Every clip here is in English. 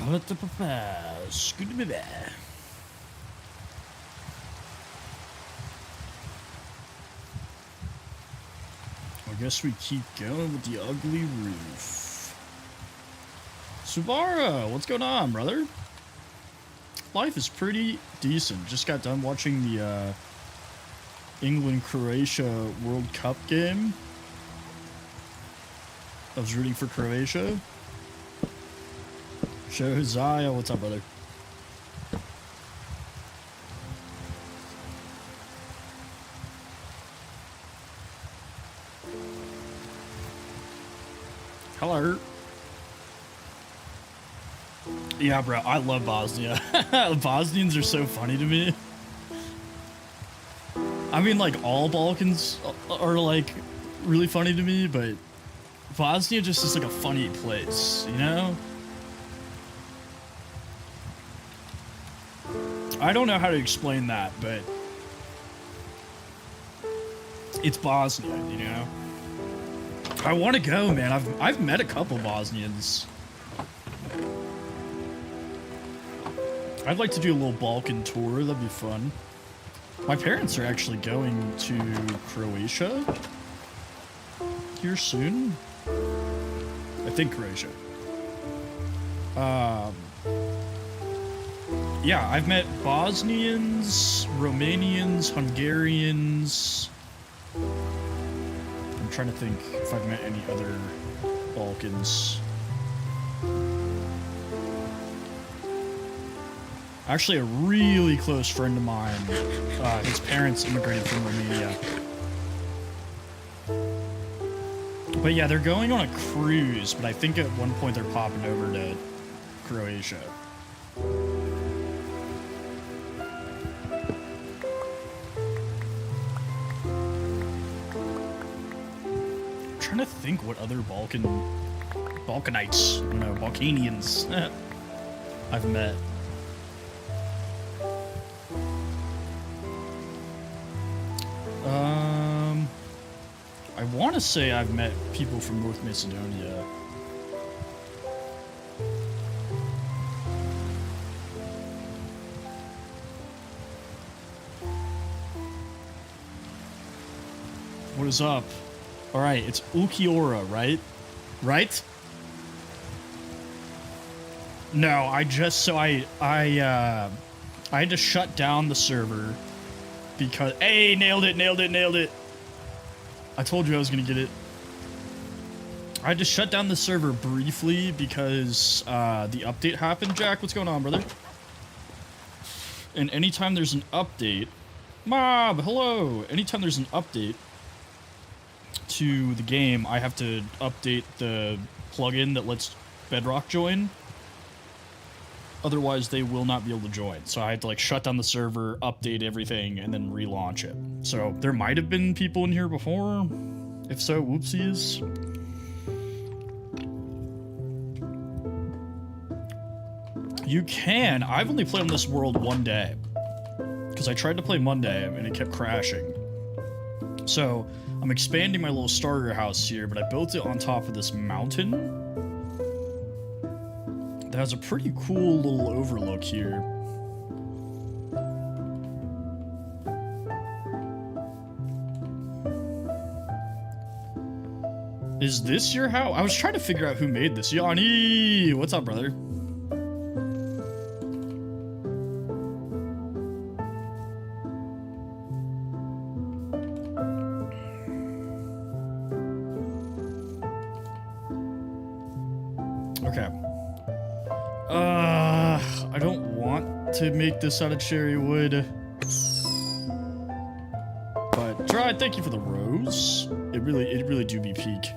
What the papa? Scooty baby. I guess we keep going with the ugly roof. Subara, what's going on, brother? Life is pretty decent. Just got done watching the England-Croatia World Cup game. I was rooting for Croatia. Josiah, what's up, brother? Hello. Yeah, bro, I love Bosnia. Bosnians are so funny to me. I mean, like, all Balkans are, like, really funny to me, but Bosnia just is, like, a funny place, you know? I don't know how to explain that, but it's Bosnia, you know? I want to go, man. I've met a couple Bosnians. I'd like to do a little Balkan tour. That'd be fun. My parents are actually going to Croatia here soon. I think Croatia. Yeah, I've met Bosnians, Romanians, Hungarians. I'm trying to think if I've met any other Balkans. Actually, a really close friend of mine, his parents immigrated from Romania. But yeah, they're going on a cruise, but I think at one point they're popping over to Croatia. I'm trying to think what other Balkanites, I don't know, Balkanians I've met. I want to say I've met people from North Macedonia. What is up? All right, it's Ukiora, right? Right? No, I had to shut down the server because hey, nailed it. I told you I was gonna get it. I had to shut down the server briefly because the update happened. Jack, what's going on, brother? And anytime there's an update, Mob, hello. Anytime there's an update to the game, I have to update the plugin that lets Bedrock join. Otherwise, they will not be able to join. So I had to like shut down the server, update everything, and then relaunch it. So there might have been people in here before. If so, whoopsies. You can. I've only played on this world one day. Because I tried to play Monday, and it kept crashing. So I'm expanding my little starter house here, but I built it on top of this mountain. That has a pretty cool little overlook here. Is this your house? I was trying to figure out who made this. Yanni! What's up, brother? Okay. I don't want to make this out of cherry wood. But Dry, thank you for the rose. It really do be peak.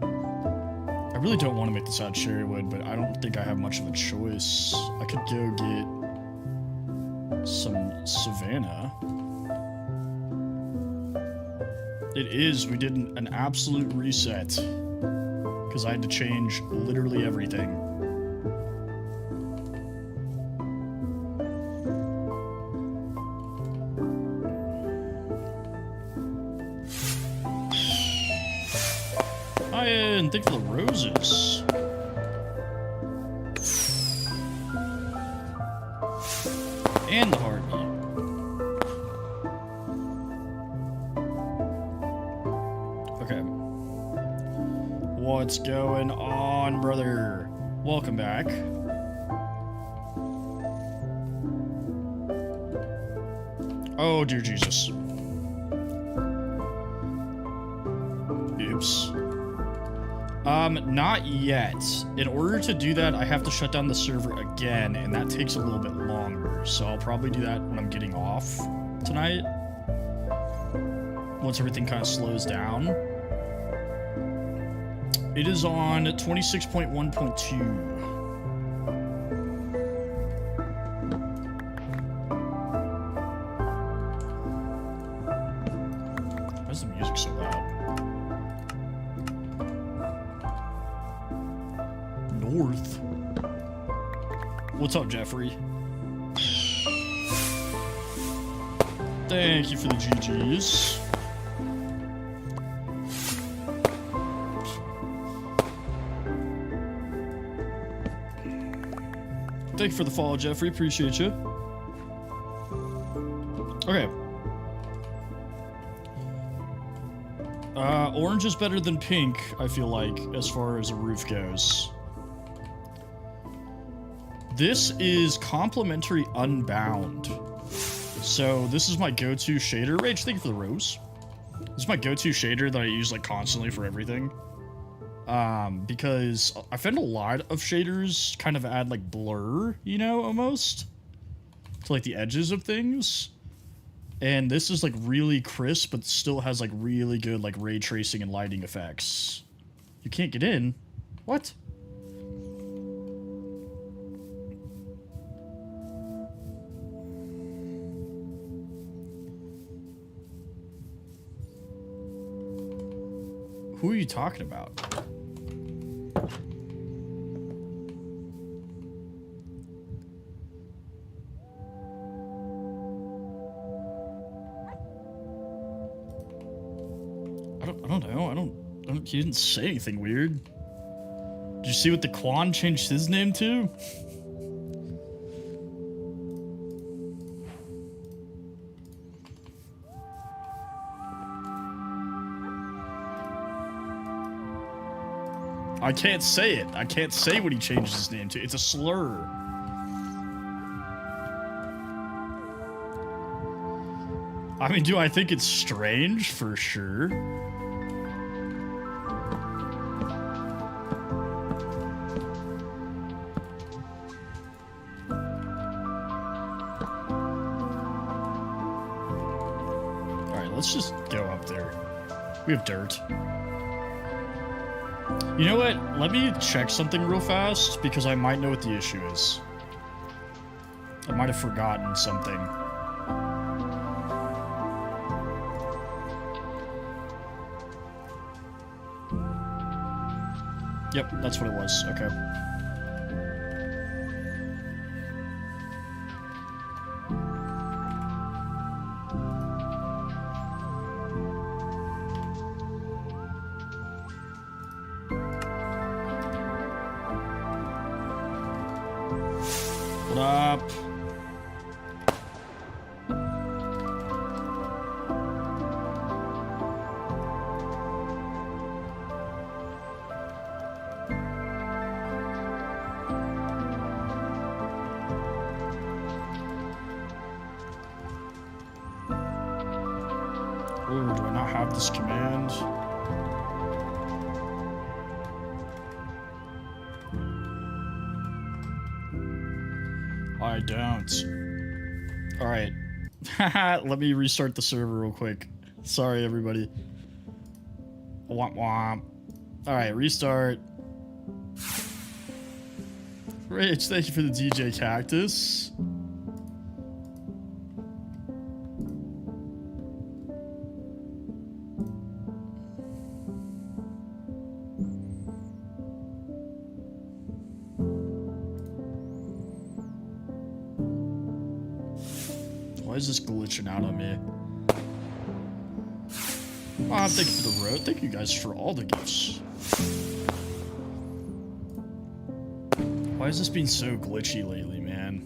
I really don't want to make this out of cherry wood, but I don't think I have much of a choice. I could go get some Savannah. It is, we did an absolute reset. Because I had to change literally everything. Hi, and thank you for the roses. And the heartbeat. Okay. What's going on, brother? Welcome back. Oh, dear Jesus. Oops. Not yet. In order to do that, I have to shut down the server again, and that takes a little bit longer. So I'll probably do that when I'm getting off tonight. Once everything kind of slows down. It is on 26.1.2. Why is the music so loud? North. What's up, Jeffrey? Thank you for the GGs. Thank you for the follow, Jeffrey. Appreciate you. Okay. Orange is better than pink, I feel like, as far as a roof goes. This is complimentary unbound. So this is my go-to shader. Rage, thank you for the rose. This is my go-to shader that I use like constantly for everything. Because I find a lot of shaders kind of add like blur, you know, almost to like the edges of things. And this is like really crisp, but still has like really good like ray tracing and lighting effects. You can't get in? What? Who are you talking about? I don't know. I don't. He didn't say anything weird. Did you see what the Quan changed his name to? I can't say it. I can't say what he changed his name to. It's a slur. I mean, do I think it's strange? For sure. Alright, let's just go up there. We have dirt. You know what? Let me check something real fast, because I might know what the issue is. I might have forgotten something. Yep, that's what it was. Okay. What up? Ooh, do I not have this command? I don't. Alright. Let me restart the server real quick. Sorry, everybody. Womp womp. Alright, restart. Rich, thank you for the DJ Cactus. Why is this glitching out on me? Oh, thank you for the road. Thank you guys for all the gifts. Why is this being so glitchy lately, man?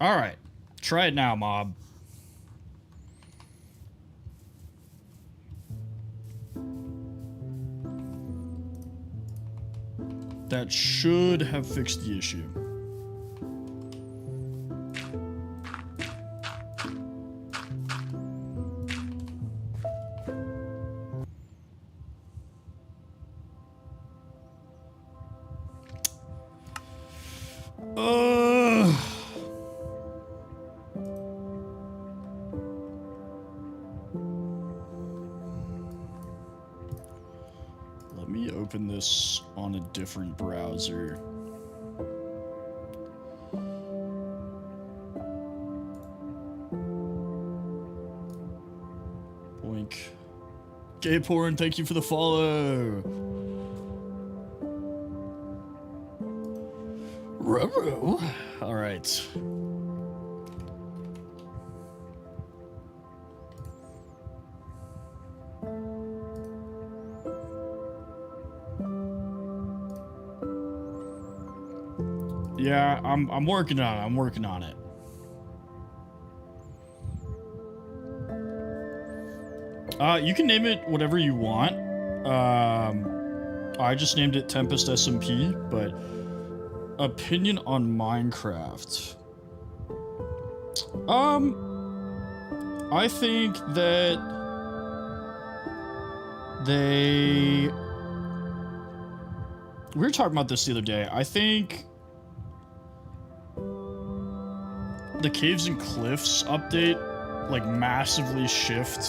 Alright. Try it now, mob. That should have fixed the issue. Let me open this on a different browser. Boink. Gay porn, thank you for the follow. Roro. All right. Yeah, I'm working on it. I'm working on it. You can name it whatever you want. I just named it Tempest SMP, but opinion on Minecraft. I think that we were talking about this the other day. I think the Caves and Cliffs update, like, massively shifted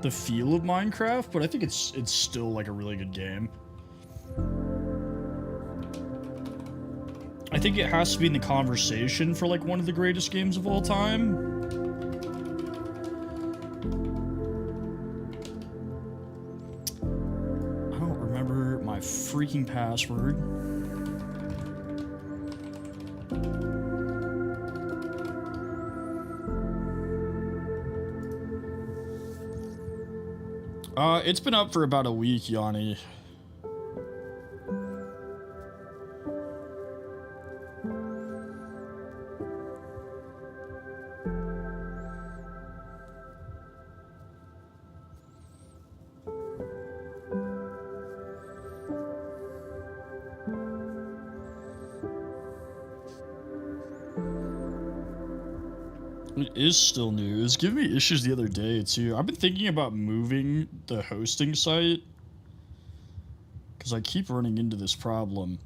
the feel of Minecraft, but I think it's still, like, a really good game. I think it has to be in the conversation for, like, one of the greatest games of all time. I don't remember my freaking password. It's been up for about a week, Yanni. It is still new. It was giving me issues the other day, too. I've been thinking about moving the hosting site, because I keep running into this problem.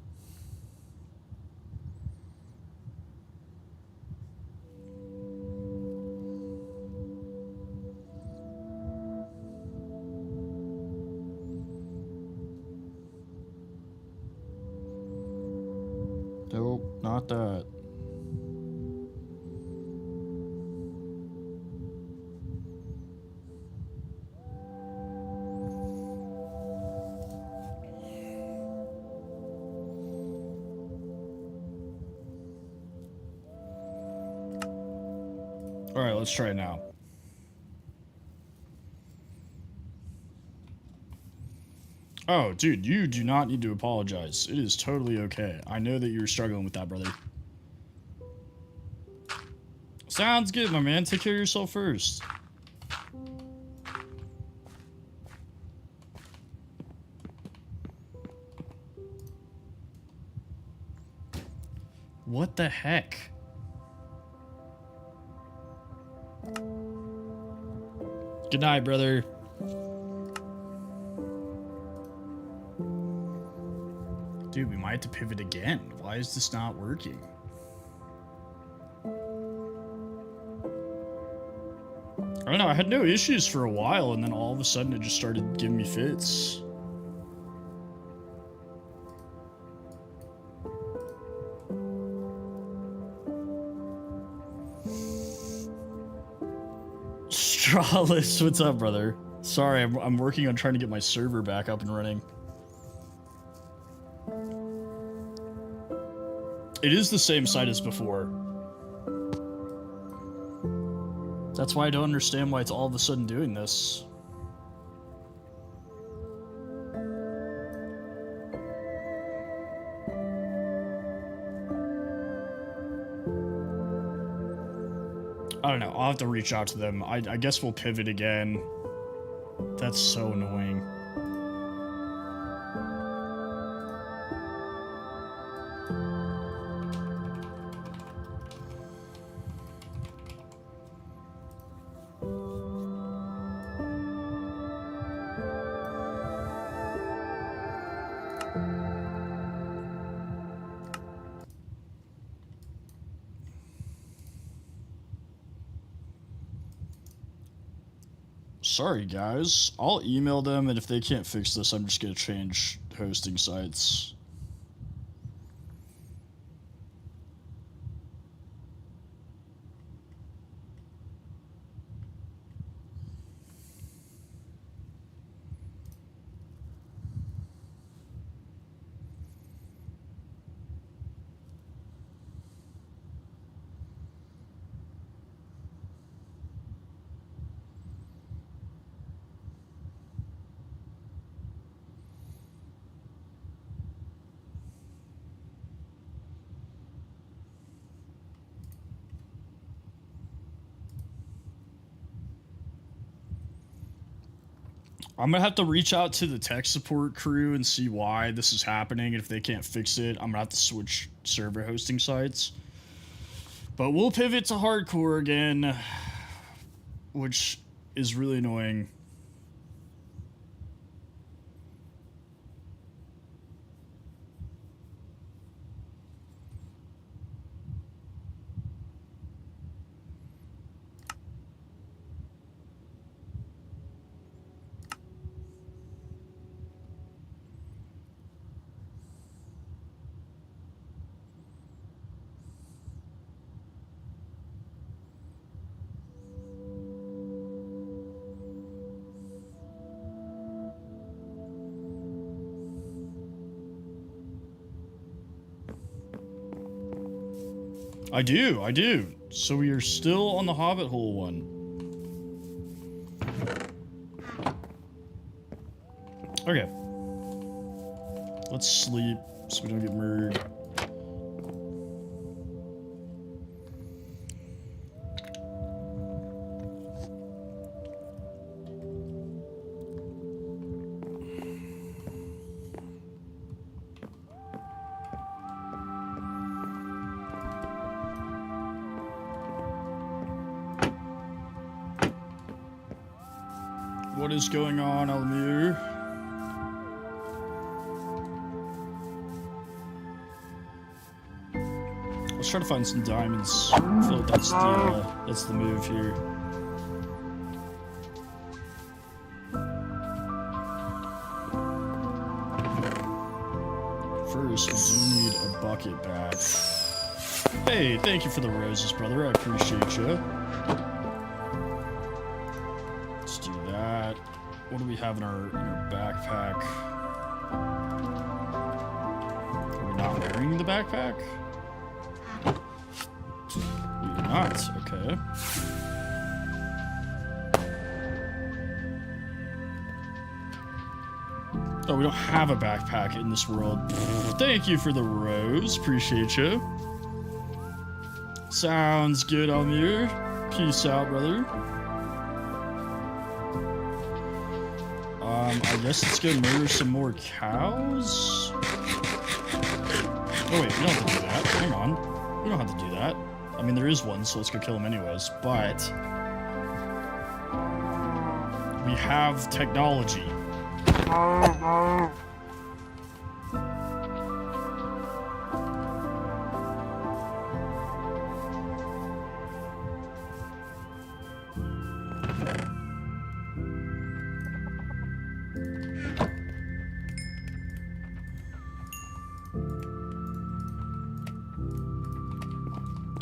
Nope, not that. Alright, let's try it now. Oh, dude, you do not need to apologize. It is totally okay. I know that you're struggling with that, brother. Sounds good, my man. Take care of yourself first. What the heck? Good night, brother. Dude, we might have to pivot again. Why is this not working? I don't know, I had no issues for a while, and then all of a sudden it just started giving me fits. Strawless, what's up, brother? Sorry, I'm working on trying to get my server back up and running. It is the same site as before. That's why I don't understand why it's all of a sudden doing this. I don't know. I'll have to reach out to them. I guess we'll pivot again. That's so annoying. Sorry, guys. I'll email them, and if they can't fix this, I'm just gonna change hosting sites. I'm gonna have to reach out to the tech support crew and see why this is happening. And if they can't fix it, I'm gonna have to switch server hosting sites. But we'll pivot to hardcore again, which is really annoying. I do. So we are still on the Hobbit Hole one. Okay. Let's sleep so we don't get murdered. What is going on, Almir? Let's try to find some diamonds. I feel like that's the move here. First, we do need a bucket back. Hey, thank you for the roses, brother. I appreciate you. Let's do that. What do we have in our backpack? Are we not wearing the backpack? We are not. Okay. Oh, we don't have a backpack in this world. Thank you for the rose. Appreciate you. Sounds good, Almir. Peace out, brother. I guess let's go murder some more cows. Oh wait, we don't have to do that. Hang on. We don't have to do that. I mean, there is one, so let's go kill him anyways. But we have technology.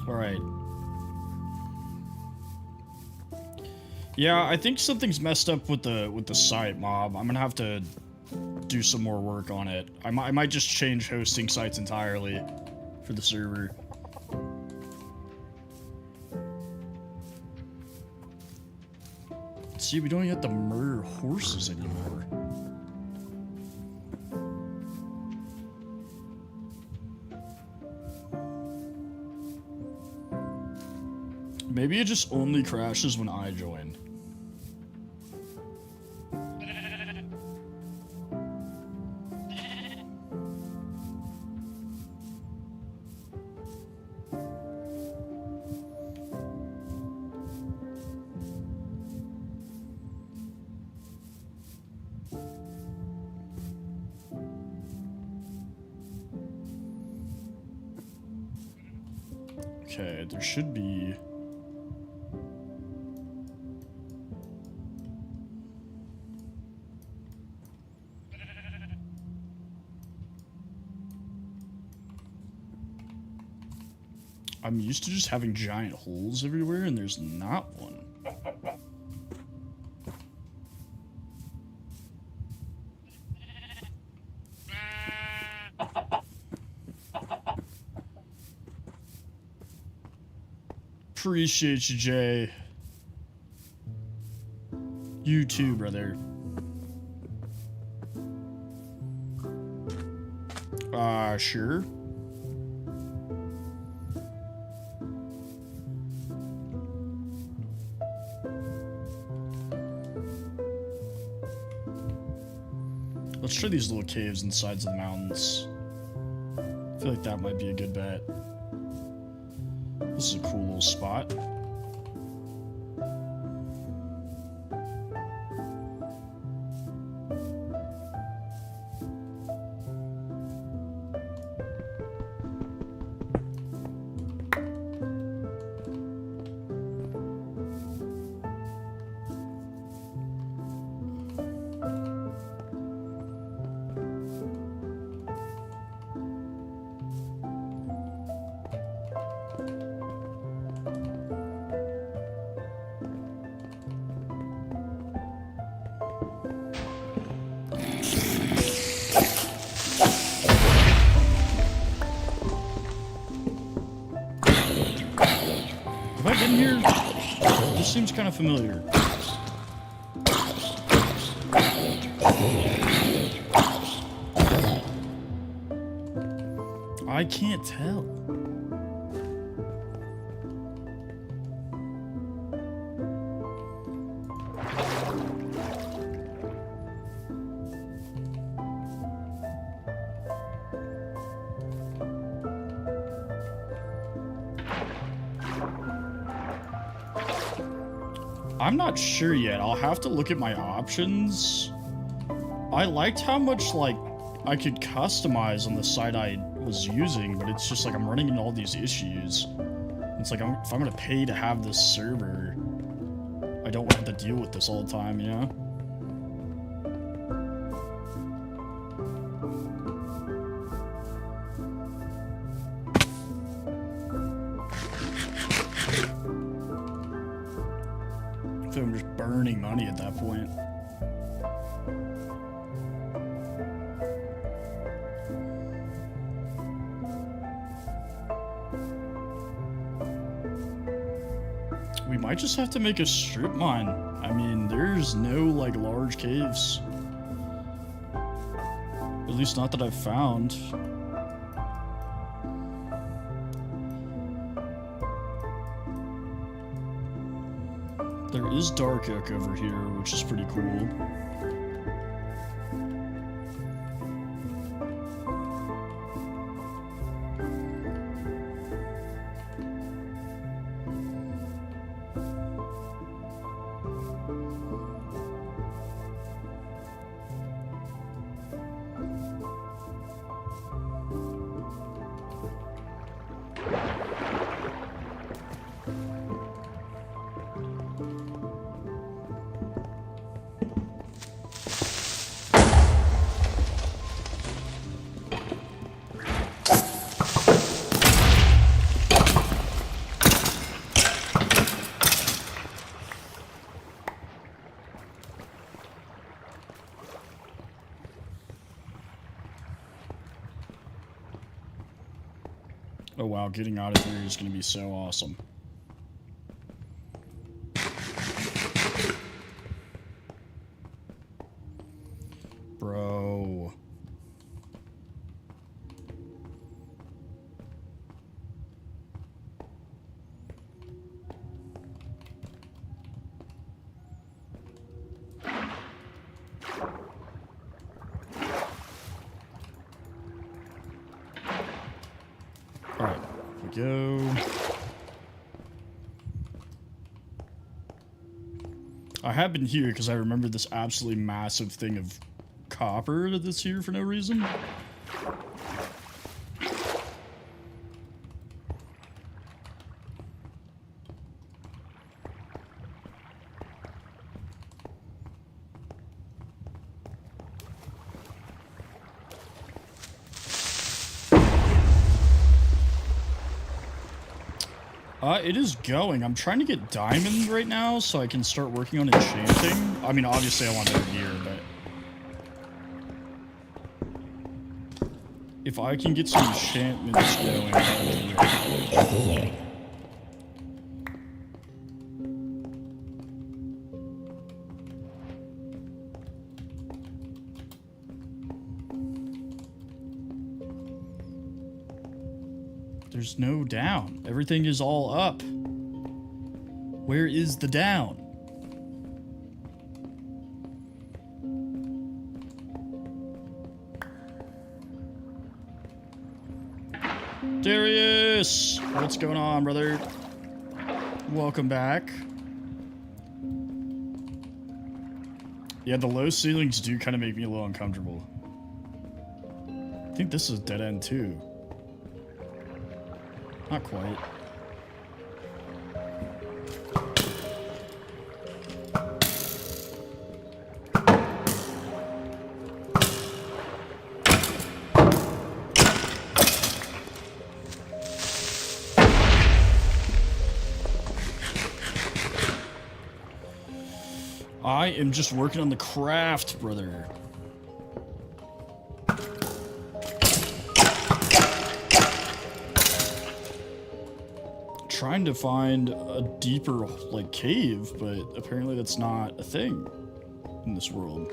Alright. Yeah, I think something's messed up with the site, Mob. I'm gonna have to do some more work on it. I might just change hosting sites entirely for the server. See, we don't even have to murder horses anymore. Maybe it just only crashes when I join. Okay, there should be... I'm used to just having giant holes everywhere, and there's not one. Appreciate you, Jay. You too, brother. Sure. Let's try these little caves in the sides of the mountains. I feel like that might be a good bet. This is a cool little spot. Have I been here? This seems kind of familiar. I can't tell. I'm not sure yet. I'll have to look at my options. I liked how much, like, I could customize on the site I was using, but it's just like I'm running into all these issues. It's like if I'm gonna pay to have this server, I don't want to have to deal with this all the time, you know? I feel like I'm just burning money at that point. We might just have to make a strip mine. I mean, there's no, like, large caves. At least not that I've found. There is Dark Oak over here, which is pretty cool. Oh wow, getting out of here is going to be so awesome. Bro. Alright, here we go. I have been here because I remember this absolutely massive thing of copper that's here for no reason. It is going. I'm trying to get diamond right now so I can start working on enchanting. I mean, obviously I want better gear, but if I can get some enchantments going, there's no down. Everything is all up. Where is the down? Darius! What's going on, brother? Welcome back. Yeah, the low ceilings do kind of make me a little uncomfortable. I think this is a dead end too. Not quite. I am just working on the craft, brother. Trying to find a deeper, like, cave, but apparently that's not a thing in this world.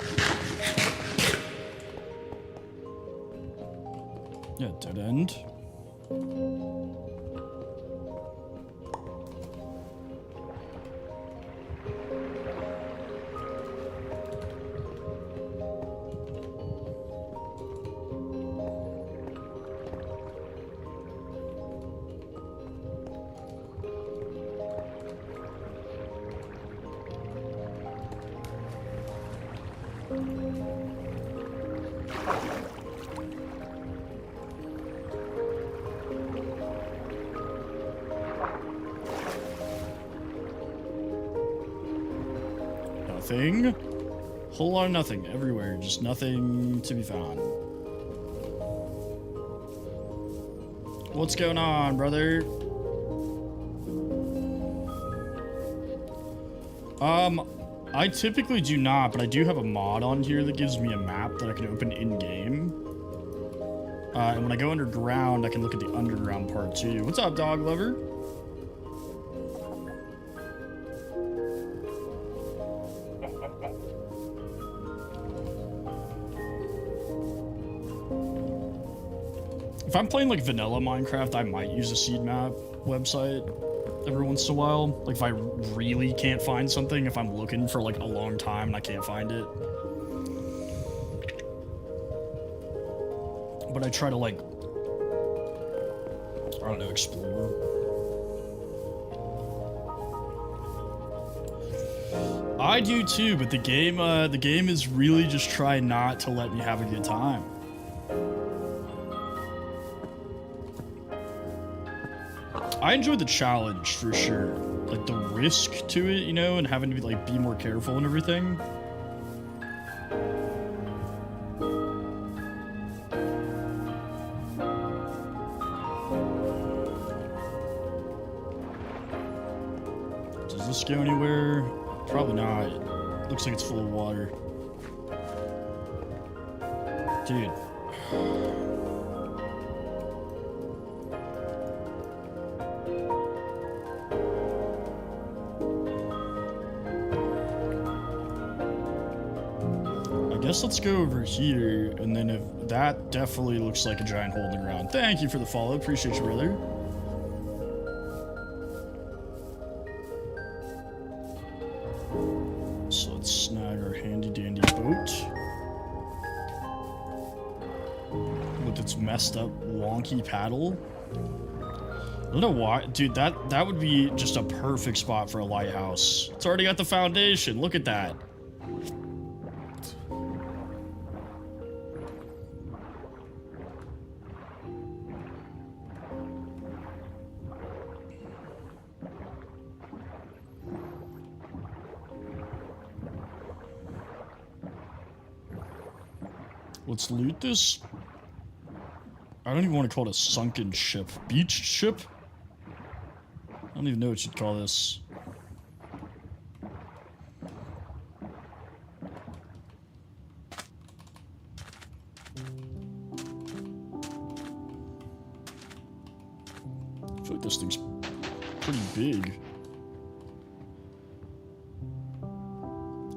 Yeah, dead end. Nothing. Whole lot of nothing everywhere. Just nothing to be found. What's going on, brother? I typically do not, but I do have a mod on here that gives me a map that I can open in-game. And when I go underground, I can look at the underground part too. What's up, dog lover? If I'm playing like vanilla Minecraft, I might use a seed map website every once in a while. Like if I really can't find something, if I'm looking for like a long time and I can't find it. But I try to like, I don't know, explore. I do too, but the game is really just trying not to let me have a good time. I enjoy the challenge for sure, like the risk to it, you know, and having to be more careful and everything. Does this go anywhere? Probably not. Looks like it's full of water. Dude. I guess let's go over here, and then if that definitely looks like a giant hole in the ground. Thank you for the follow. Appreciate you, brother. So let's snag our handy dandy boat with its messed up wonky paddle. I don't know why, dude, that would be just a perfect spot for a lighthouse. It's already got the foundation. Look at that. Let's loot this. I don't even want to call it a sunken ship. Beach ship? I don't even know what you'd call this. I feel like this thing's pretty big.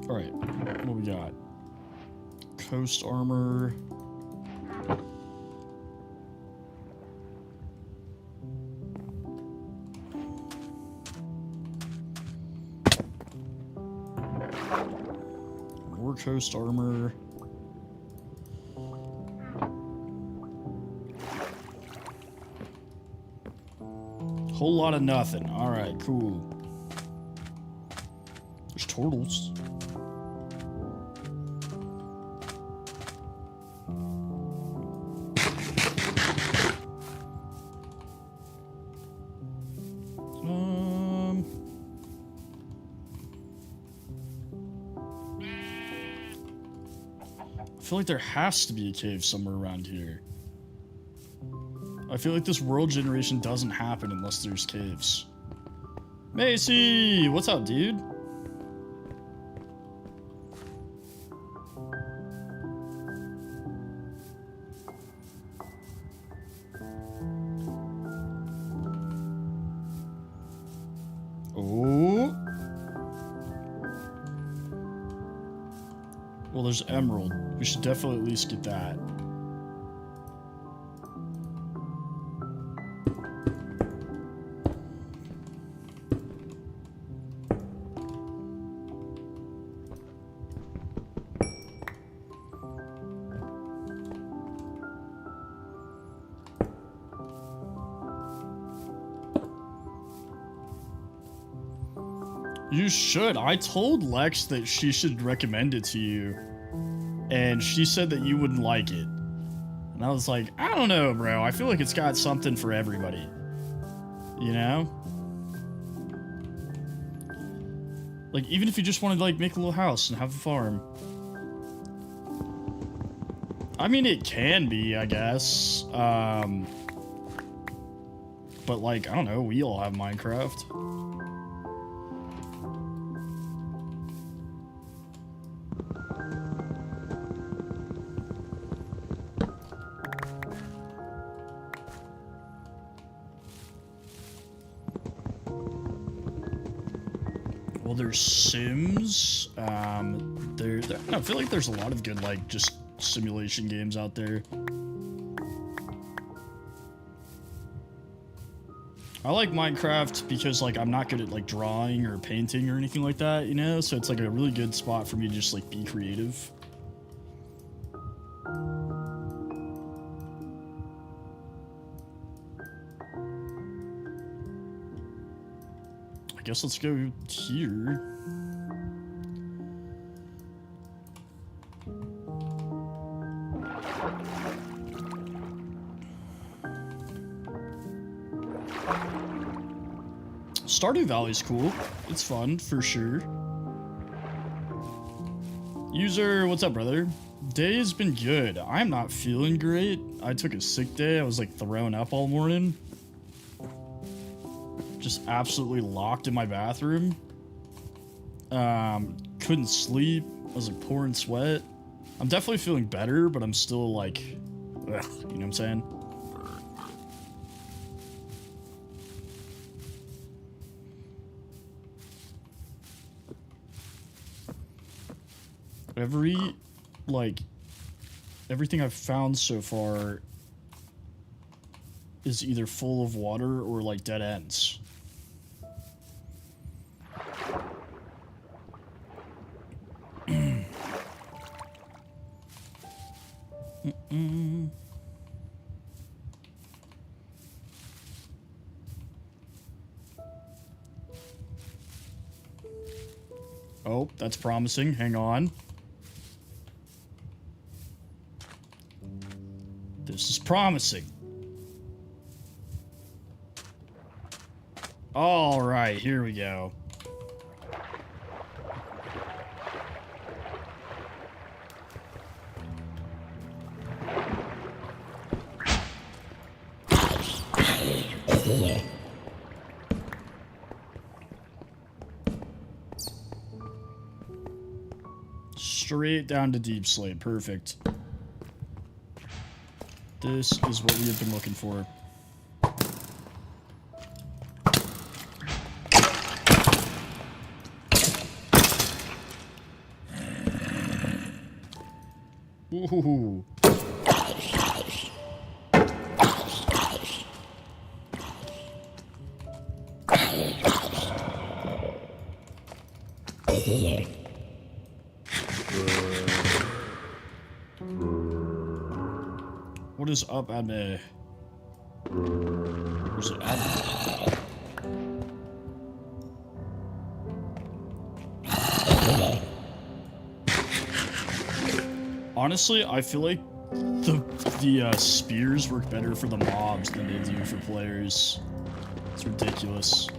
Alright, what we got? Coast armor. More coast armor. Whole lot of nothing. Alright, cool. There's turtles. I feel like there has to be a cave somewhere around here. I feel like this world generation doesn't happen unless there's caves. Macy! What's up, dude? Oh. Well, there's emerald. We should definitely at least get that. You should. I told Lex that she should recommend it to you. And she said that you wouldn't like it. And I was like, I don't know, bro. I feel like it's got something for everybody. You know? Like, even if you just wanted to, like, make a little house and have a farm. I mean, it can be, I guess. But, like, I don't know. We all have Minecraft. Well, there's Sims. I feel like there's a lot of good, like, just simulation games out there. I like Minecraft because, like, I'm not good at, like, drawing or painting or anything like that, you know? So it's, like, a really good spot for me to just, like, be creative. I guess let's go here. Stardew Valley's cool. It's fun, for sure. User, what's up, brother? Day's been good. I'm not feeling great. I took a sick day. I was, like, throwing up all morning. Just absolutely locked in my bathroom. Couldn't sleep. I was, like, pouring sweat. I'm definitely feeling better, but I'm still, like, ugh, you know what I'm saying? Everything I've found so far is either full of water or, like, dead ends. Oh, that's promising. Hang on. This is promising. All right, here we go. Straight down to deep slate. Perfect. This is what we have been looking for. Ooh. What is up, Adme? Where's it, Adme? Honestly, I feel like the spears work better for the mobs than they do for players. It's ridiculous.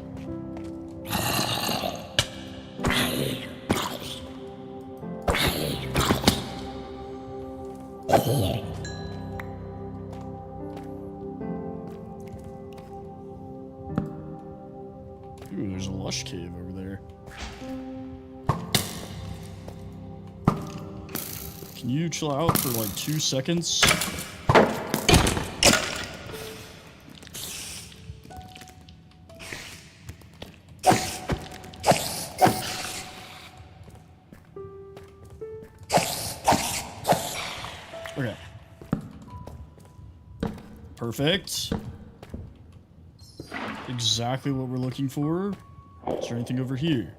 Ooh, there's a lush cave over there. Can you chill out for like 2 seconds? Okay. Perfect. Exactly what we're looking for. Is there anything over here?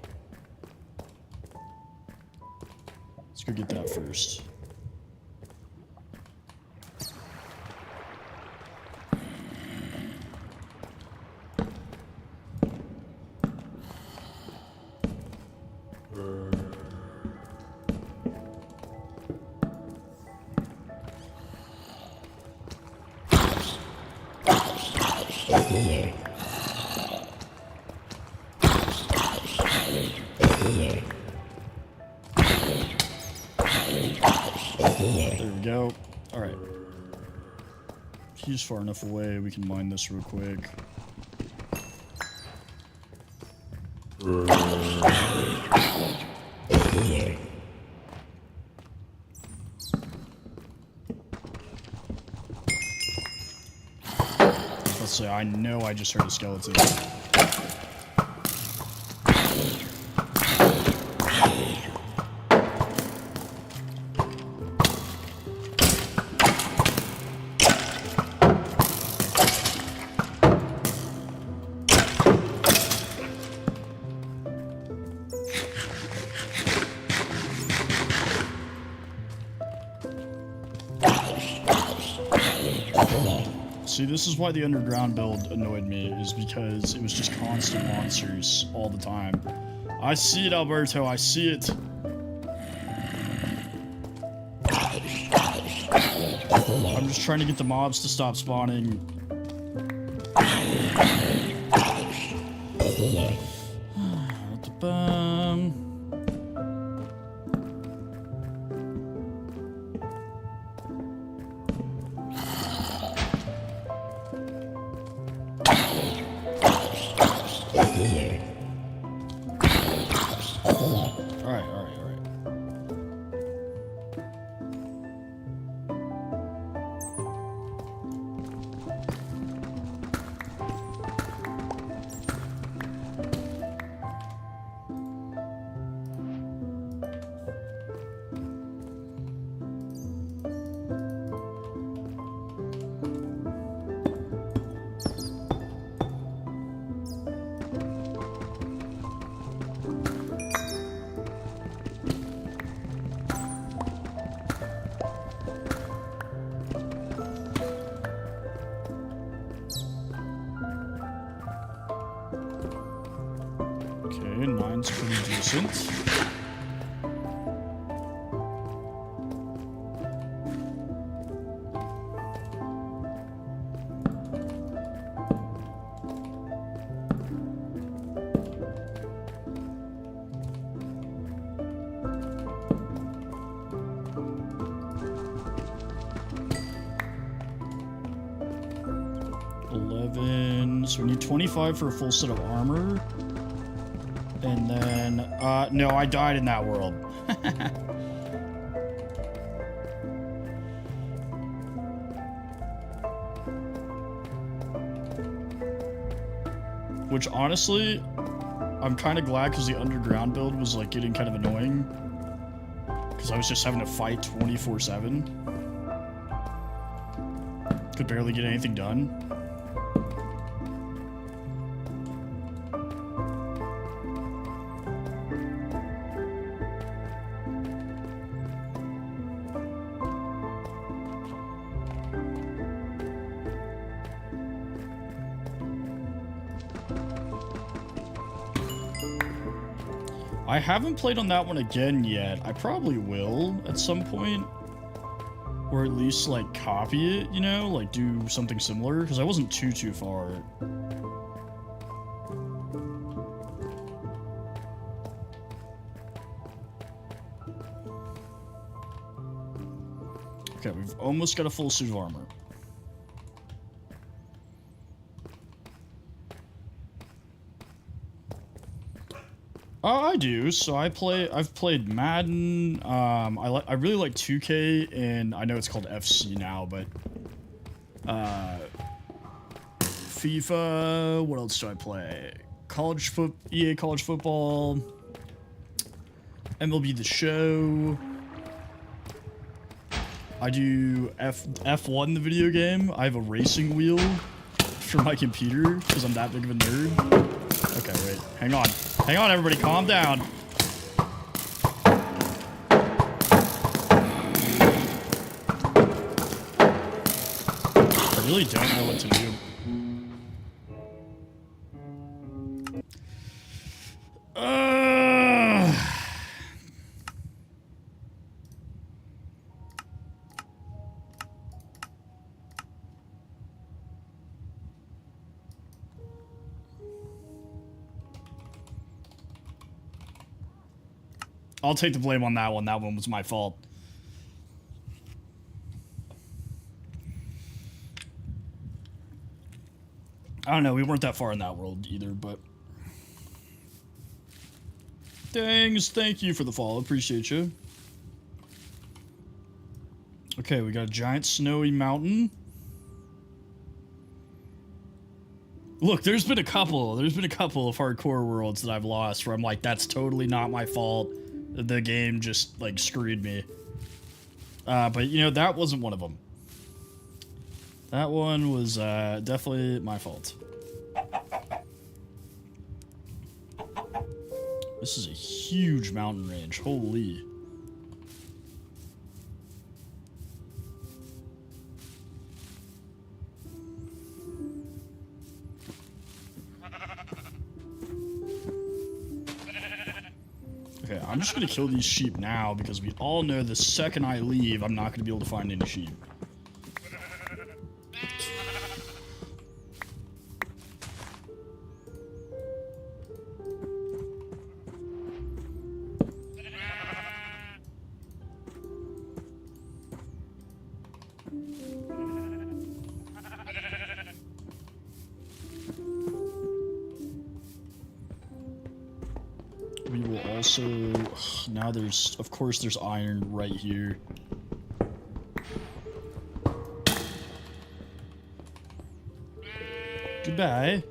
Let's go get that first. There we go. Alright. He's far enough away, we can mine this real quick. Let's say, I know I just heard a skeleton. See, this is why the underground build annoyed me, is because it was just constant monsters all the time. I see it, Alberto, I see it. I'm just trying to get the mobs to stop spawning. Okay, 9's pretty decent. then, so we need 25 for a full set of armor. And then, no, I died in that world. Which, honestly, I'm kind of glad because the underground build was, like, getting kind of annoying. Because I was just having to fight 24/7. Could barely get anything done. I haven't played on that one again yet. I probably will at some point. Or at least, like, copy it, you know? Like, do something similar. Because I wasn't too far. Okay, we've almost got a full suit of armor. I do. So I've played Madden. I really like 2K, and I know it's called FC now, but FIFA. What else do I play? EA College Football, MLB The Show. I do F1, the video game. I have a racing wheel for my computer because I'm that big of a nerd. Okay, wait. Hang on. Hang on, everybody. Calm down. I really don't know what to do. I'll take the blame on that one. That one was my fault. I don't know. We weren't that far in that world either, but... Thanks. Thank you for the follow. Appreciate you. Okay, we got a giant snowy mountain. Look, there's been a couple of hardcore worlds that I've lost where I'm like, that's totally not my fault. The game just, like, screwed me. But, you know, that wasn't one of them. That one was, definitely my fault. This is a huge mountain range. Holy. Okay, I'm just gonna kill these sheep now because we all know the second I leave, I'm not gonna be able to find any sheep. We will also... Now there's... Of course there's iron right here. Goodbye.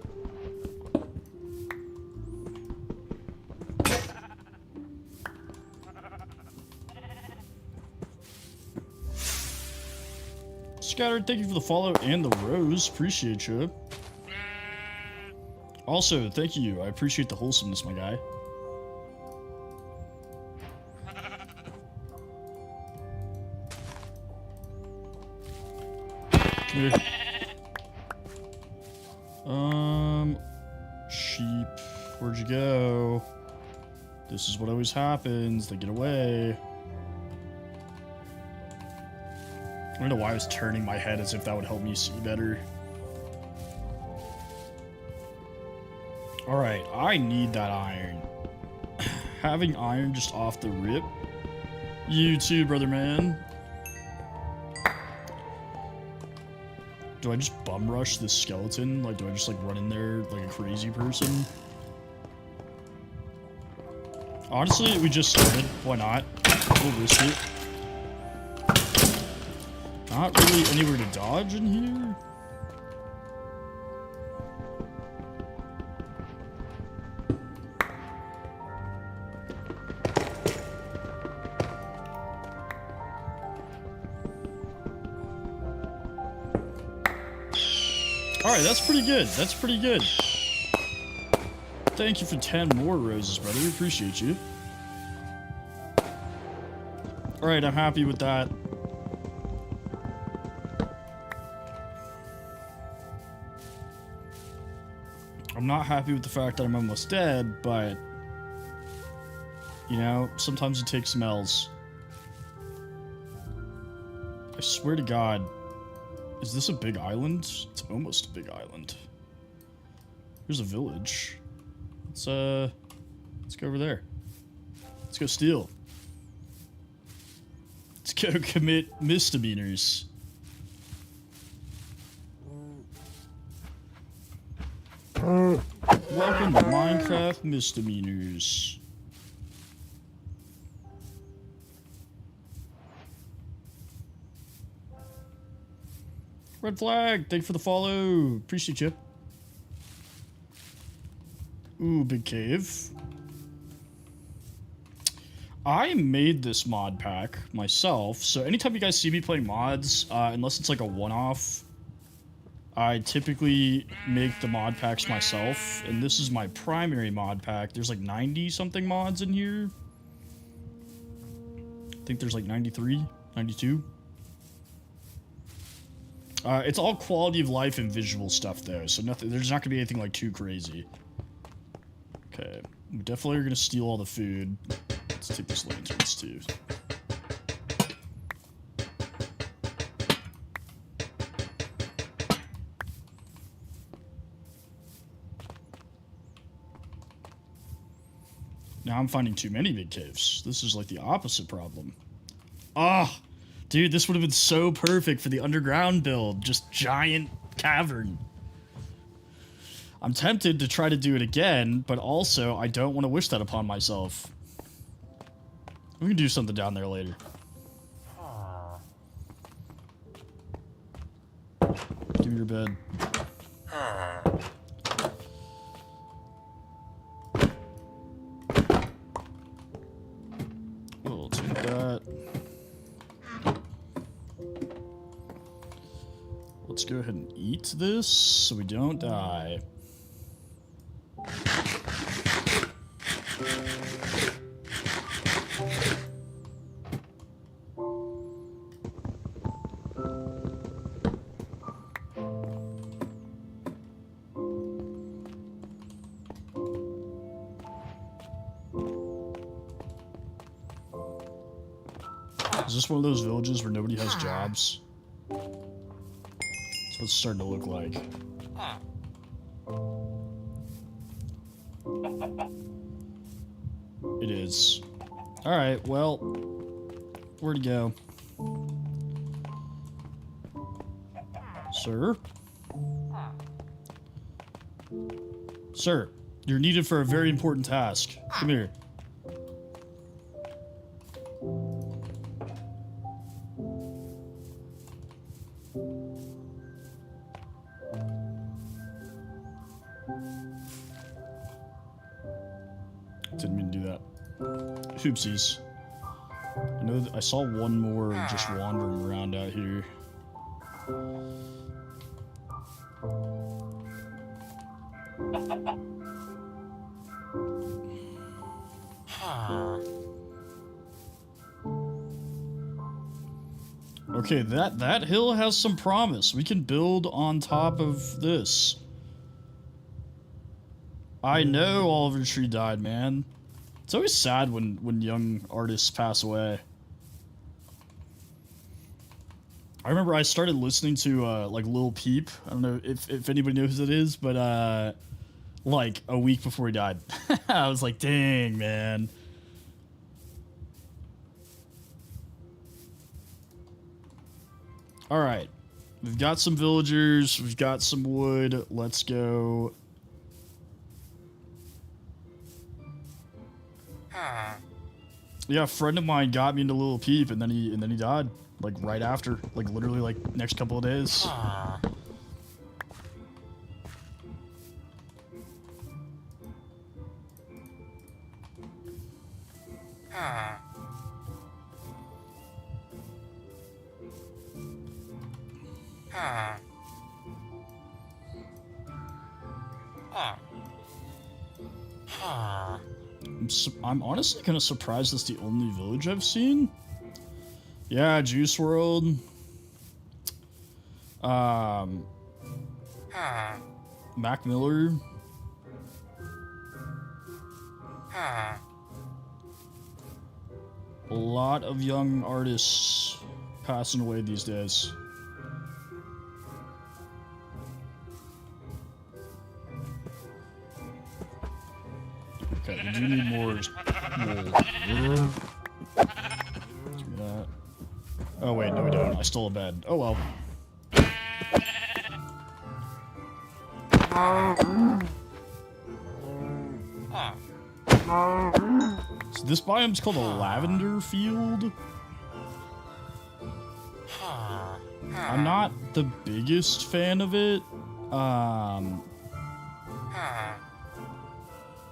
Scattered, thank you for the follow and the rose. Appreciate you. Also, thank you. I appreciate the wholesomeness, my guy. Come here. Sheep. Where'd you go? This is what always happens. They get away. I don't know why I was turning my head as if that would help me see better. Alright, I need that iron. Having iron just off the rip. You too, brother man. Do I just bum rush this skeleton? Like, do I just, like, run in there like a crazy person? Honestly, we just started. Why not? We'll risk it. Not really anywhere to dodge in here. Alright, that's pretty good. That's pretty good. Thank you for 10 more roses, brother. Appreciate you. Alright, I'm happy with that. I'm not happy with the fact that I'm almost dead, but... You know, sometimes you take some L's. I swear to God... Is this a big island? It's almost a big island. Here's a village. Let's go over there. Let's go steal. Let's go commit misdemeanors. Welcome to Minecraft Misdemeanors. Red flag, thank you for the follow. Appreciate you. Ooh, big cave. I made this mod pack myself, so anytime you guys see me playing mods, unless it's like a one-off, I typically make the mod packs myself, and this is my primary mod pack. There's like 90-something mods in here. I think there's like 93, 92. It's all quality of life and visual stuff though, so nothing. There's not gonna be anything like too crazy. Okay, we definitely are gonna steal all the food. Let's take this lanterns too. Now I'm finding too many big caves. This is like the opposite problem. Ah! Dude, this would have been so perfect for the underground build. Just giant cavern. I'm tempted to try to do it again, but also I don't want to wish that upon myself. We can do something down there later. Give me your bed. We'll take that. Let's go ahead and eat this so we don't die. Is this one of those villages where nobody has jobs? That's what it's starting to look like. It is. Alright, well, where to go? Sir? Sir, you're needed for a very important task. Come here. Didn't mean to do that. Oopsies. I know that I saw one more just wandering around out here. Okay, that hill has some promise. We can build on top of this. I know Oliver Tree died, man. It's always sad when young artists pass away. I remember I started listening to like Lil Peep. I don't know if anybody knows who that is, but like a week before he died. I was like, dang, man. Alright. We've got some villagers. We've got some wood. Let's go. Yeah, a friend of mine got me into Little Peep, and then he died, like right after, like literally like next couple of days. I'm honestly kind of surprised that's the only village I've seen. Yeah, Juice World. Mac Miller. A lot of young artists passing away these days. Okay, we do need more wool. Give me that. Oh wait, no we don't. I stole a bed. Oh well. So this biome's called a lavender field. I'm not the biggest fan of it.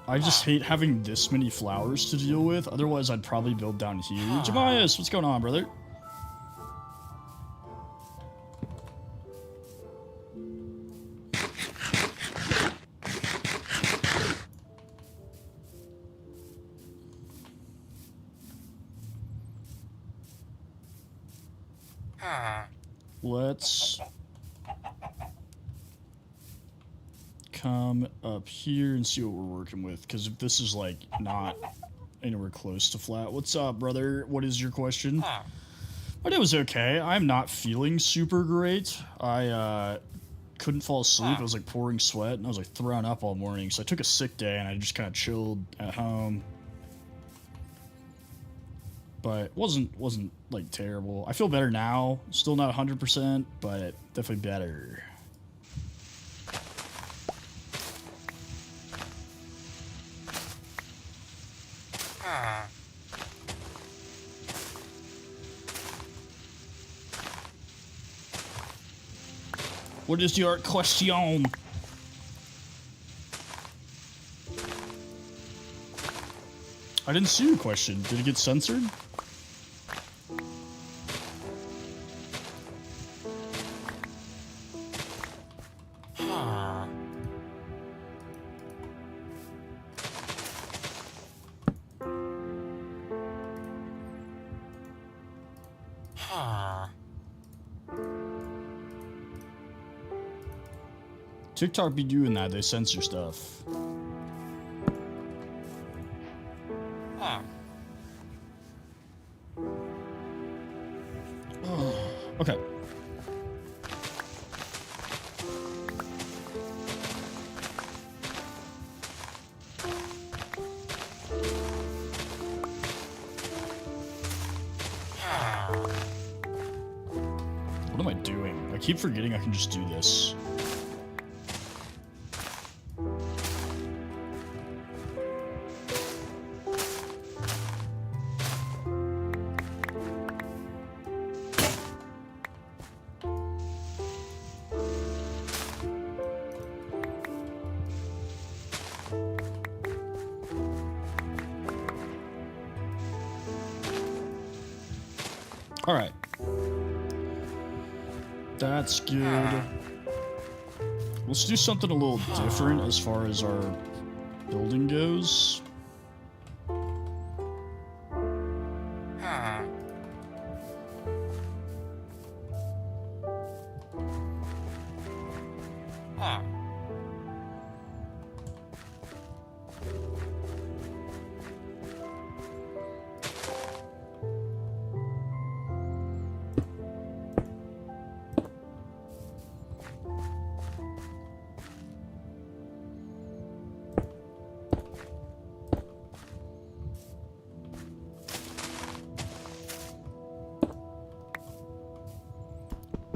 I just hate having this many flowers to deal with. Otherwise, I'd probably build down here. Jemias, what's going on, brother? Let's come up here and see what we're working with, because if this is like not anywhere close to flat. What's up, brother? What is your question? My day was okay. I'm not feeling super great. I couldn't fall asleep. I was like pouring sweat and I was like throwing up all morning, so I took a sick day and I just kind of chilled at home. But wasn't like terrible. I feel better now. Still not 100%, but definitely better. What is your question? I didn't see your question. Did it get censored? TikTok be doing that. They censor stuff. Okay. What am I doing? I keep forgetting I can just do this. All right. That's good. Let's do something a little different as far as our building goes.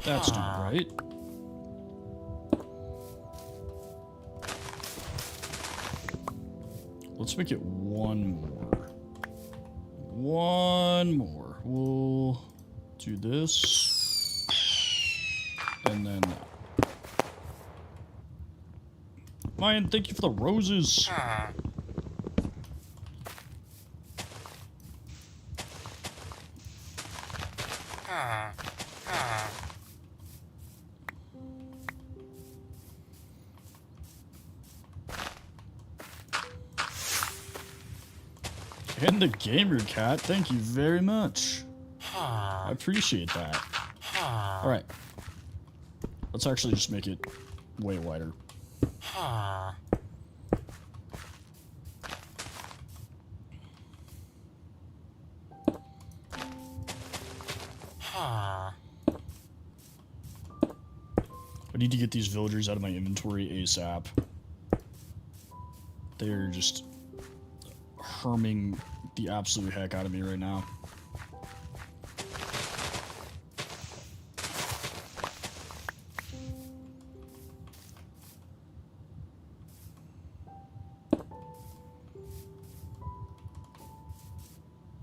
That's do right. Let's make it one more. One more. We'll do this. And then that. Ryan, thank you for the roses. And the gamer cat, thank you very much. I appreciate that. Alright. Let's actually just make it way wider. I need to get these villagers out of my inventory ASAP. They're just harming the absolute heck out of me right now.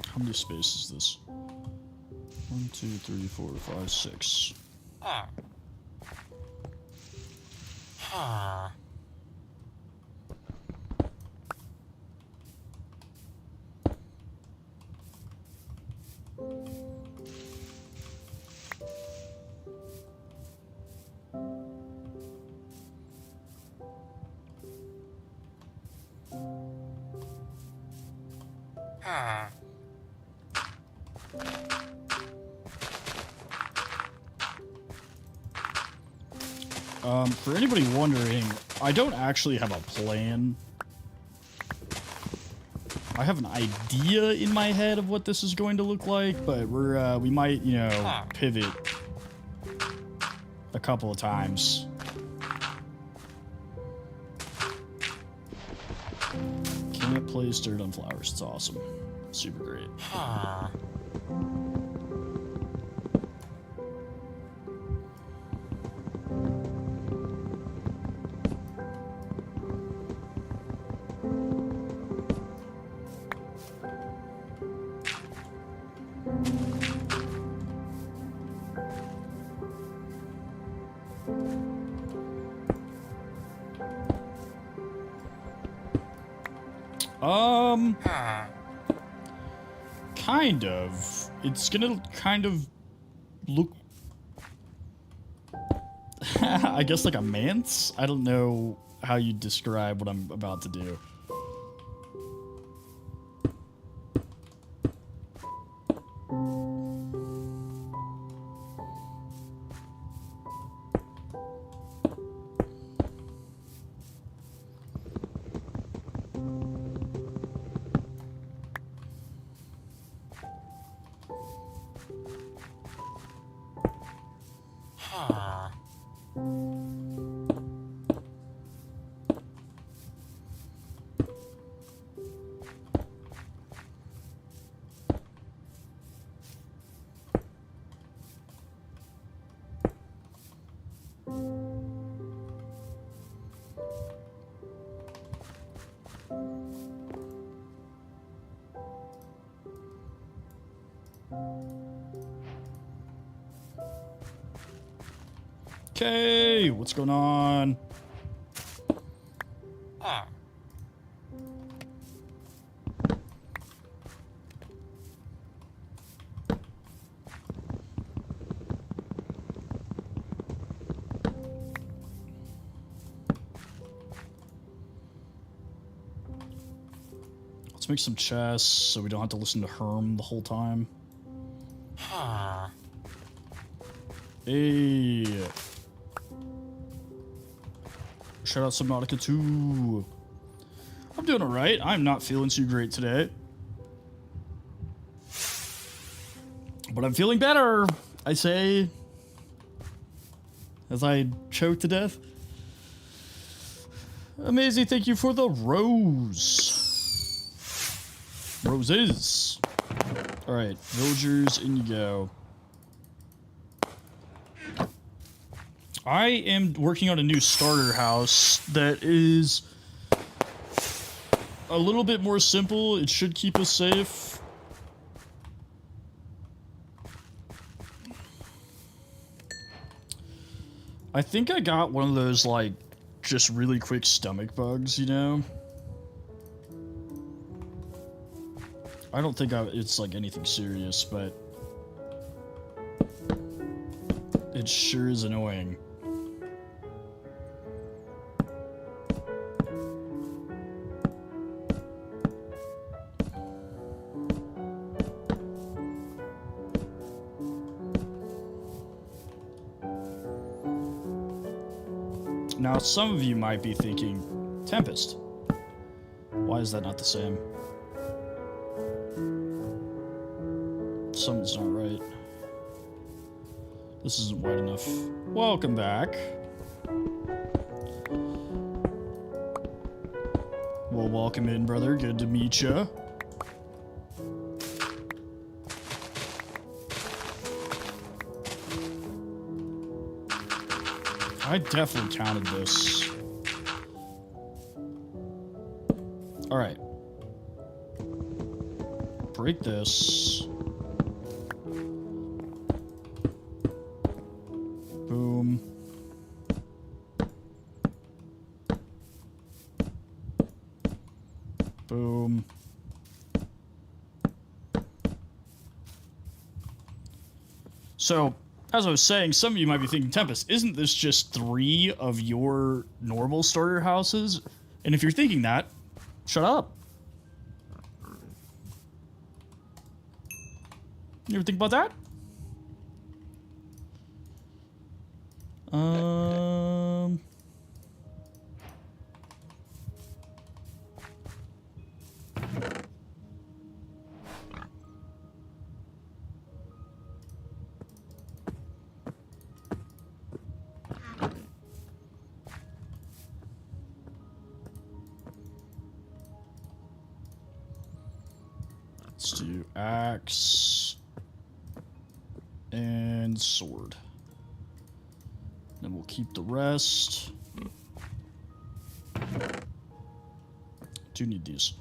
How many spaces is this? 1, 2, 3, 4, 5, 6. For anybody wondering, I don't actually have a plan. I have an idea in my head of what this is going to look like, but we might, you know, pivot a couple of times. Can't place dirt on flowers. It's awesome. Super great. Kind of. It's gonna kind of look, I guess, like a manse? I don't know how you describe what I'm about to do. Okay, what's going on? Let's make some chests so we don't have to listen to Herm the whole time. Hey. Shout out Subnautica 2. I'm doing alright. I'm not feeling too great today. But I'm feeling better, I say. As I choke to death. Amazing, thank you for the rose. Roses. Alright, villagers, in you go. I am working on a new starter house that is a little bit more simple. It should keep us safe. I think I got one of those, like, just really quick stomach bugs, you know? I don't think it's, like, anything serious, but it sure is annoying. Now, some of you might be thinking, Tempest, why is that not the same? Something's not right. This isn't wide enough. Welcome back. Well, welcome in, brother. Good to meet ya. I definitely counted this. Alright. Break this. Boom. Boom. So, as I was saying, some of you might be thinking, Tempest, isn't this just 3 of your normal starter houses? And if you're thinking that, shut up. You ever think about that? Let's do axe and sword. Then we'll keep the rest. Do need these.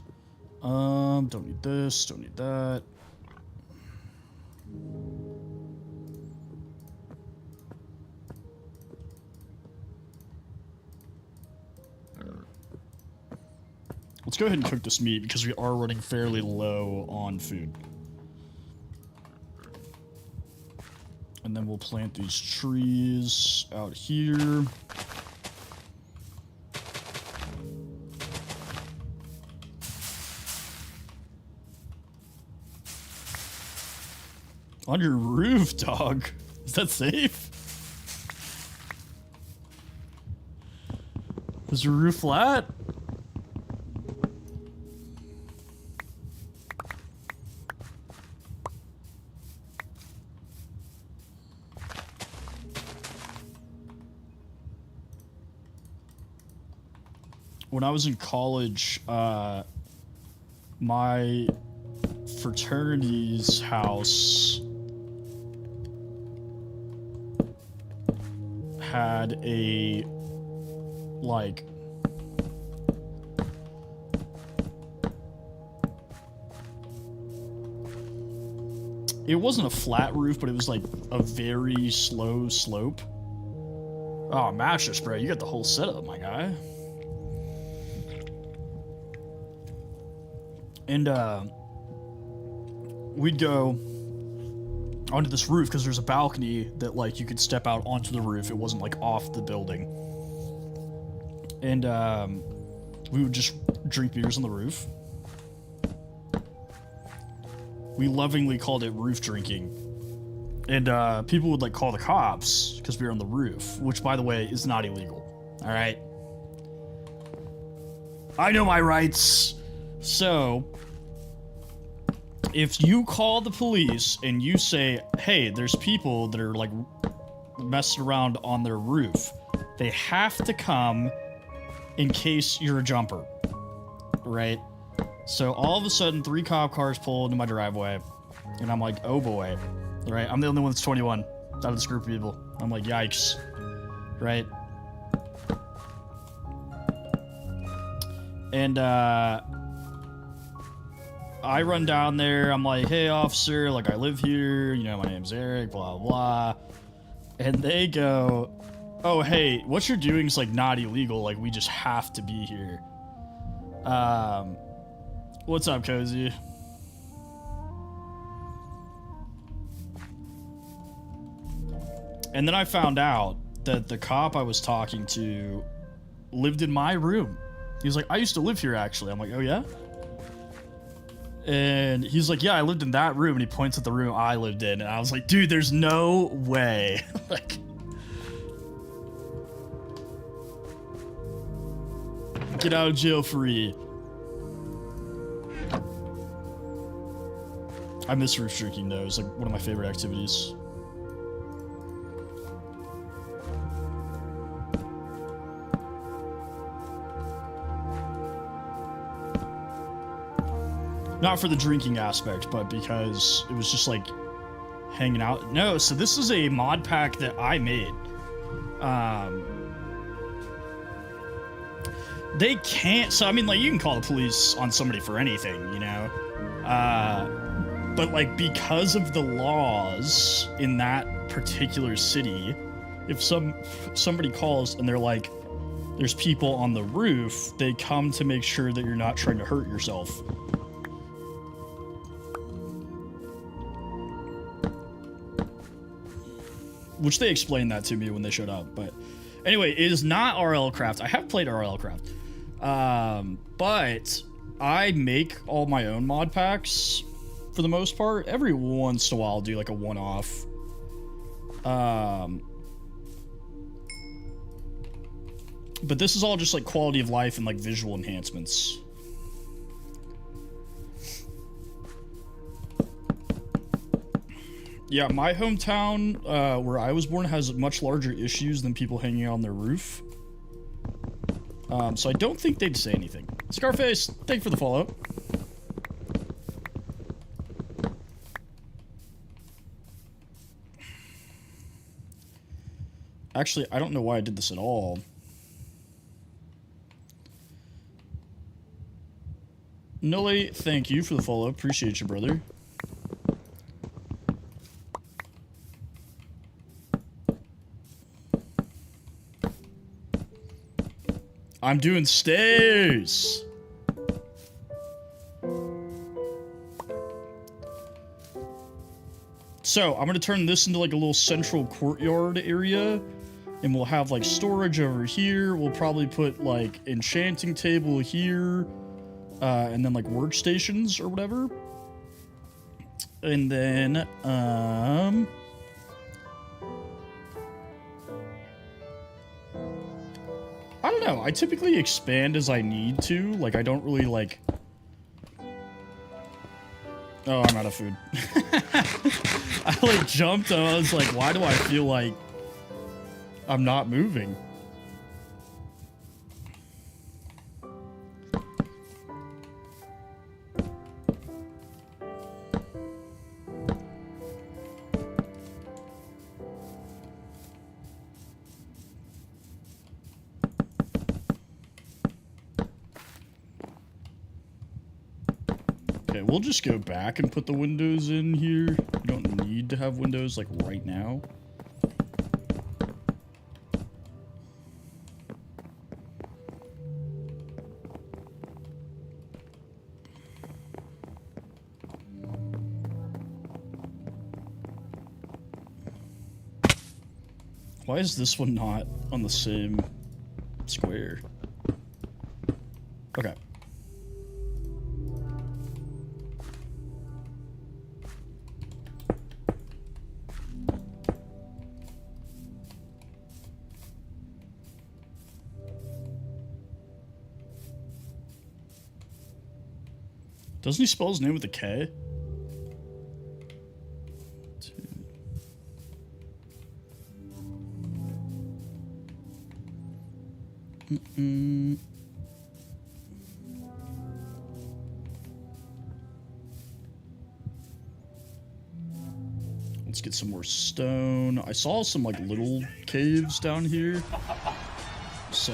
Don't need this, don't need that. Let's go ahead and cook this meat because we are running fairly low on food. And then we'll plant these trees out here. On your roof, dog. Is that safe? Is your roof flat? When I was in college, my fraternity's house had a, like, it wasn't a flat roof, but it was like a very slow slope. Oh, master spray, you got the whole setup, my guy. And we'd go onto this roof because there's a balcony that, like, you could step out onto the roof. It wasn't like off the building. And we would just drink beers on the roof. We lovingly called it roof drinking. And people would, like, call the cops because we were on the roof, which, by the way, is not illegal. All right? I know my rights. So, if you call the police and you say, hey, there's people that are, like, messing around on their roof, they have to come in case you're a jumper, right? So all of a sudden, 3 cop cars pull into my driveway, and I'm like, oh boy, right? I'm the only one that's 21 out of this group of people. I'm like, yikes. right? And I run down there. I'm like, hey, officer, like, I live here. You know, my name's Eric, blah, blah. And they go, oh, hey, what you're doing is, like, not illegal. Like, we just have to be here. What's up, Cozy? And then I found out that the cop I was talking to lived in my room. He was like, I used to live here, actually. I'm like, oh, yeah? And he's like, yeah, I lived in that room. And he points at the room I lived in. And I was like, dude, there's no way. Like, get out of jail free. I miss roof drinking, though. It's like one of my favorite activities. Not for the drinking aspect, but because it was just like hanging out. No, so this is a mod pack that I made. They can't, so I mean, like, you can call the police on somebody for anything, you know? But like, because of the laws in that particular city, if somebody calls and they're like, there's people on the roof, they come to make sure that you're not trying to hurt yourself. Which they explained that to me when they showed up. But anyway, it is not RL Craft. I have played RL Craft. But I make all my own mod packs for the most part. Every once in a while I'll do like a one-off. But this is all just like quality of life and like visual enhancements. Yeah, my hometown, where I was born, has much larger issues than people hanging on their roof. So I don't think they'd say anything. Scarface, thank you for the follow. Actually, I don't know why I did this at all. Nully, thank you for the follow. Appreciate you, brother. I'm doing stairs. So I'm gonna turn this into like a little central courtyard area, and we'll have like storage over here. We'll probably put like enchanting table here, and then like workstations or whatever. And then I don't know. I typically expand as I need to. Like, I don't really, like... Oh, I'm out of food. I, like, jumped and I was like, why do I feel like I'm not moving? Okay, we'll just go back and put the windows in here. We don't need to have windows, like, right now. Why is this one not on the same square? Okay. Doesn't he spell his name with a K? Let's get some more stone. I saw some like little caves down here. So,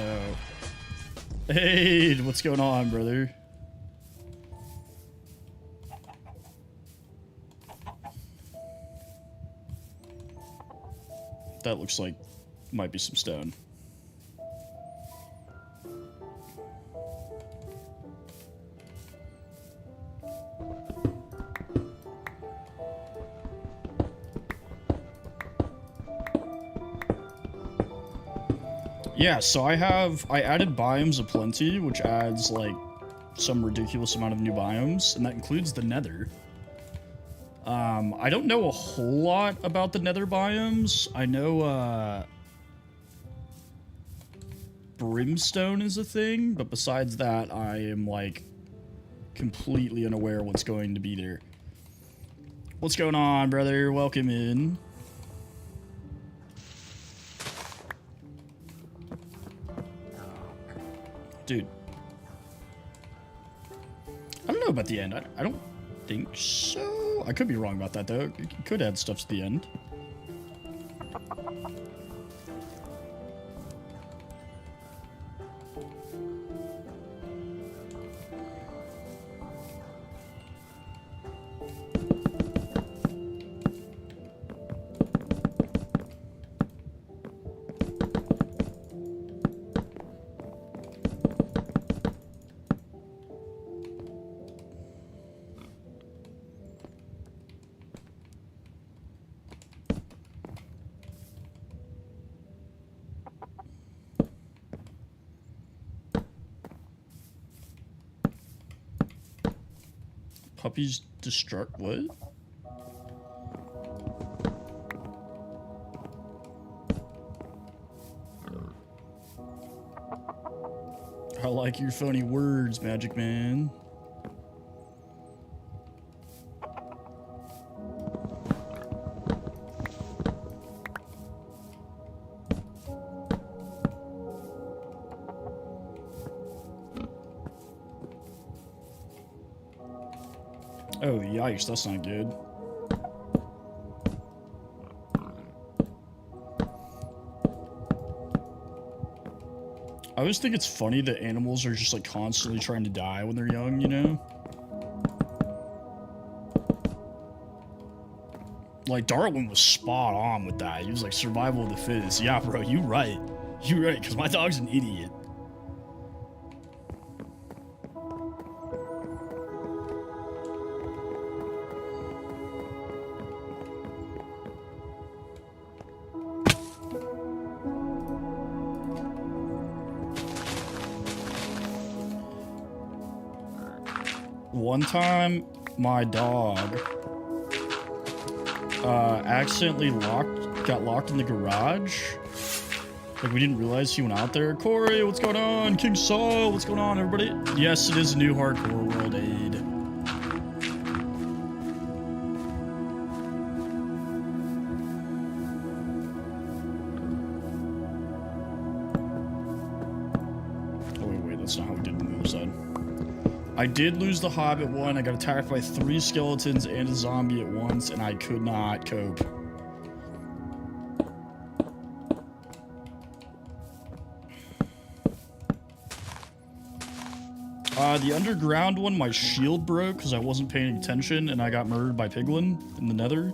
hey, what's going on, brother? That looks like might be some stone. Yeah, so I added biomes aplenty, which adds like some ridiculous amount of new biomes, and that includes the nether. I don't know a whole lot about the nether biomes. I know brimstone is a thing, but besides that, I am like completely unaware what's going to be there. What's going on, brother? Welcome in. Dude. I don't know about the end. I don't think so. I could be wrong about that, though. You could add stuff to the end. Puppies destruct what? I like your funny words, Magic Man. Oh, yikes, that's not good. I always think it's funny that animals are just like constantly trying to die when they're young, you know? Like, Darwin was spot on with that. He was like, survival of the fittest. Yeah, bro, you right. You right, because my dog's an idiot. One time, my dog accidentally got locked in the garage. Like, we didn't realize he went out there. Corey, what's going on? King Saul, what's going on, everybody? Yes, it is a new hardcore world aid. Oh, wait, that's not how we did it on the other side. I did lose the Hobbit one. I got attacked by 3 skeletons and a zombie at once, and I could not cope. The underground one, my shield broke because I wasn't paying attention, and I got murdered by Piglin in the nether.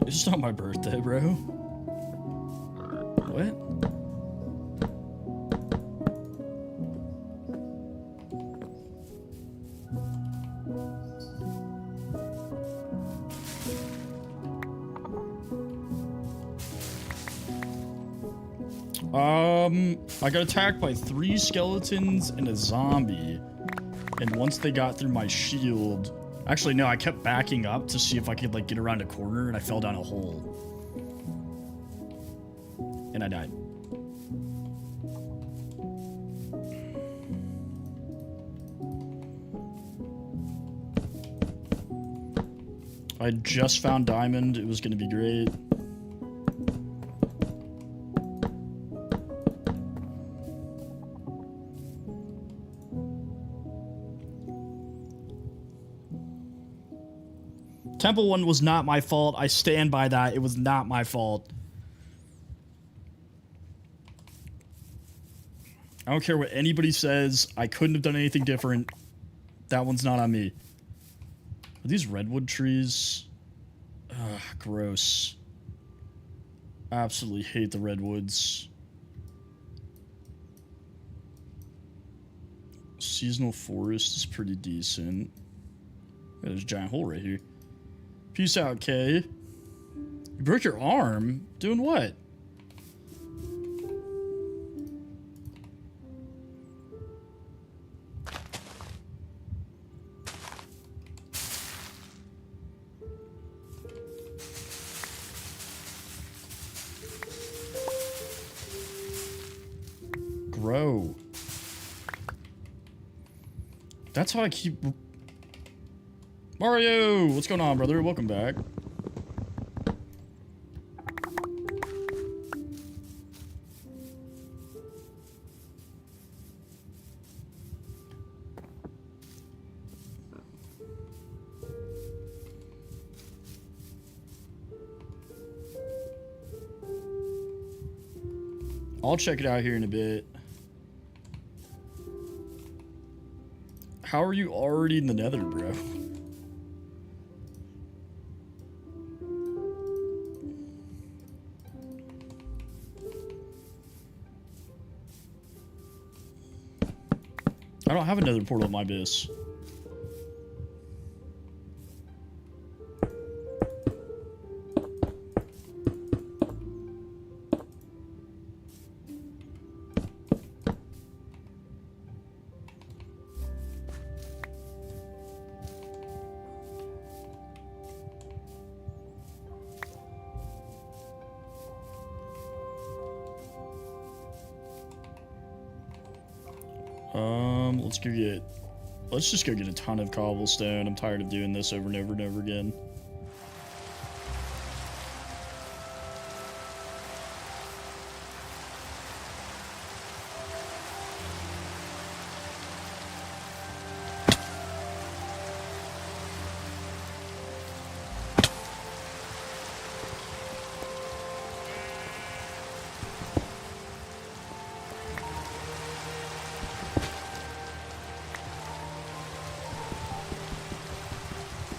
It's not my birthday, bro. What? I got attacked by 3 skeletons and a zombie. And once they got through my shield... Actually, no, I kept backing up to see if I could, like, get around a corner, and I fell down a hole. And I died. I just found diamond. It was gonna be great. Temple 1 was not my fault. I stand by that. It was not my fault. I don't care what anybody says. I couldn't have done anything different. That one's not on me. Are these redwood trees? Ugh, gross. Absolutely hate the redwoods. Seasonal forest is pretty decent. Yeah, there's a giant hole right here. Peace out, Kay. You broke your arm? Doing what? Grow. That's how I keep... Mario! What's going on, brother? Welcome back. I'll check it out here in a bit. How are you already in the nether, bro? I don't have another portal at my base. Let's just go get a ton of cobblestone. I'm tired of doing this over and over and over again.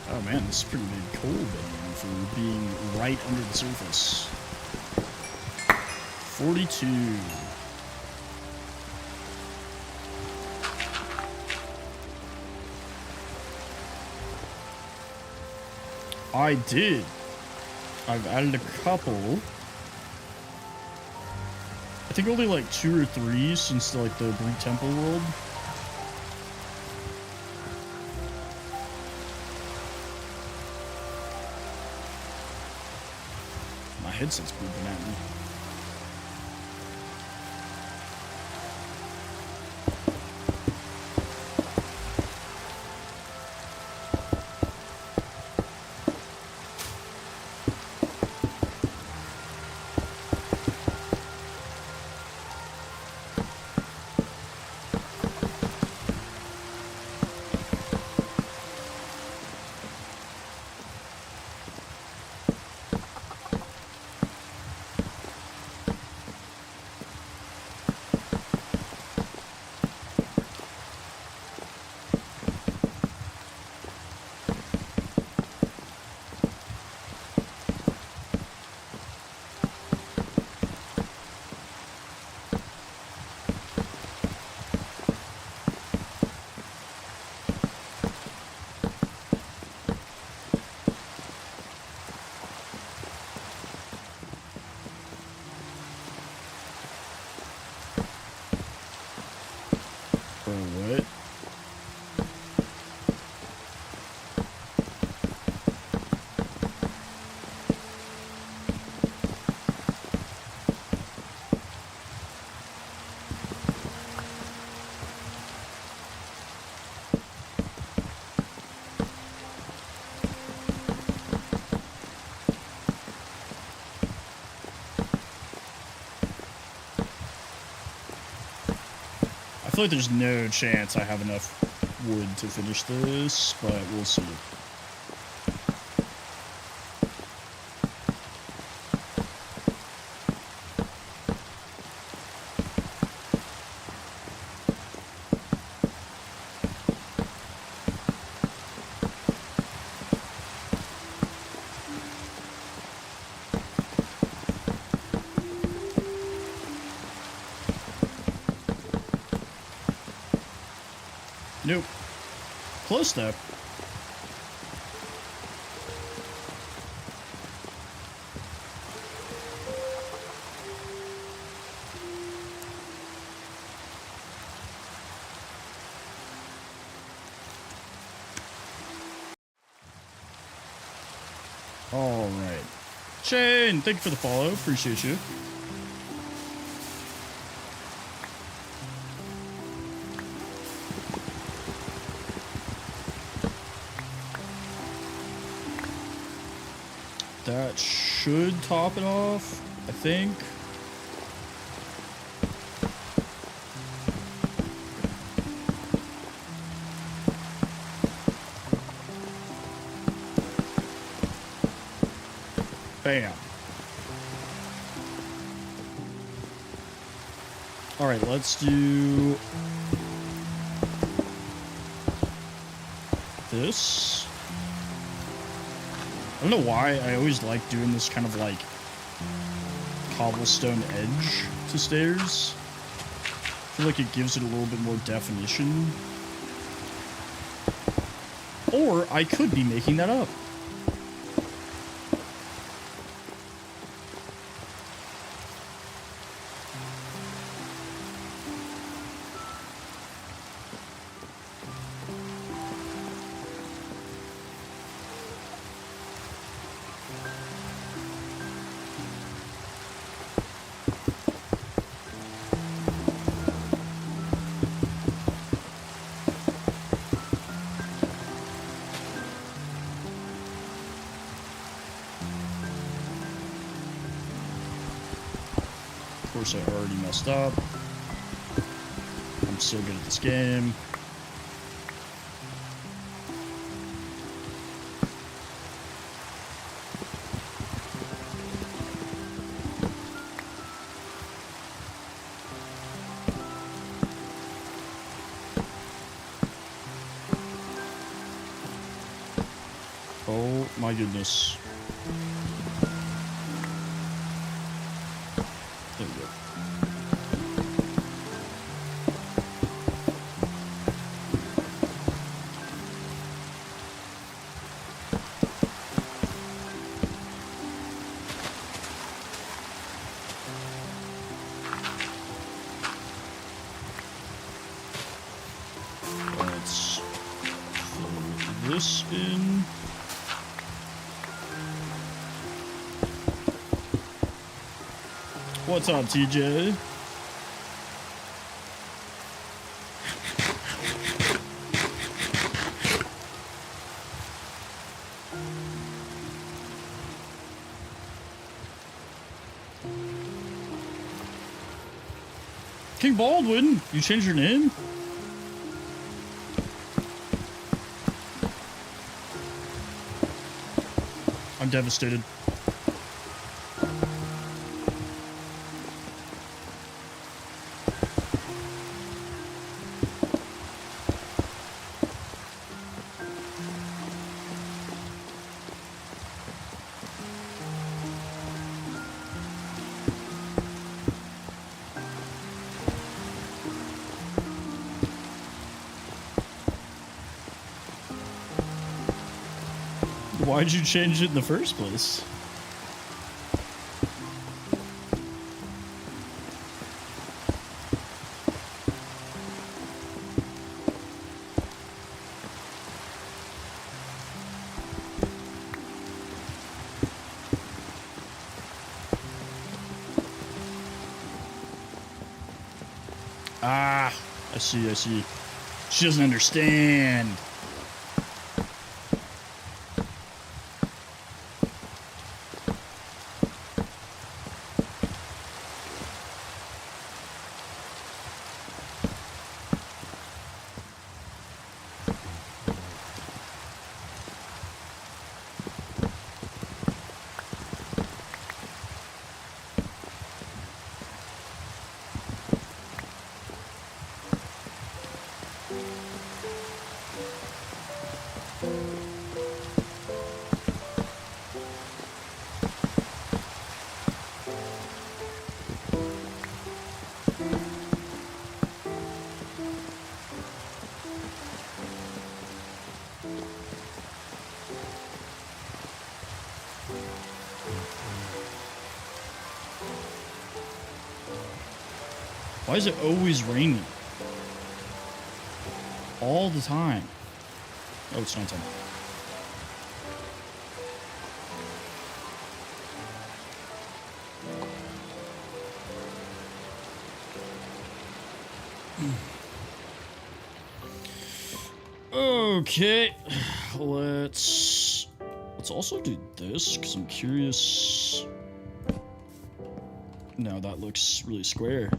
Oh man, this is pretty big coal vein for being right under the surface. 42. I did. I've added a couple. I think only like 2 or 3 since like the Greek Temple world. Headset's moving at me. feel like there's no chance I have enough wood to finish this, but we'll see. Nope. Close though. All right. Shane, thank you for the follow. Appreciate you. That should top it off, I think. Bam. All right, let's do this. I don't know why I always like doing this kind of like cobblestone edge to stairs. I feel like it gives it a little bit more definition. Or I could be making that up. Of course, I already messed up. I'm so good at this game. Oh my goodness. There we go. Let's fill this in. What's up, TJ? King Baldwin, you changed your name? I'm devastated. Why'd you change it in the first place? Ah, I see, I see. She doesn't understand. Why is it always raining? All the time. Oh, it's nighttime. Okay, let's also do this because I'm curious. No, that looks really square.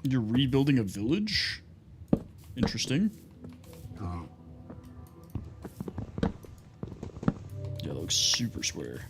You're rebuilding a village? Interesting. Yeah, that looks super square.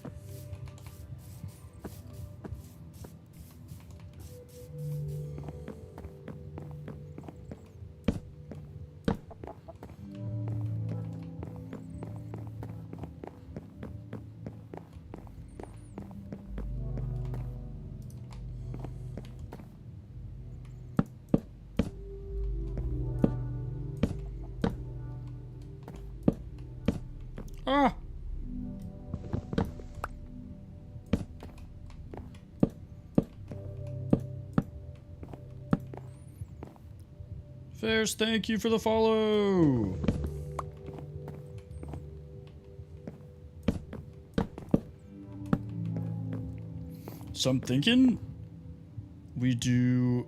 Ah! Fairs, thank you for the follow! So I'm thinking we do...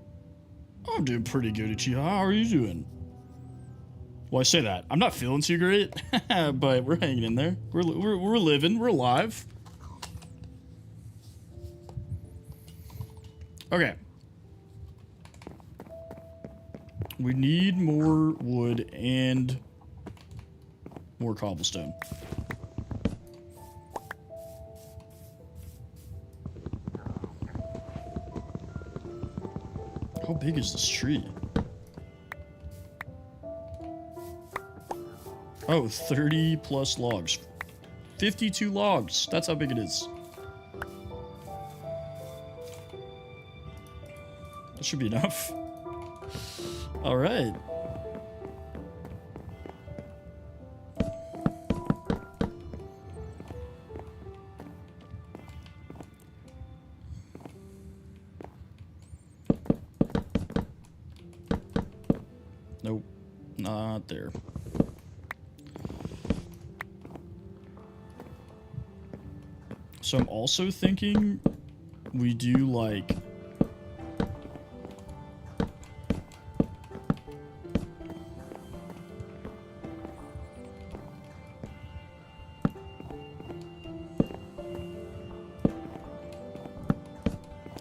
I'm doing pretty good, Ichiha. How are you doing? Well, I say that. I'm not feeling too great, but we're hanging in there. We're living. We're alive. Okay. We need more wood and more cobblestone. How big is this tree? Oh, 30 plus logs. 52 logs. That's how big it is. That should be enough. All right. Nope, not there. So I'm also thinking we do like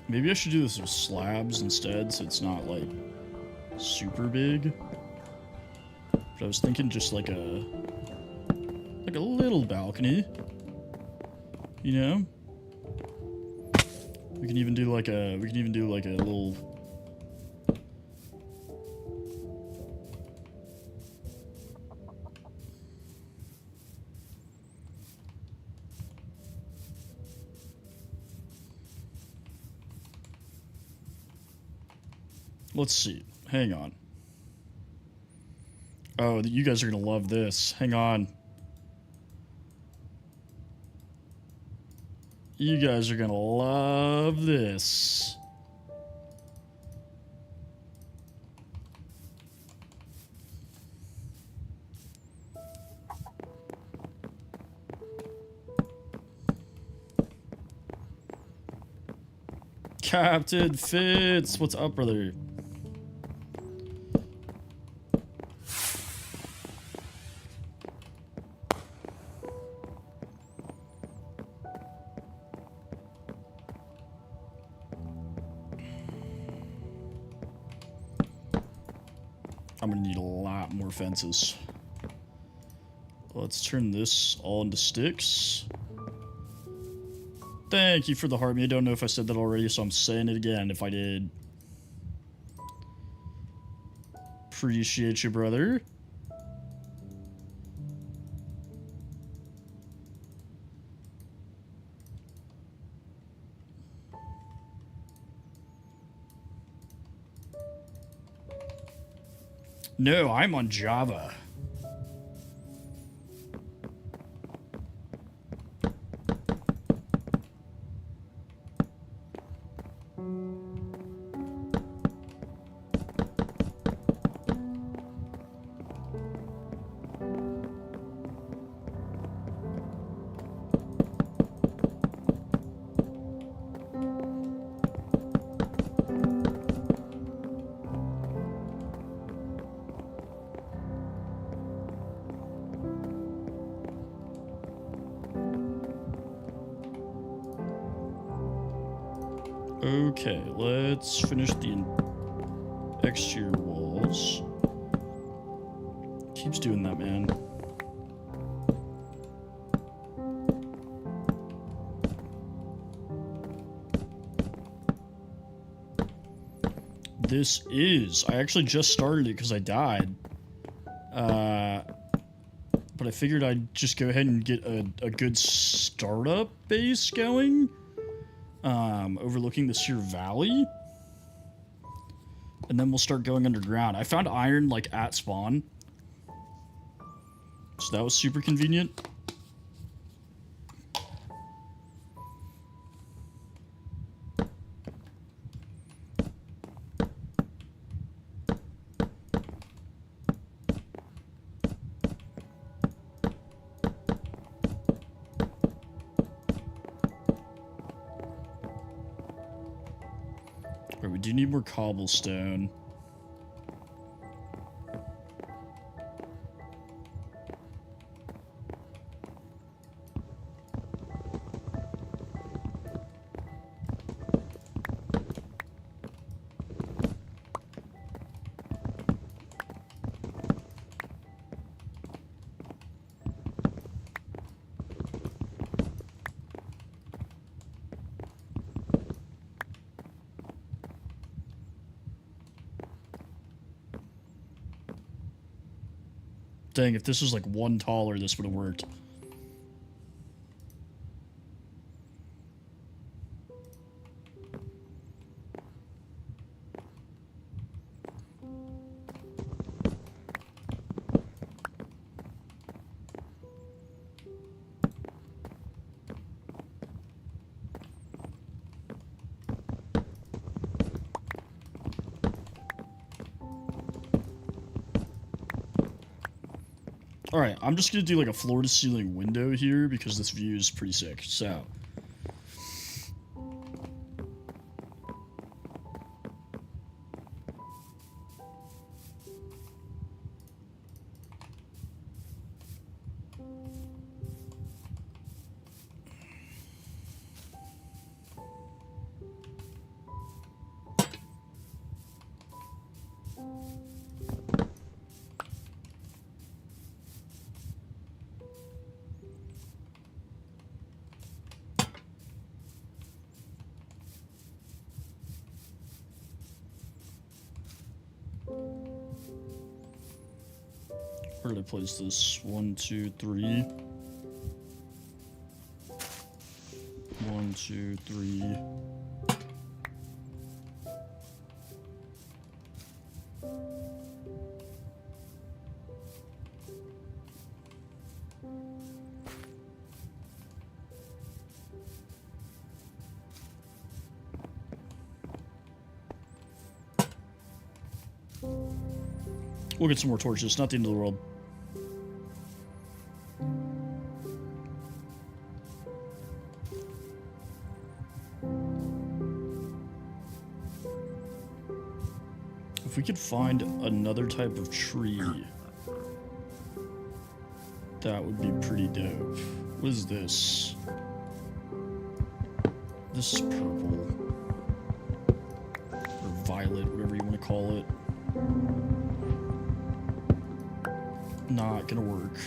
maybe I should do this with slabs instead so it's not like super big. But I was thinking just like a little balcony. You know? We can even do like a little Let's see. Hang on. Oh, you guys are gonna love this. Hang on. You guys are gonna love this. Captain Fitz, what's up, brother? I'm gonna need a lot more fences. Let's turn this all into sticks. Thank you for the heart. I don't know if I said that already, so I'm saying it again if I did. Appreciate you, brother. No, I'm on Java. Okay, let's finish the exterior walls. Keeps doing that, man. This is... I actually just started it because I died. But I figured I'd just go ahead and get a good startup base going. Overlooking the Sear Valley. And then we'll start going underground. I found iron, like, at spawn. So that was super convenient. Alright, we do need more cobblestone. Dang, if this was like one taller, this would have worked. Alright, I'm just gonna do like a floor-to-ceiling window here because this view is pretty sick, so... Where did I place this? 1, 2, 3. 1, 2, 3. We'll get some more torches, not the end of the world. If we could find another type of tree, that would be pretty dope. What is this? This is purple. Or violet, whatever you want to call it. Not gonna work.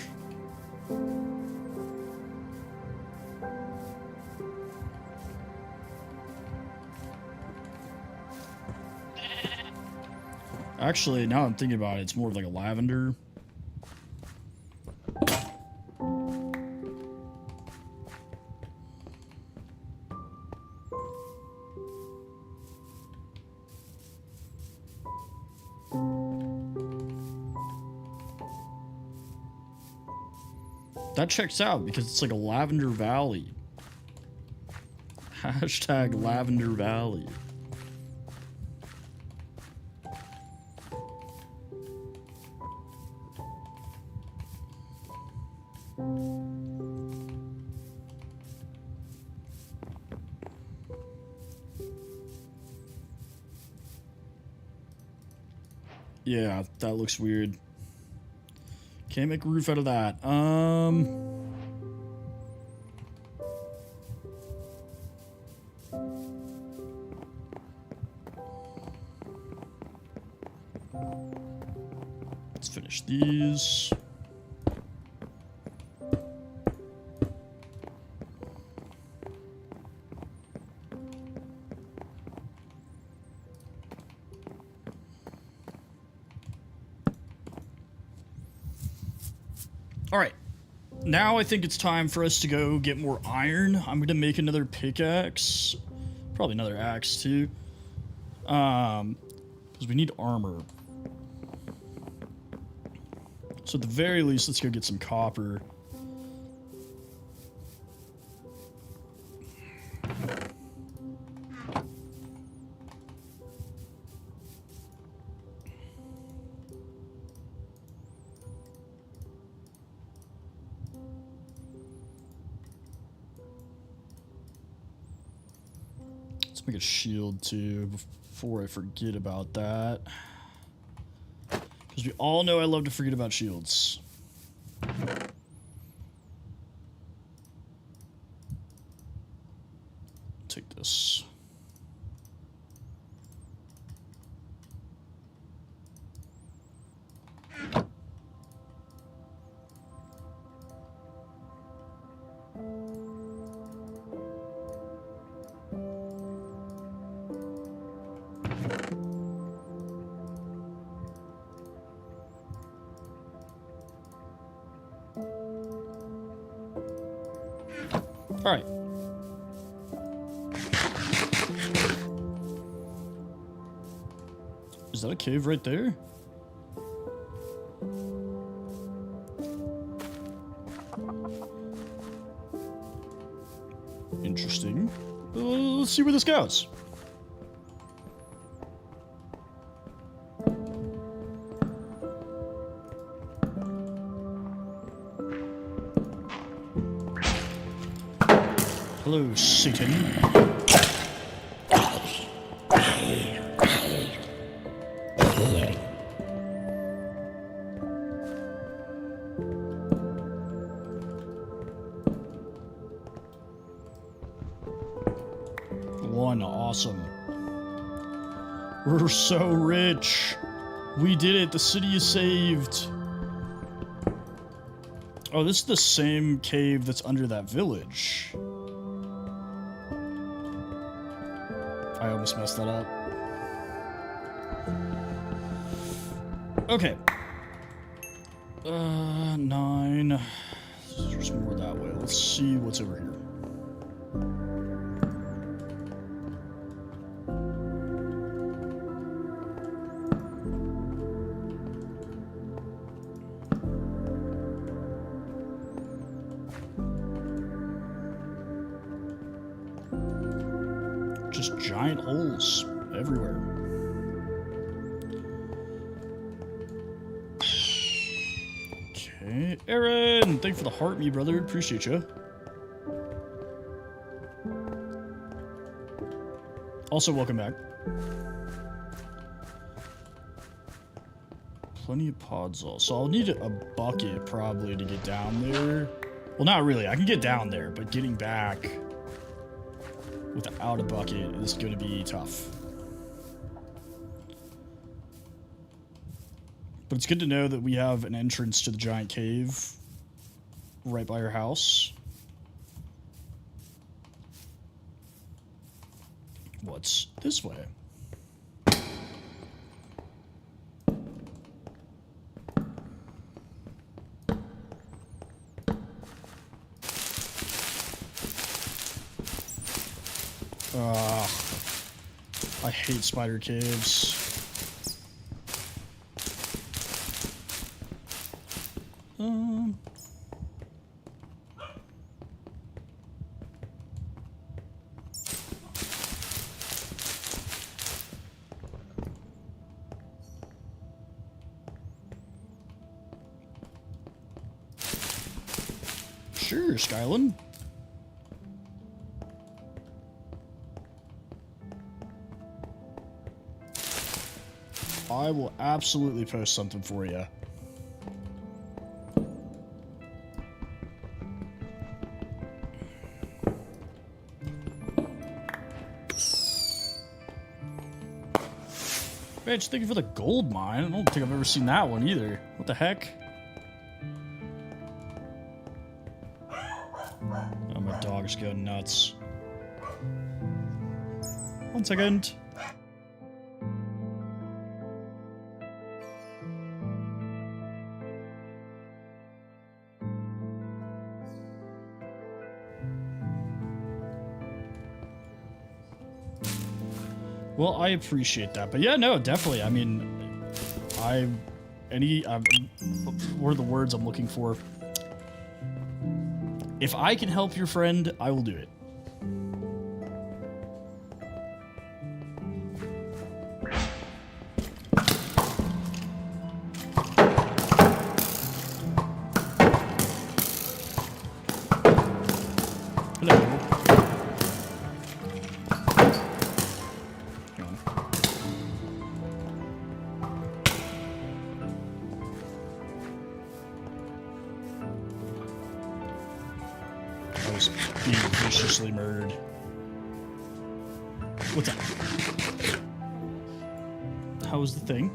Actually, now I'm thinking about it, it's more of like a lavender. That checks out because it's like a lavender valley. Hashtag lavender valley. Yeah, that looks weird. Can't make a roof out of that. Let's finish these. All right. Now I think it's time for us to go get more iron. I'm going to make another pickaxe. Probably another axe, too. Because we need armor. So at the very least, let's go get some copper. Let's make a shield too before I forget about that. Because we all know I love to forget about shields. Take this. All right. Is that a cave right there? Interesting. Let's see where this goes. Hello, Satan. One, awesome. We're so rich. We did it. The city is saved. Oh, this is the same cave that's under that village. I almost messed that up. Okay. 9. There's more that way. Let's see what's over here. Just giant holes everywhere. Okay, Aaron, thank you for the heart, me brother. Appreciate you. Also, welcome back. Plenty of podzol. So I'll need a bucket probably to get down there. Well, not really. I can get down there, but getting back without a bucket is going to be tough. But it's good to know that we have an entrance to the giant cave right by our house. What's this way? I hate spider caves. Sure, Skyland. I will absolutely post something for you. Bitch, thank you for the gold mine. I don't think I've ever seen that one either. What the heck? Oh, my dog's going nuts. 1 second. Well, I appreciate that, but yeah, no, definitely. I mean, what are the words I'm looking for? If I can help your friend, I will do it. Hello. I was being viciously murdered. What's up? How was the thing?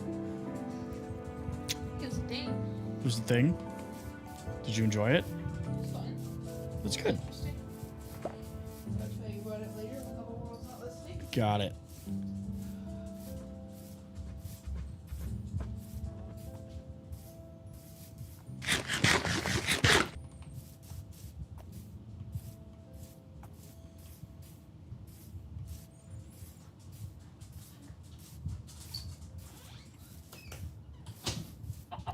It was a thing. It was the thing? Did you enjoy it? It was fun. That's good. Interesting. I'll tell you about it later when the whole world's not listening. Got it.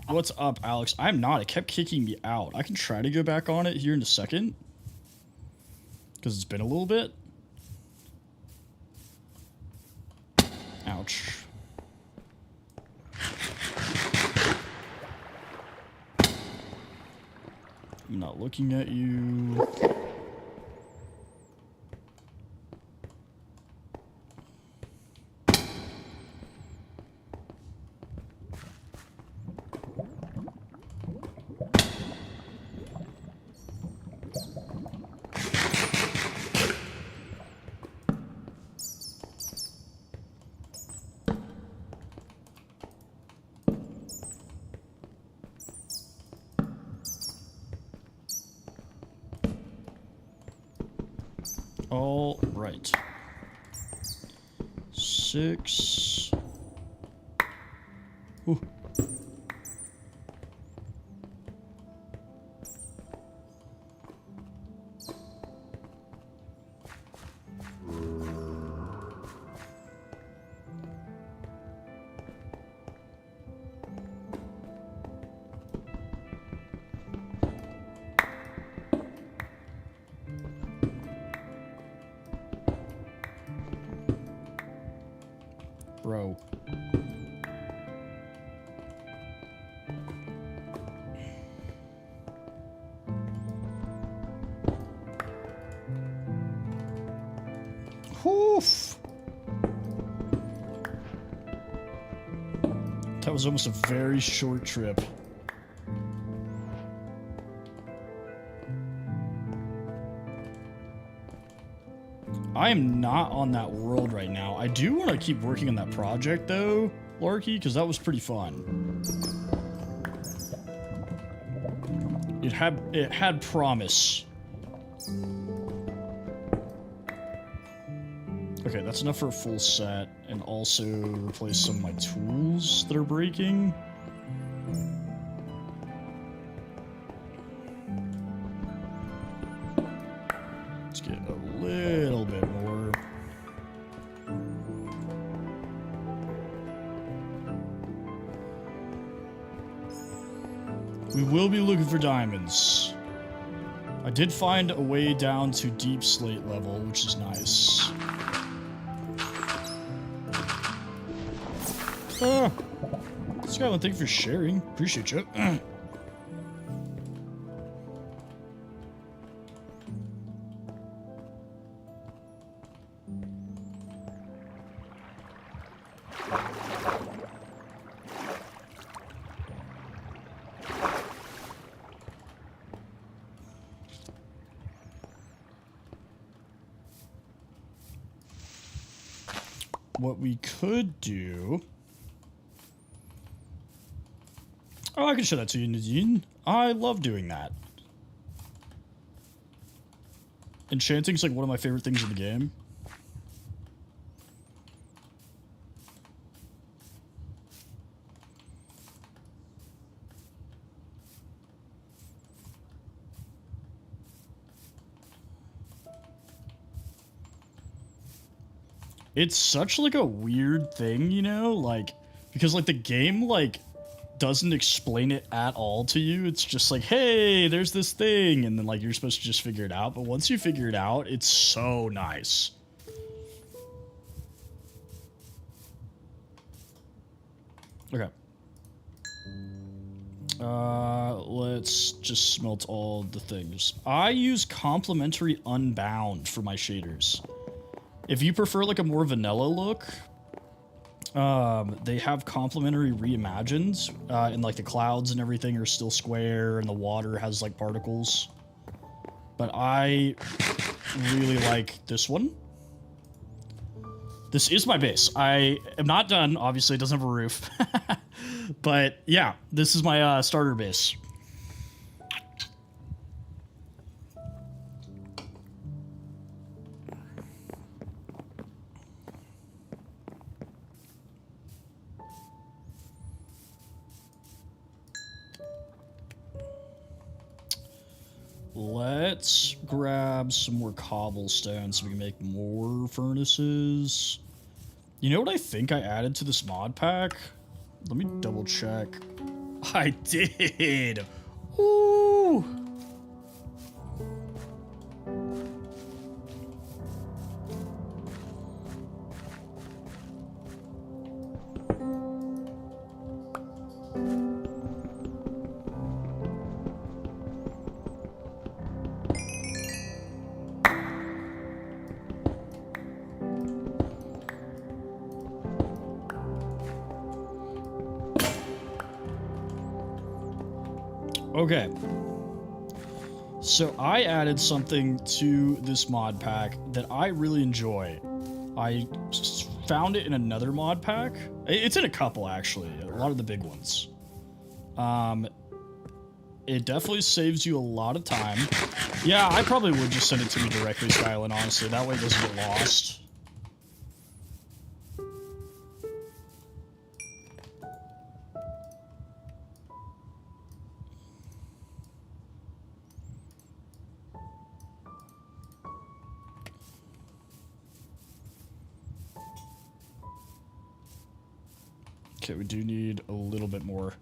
What's up, Alex? I'm not. It kept kicking me out. I can try to go back on it here in a second. Because it's been a little bit. Ouch. I'm not looking at you. All right. 6. Ooh. Bro. Woof. That was almost a very short trip. I am not on that world right now. I do want to keep working on that project, though, Larky, because that was pretty fun. It had promise. Okay, that's enough for a full set, and also replace some of my tools that are breaking. Let's get a little bit more. We will be looking for diamonds. I did find a way down to deep slate level, which is nice. Scotland, thank you for sharing. Appreciate you. What we could do Oh, I can show that to you, Nadine. I love doing that. Enchanting's like one of my favorite things in the game. It's such like a weird thing, you know, like because like the game like doesn't explain it at all to you. It's just like, hey, there's this thing, and then like you're supposed to just figure it out. But once you figure it out, it's so nice. Okay. Let's just smelt all the things. I use complementary unbound for my shaders. If you prefer like a more vanilla look, they have complementary reimagined, and like the clouds and everything are still square and the water has like particles. But I really like this one. This is my base. I am not done. Obviously, it doesn't have a roof. But yeah, this is my starter base. Let's grab some more cobblestone so we can make more furnaces. You know what I think I added to this mod pack? Let me double check. I did! Ooh! Okay, so I added something to this mod pack that I really enjoy. I found it in another mod pack. It's in a couple, actually, a lot of the big ones. It definitely saves you a lot of time. Yeah, I probably would just send it to me directly, Skylin, honestly. That way it doesn't get lost. Okay, we do need a little bit more.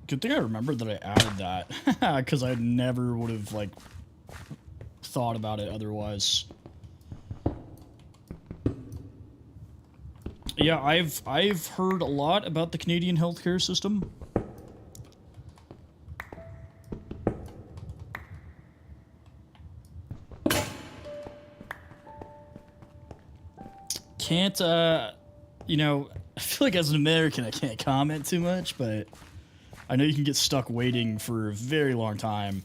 Good thing I remembered that I added that, because I never would have like thought about it otherwise. Yeah, I've heard a lot about the Canadian healthcare system. Can't you know, I feel like as an American I can't comment too much, but I know you can get stuck waiting for a very long time.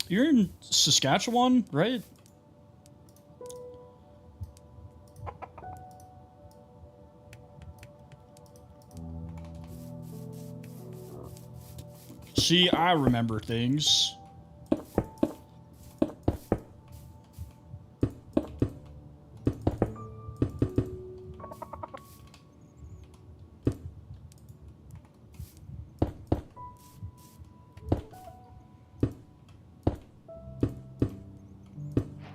You're in Saskatchewan, right? See, I remember things.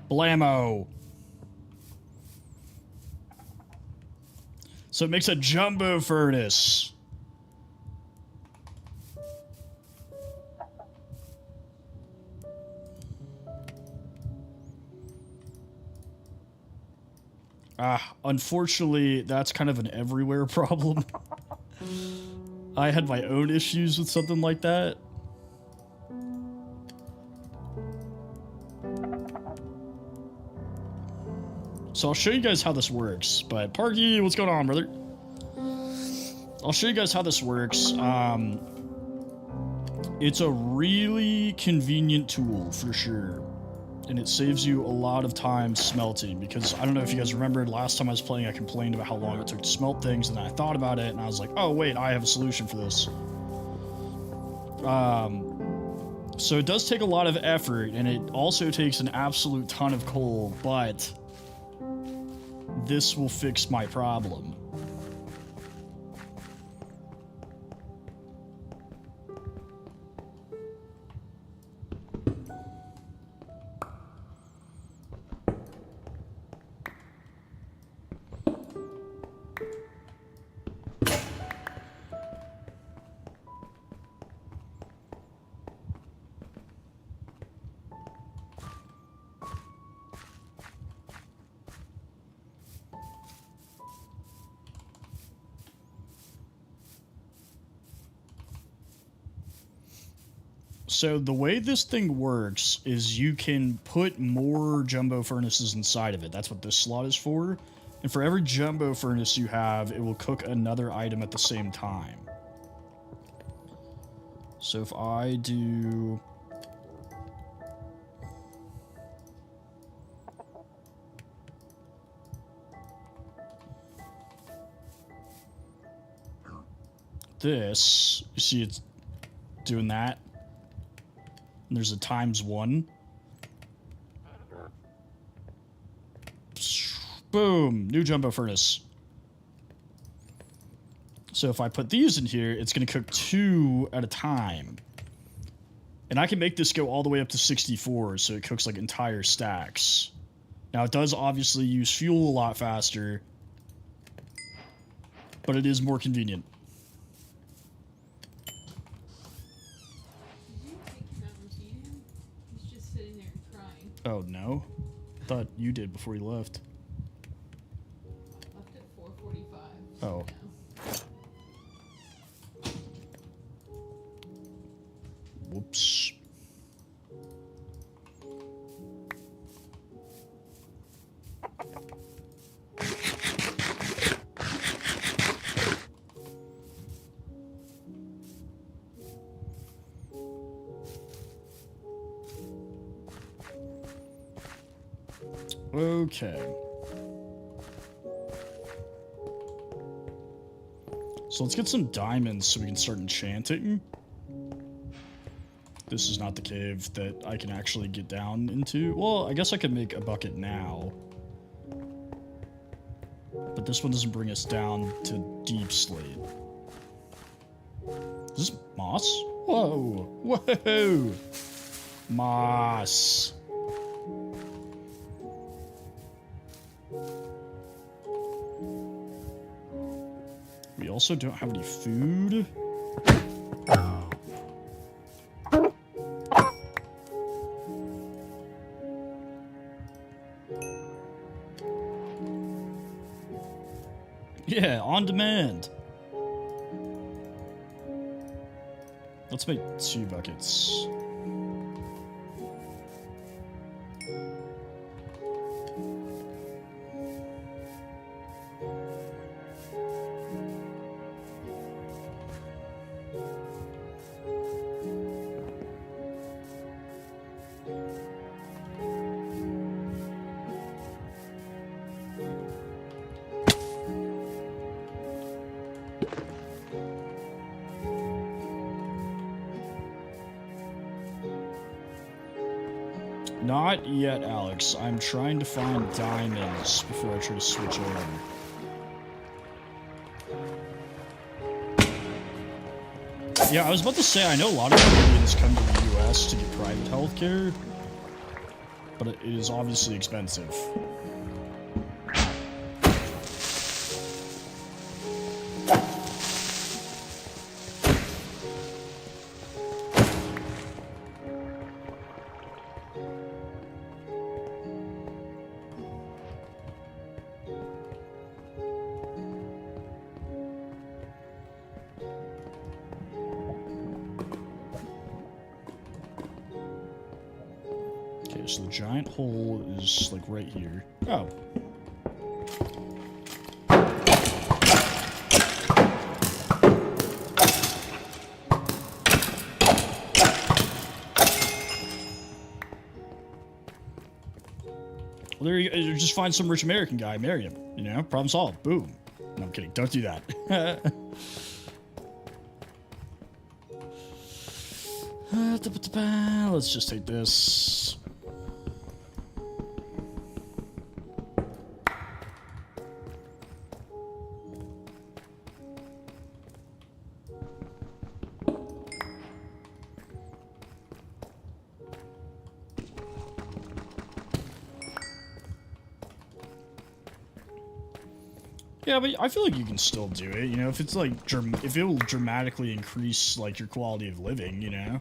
Blammo. So it makes a jumbo furnace. Unfortunately, that's kind of an everywhere problem. I had my own issues with something like that. So I'll show you guys how this works. But Parky, what's going on, brother? I'll show you guys how this works. It's a really convenient tool for sure. And it saves you a lot of time smelting, because I don't know if you guys remember last time I was playing, I complained about how long it took to smelt things, and then I thought about it and I was like, oh wait, I have a solution for this. So it does take a lot of effort, and it also takes an absolute ton of coal, but this will fix my problem. So the way this thing works is you can put more jumbo furnaces inside of it. That's what this slot is for. And for every jumbo furnace you have, it will cook another item at the same time. So if I do... this, you see it's doing that. And there's a ×1. Boom! New jumbo furnace. So if I put these in here, it's going to cook 2 at a time. And I can make this go all the way up to 64, so it cooks like entire stacks. Now it does obviously use fuel a lot faster, but it is more convenient. Oh no. Thought you did before you left. Left at 4:45. Oh. Whoops. Okay. So let's get some diamonds so we can start enchanting. This is not the cave that I can actually get down into. Well, I guess I could make a bucket now. But this one doesn't bring us down to deep slate. Is this moss? Whoa! Whoa! Moss. We also don't have any food. Yeah, on demand. Let's make 2 buckets. Not yet, Alex. I'm trying to find diamonds before I try to switch over. Yeah, I was about to say, I know a lot of Canadians come to the US to get private healthcare, but it is obviously expensive. Okay, so the giant hole is like right here. Oh. Well, there you go. Just find some rich American guy, marry him. You know, problem solved. Boom. No, I'm kidding. Don't do that. Let's just take this. Yeah, but I feel like you can still do it, you know, if it's like, if it will dramatically increase, like, your quality of living, you know?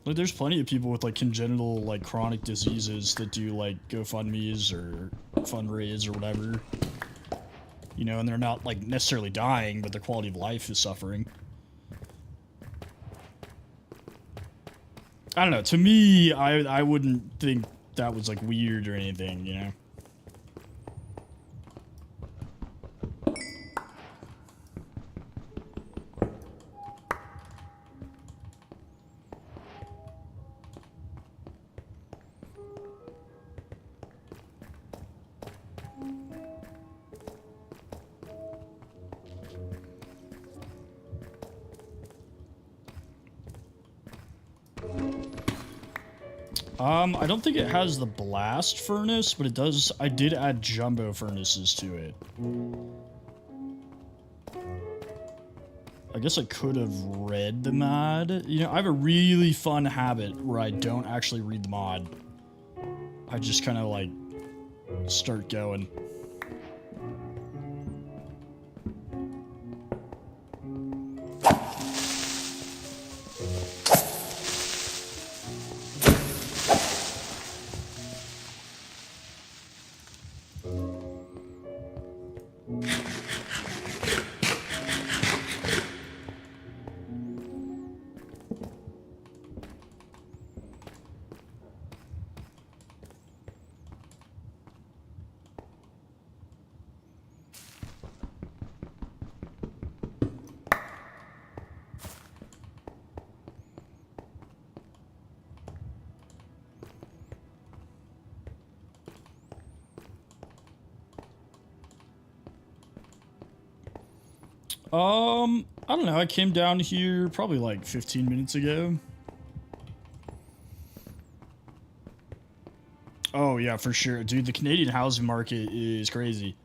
Like, there's plenty of people with, like, congenital, like, chronic diseases that do, like, GoFundMes or fundraise or whatever. You know, and they're not, like, necessarily dying, but their quality of life is suffering. I don't know, to me, I wouldn't think that was, like, weird or anything, you know? I don't think it has the blast furnace, but it does. I did add jumbo furnaces to it. I guess I could have read the mod. You know, I have a really fun habit where I don't actually read the mod. I just kind of like start going. I don't know. I came down here probably like 15 minutes ago. Oh, yeah, for sure. Dude, the Canadian housing market is crazy.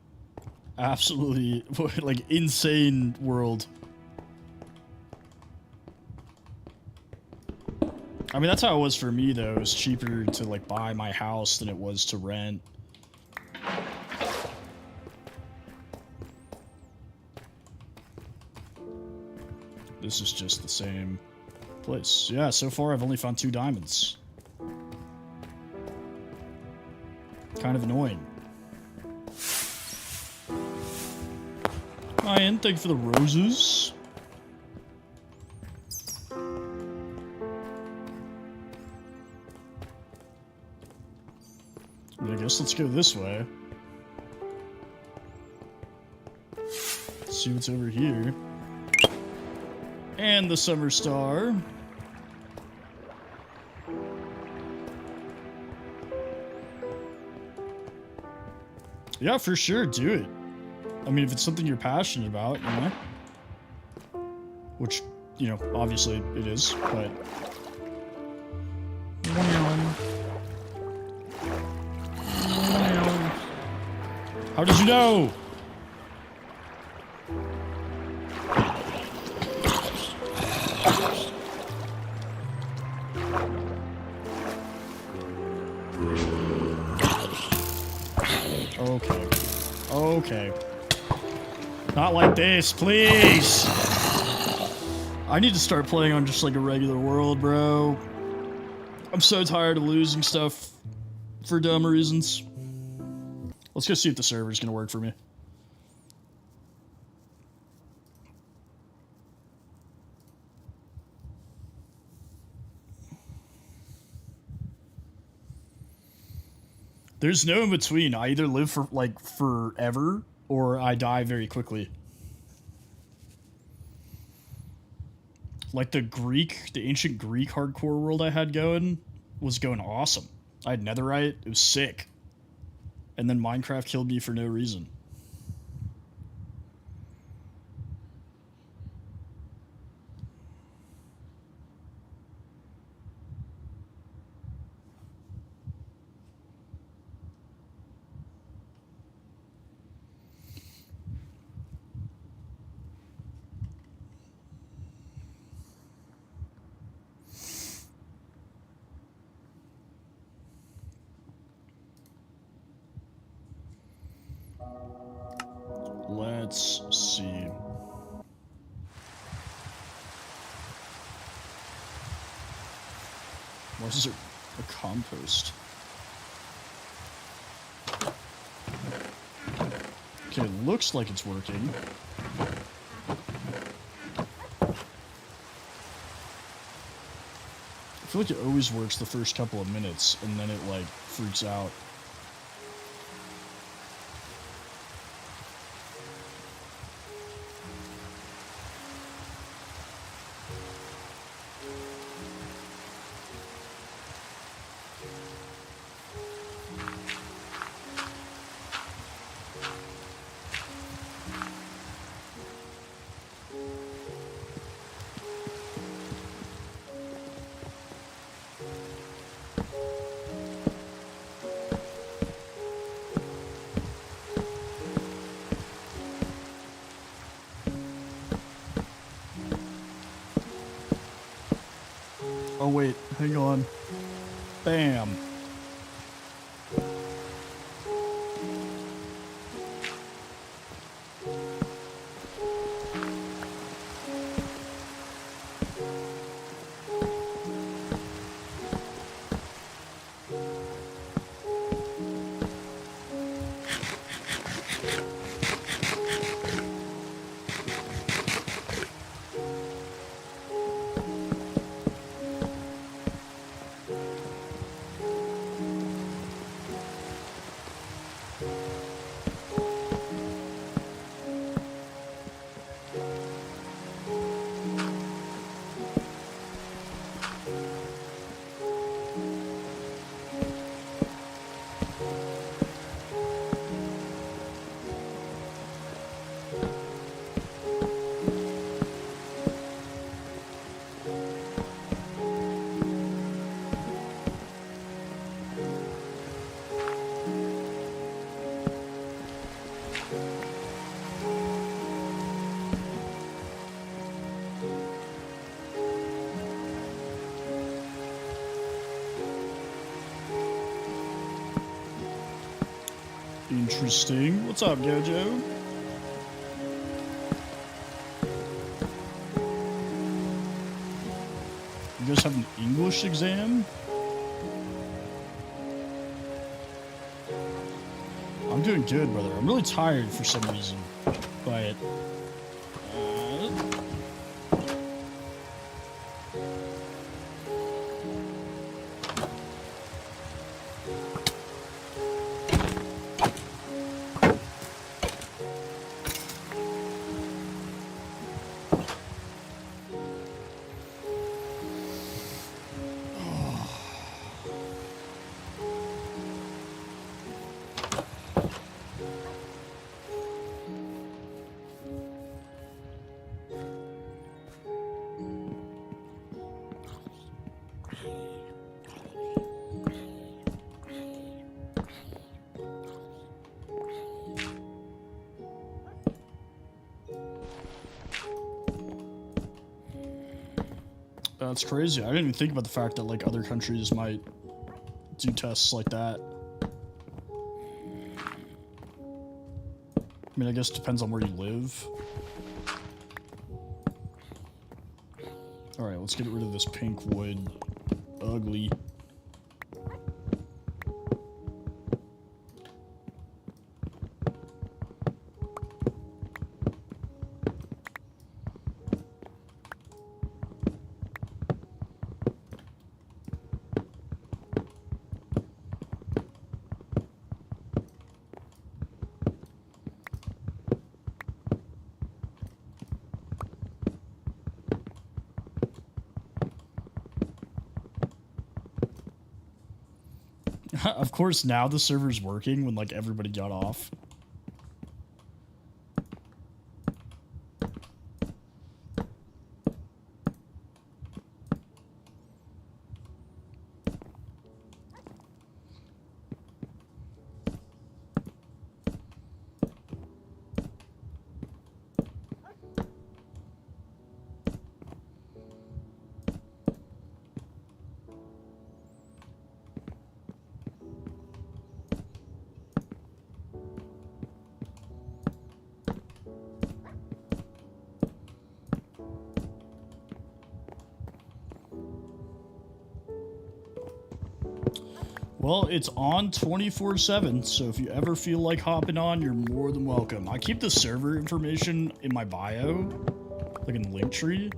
Absolutely, like, insane world. I mean, that's how it was for me, though. It was cheaper to, like, buy my house than it was to rent. This is just the same place. Yeah, so far I've only found 2 diamonds. Kind of annoying. Ryan, thank you for the roses. I guess let's go this way. See what's over here. And the summer star. Yeah, for sure, do it. I mean, if it's something you're passionate about, you know? Which, you know, obviously it is, but... How did you know? Okay. Okay. Not like this, please! I need to start playing on just like a regular world, bro. I'm so tired of losing stuff for dumb reasons. Let's go see if the server's gonna work for me. There's no in between. I either live for like forever or I die very quickly. Like the ancient Greek hardcore world I had going was going awesome. I had netherite, it was sick. And then Minecraft killed me for no reason. Let's see. Why is there a compost? Okay, looks like it's working. I feel like it always works the first couple of minutes, and then it, like, freaks out. Oh wait, hang on. Bam. Interesting. What's up, Gojo? You guys have an English exam? I'm doing good, brother. I'm really tired for some reason, but that's crazy. I didn't even think about the fact that like other countries might do tests like that. I mean, I guess it depends on where you live. Alright, let's get rid of this pink wood. Ugly. Of course, now the server's working when, like, everybody got off. Well, it's on 24/7, so if you ever feel like hopping on, you're more than welcome. I keep the server information in my bio, like in the link tree.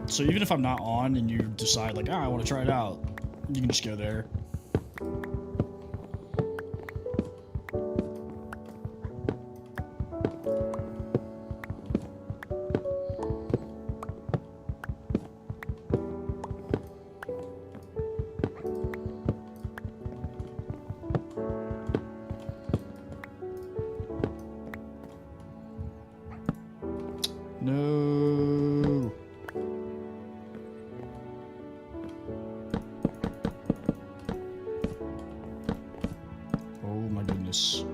So even if I'm not on and you decide like, I want to try it out, you can just go there. No. Oh my goodness.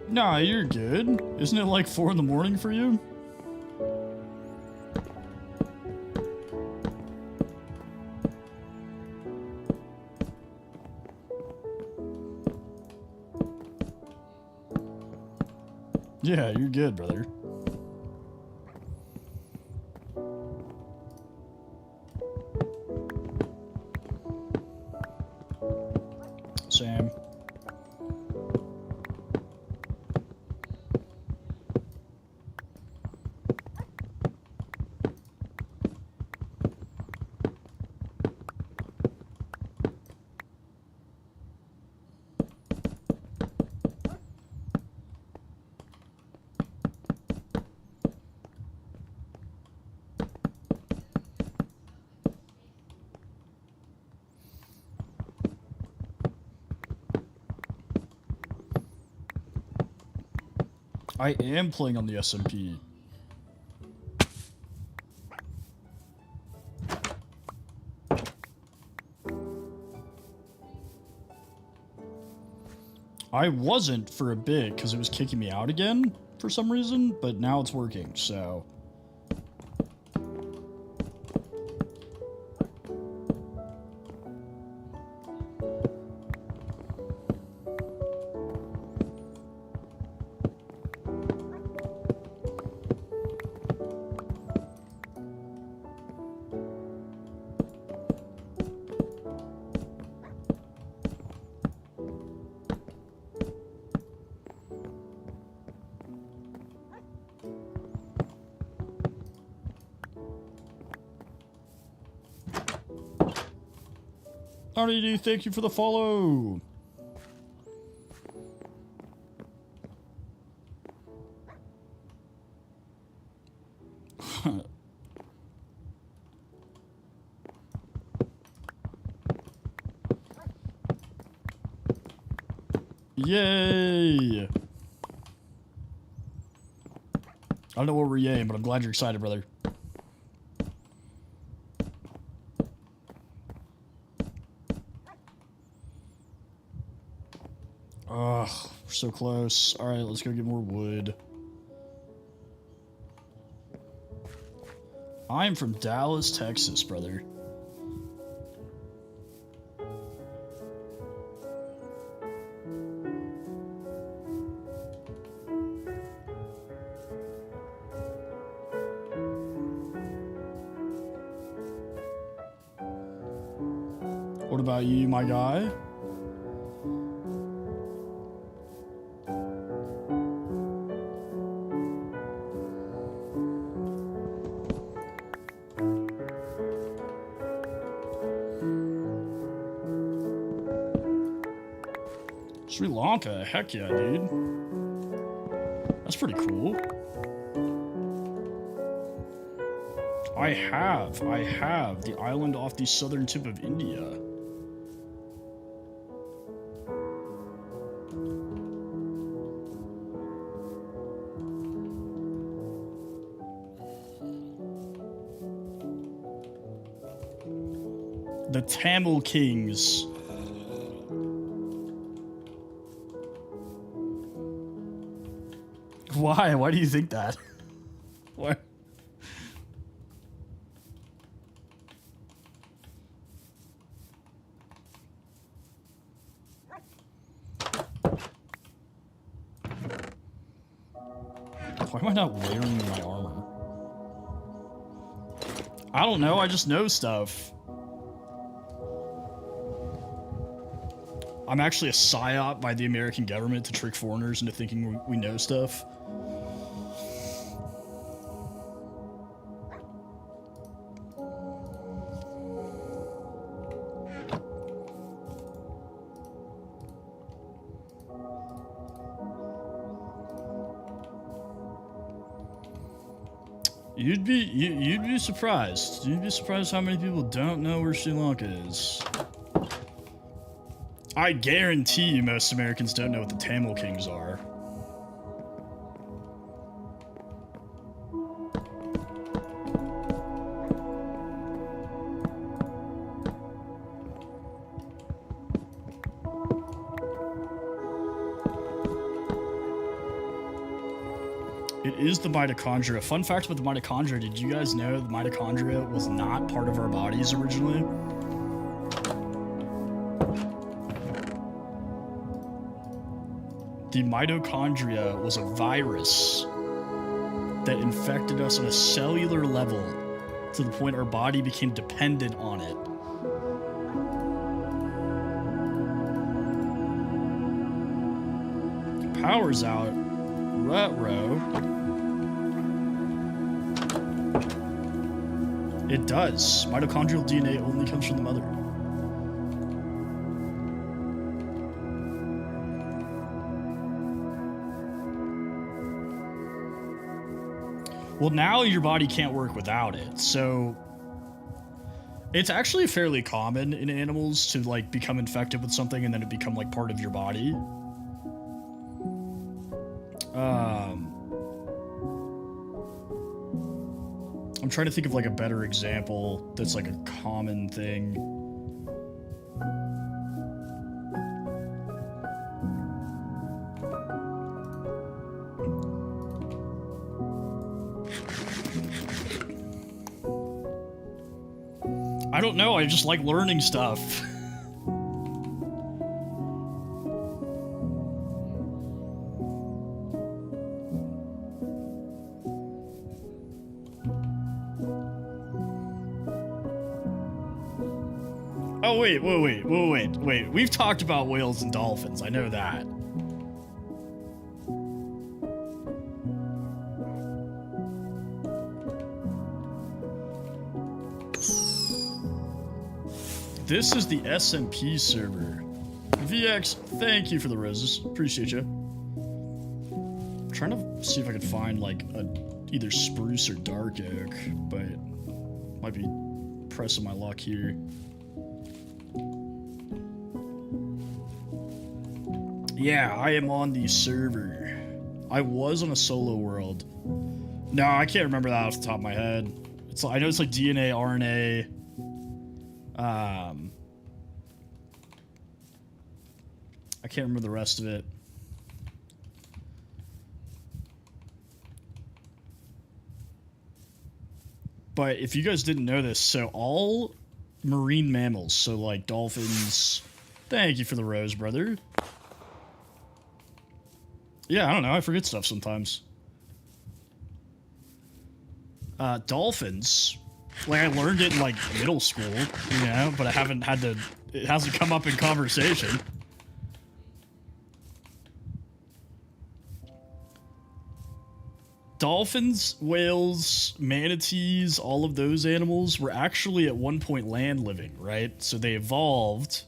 Nah, you're good. Isn't it like 4 in the morning for you? Yeah, you're good, brother. Same. I am playing on the SMP. I wasn't for a bit because it was kicking me out again for some reason, but now it's working, so... Howdy, thank you for the follow. Yay! I don't know what we're yaying, but I'm glad you're excited, brother. Ugh, we're so close. Alright, let's go get more wood. I'm from Dallas, Texas, brother. What about you, my guy? Sri Lanka, heck yeah, dude. That's pretty cool. I have the island off the southern tip of India. The Tamil Kings. Why? Why do you think that? Why? Why am I not wearing my armor? I don't know, I just know stuff. I'm actually a psyop by the American government to trick foreigners into thinking we know stuff. You'd be surprised. You'd be surprised how many people don't know where Sri Lanka is. I guarantee you most Americans don't know what the Tamil Kings are. It is the mitochondria. Fun fact about the mitochondria, did you guys know the mitochondria was not part of our bodies originally? The mitochondria was a virus that infected us on a cellular level to the point our body became dependent on it. Power's out. Ruh-roh. It does. Mitochondrial DNA only comes from the mother. Well, now your body can't work without it, so it's actually fairly common in animals to like become infected with something and then it become like part of your body. I'm trying to think of like a better example that's like a common thing. I don't know, I just like learning stuff. Oh, wait. We've talked about whales and dolphins. I know that. This is the SMP server. VX, thank you for the roses. Appreciate you. I'm trying to see if I can find like either spruce or dark oak, but might be pressing my luck here. Yeah, I am on the server. I was on a solo world. No, I can't remember that off the top of my head. I know it's like DNA, RNA. I can't remember the rest of it. But if you guys didn't know this, so all marine mammals, so like dolphins, thank you for the rose, brother. Yeah, I don't know, I forget stuff sometimes. Dolphins, like I learned it in like middle school, you know, but I haven't had to, it hasn't come up in conversation. Dolphins, whales, manatees, all of those animals were actually at one point land living, right? So they evolved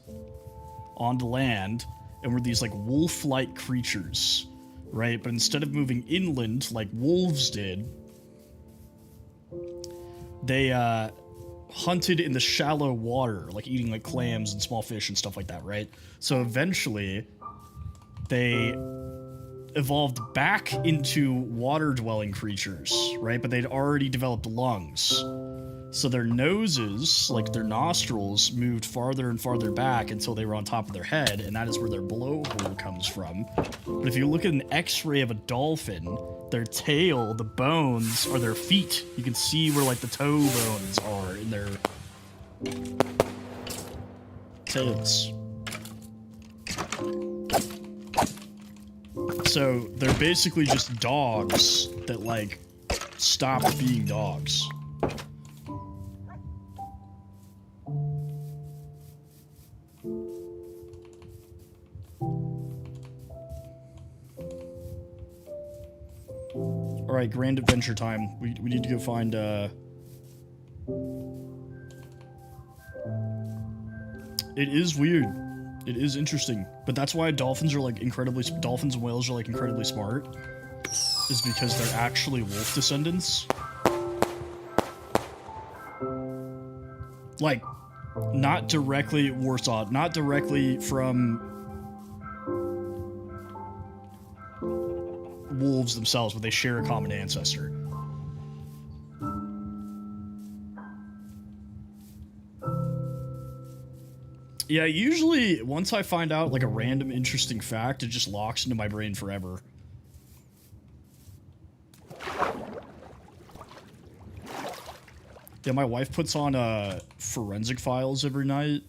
onto land and were these like wolf-like creatures, right? But instead of moving inland like wolves did, they hunted in the shallow water, like eating like clams and small fish and stuff like that, right? So eventually they evolved back into water-dwelling creatures, right? But they'd already developed lungs. So their noses, like their nostrils, moved farther and farther back until they were on top of their head, and that is where their blowhole comes from. But if you look at an x-ray of a dolphin, their tail, the bones, are their feet. You can see where, like, the toe bones are in their tails. So they're basically just dogs that, like, stopped being dogs. Alright, grand adventure time. We need to go find, It is weird. It is interesting. But that's why dolphins are, like, dolphins and whales are, like, incredibly smart. Is because they're actually wolf descendants. Like, not directly Warsaw, not directly from wolves themselves, but they share a common ancestor. Yeah, usually once I find out like a random interesting fact, it just locks into my brain forever. Yeah, my wife puts on Forensic Files every night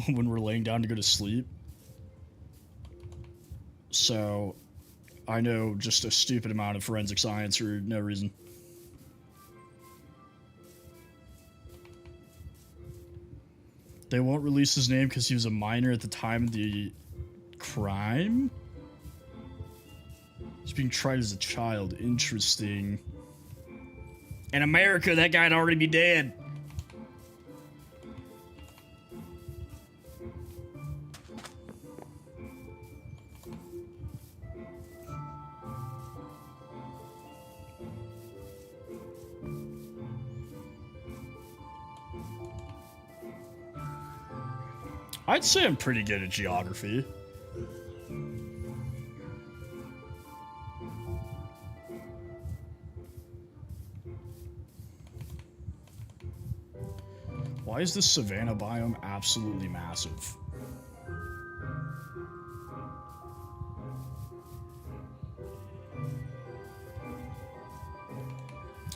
when we're laying down to go to sleep. So I know just a stupid amount of forensic science for no reason. They won't release his name because he was a minor at the time of the crime? He's being tried as a child. Interesting. In America, that guy'd already be dead. I'd say I'm pretty good at geography. Why is this savanna biome absolutely massive?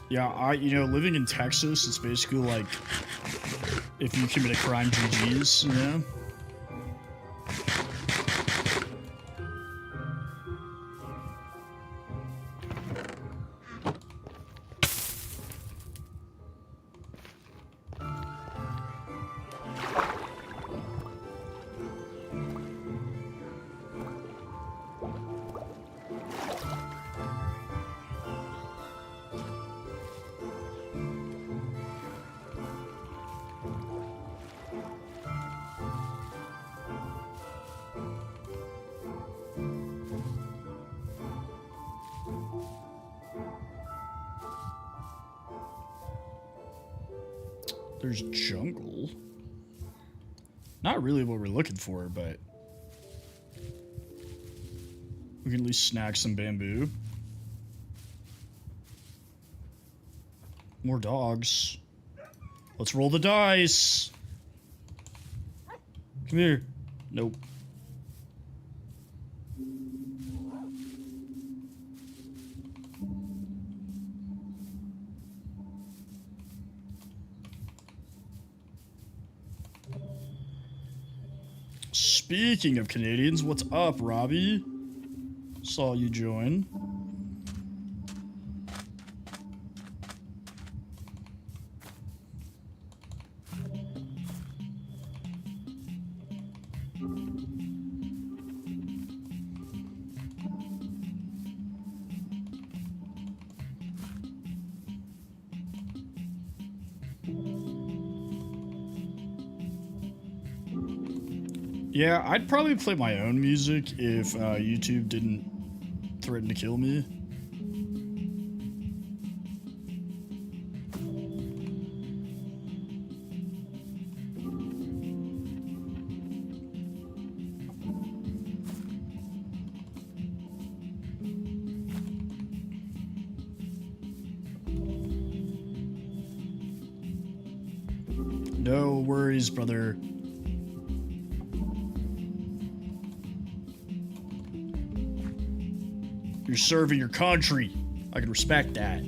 Yeah, you know, living in Texas, it's basically like if you commit a crime, GG's, you know? There's jungle. Not really what we're looking for, but we can at least snag some bamboo. More dogs. Let's roll the dice. Come here. Nope. Speaking of Canadians, what's up, Robbie? Saw you join. Yeah, I'd probably play my own music if YouTube didn't threaten to kill me. No worries, brother. You're serving your country. I can respect that.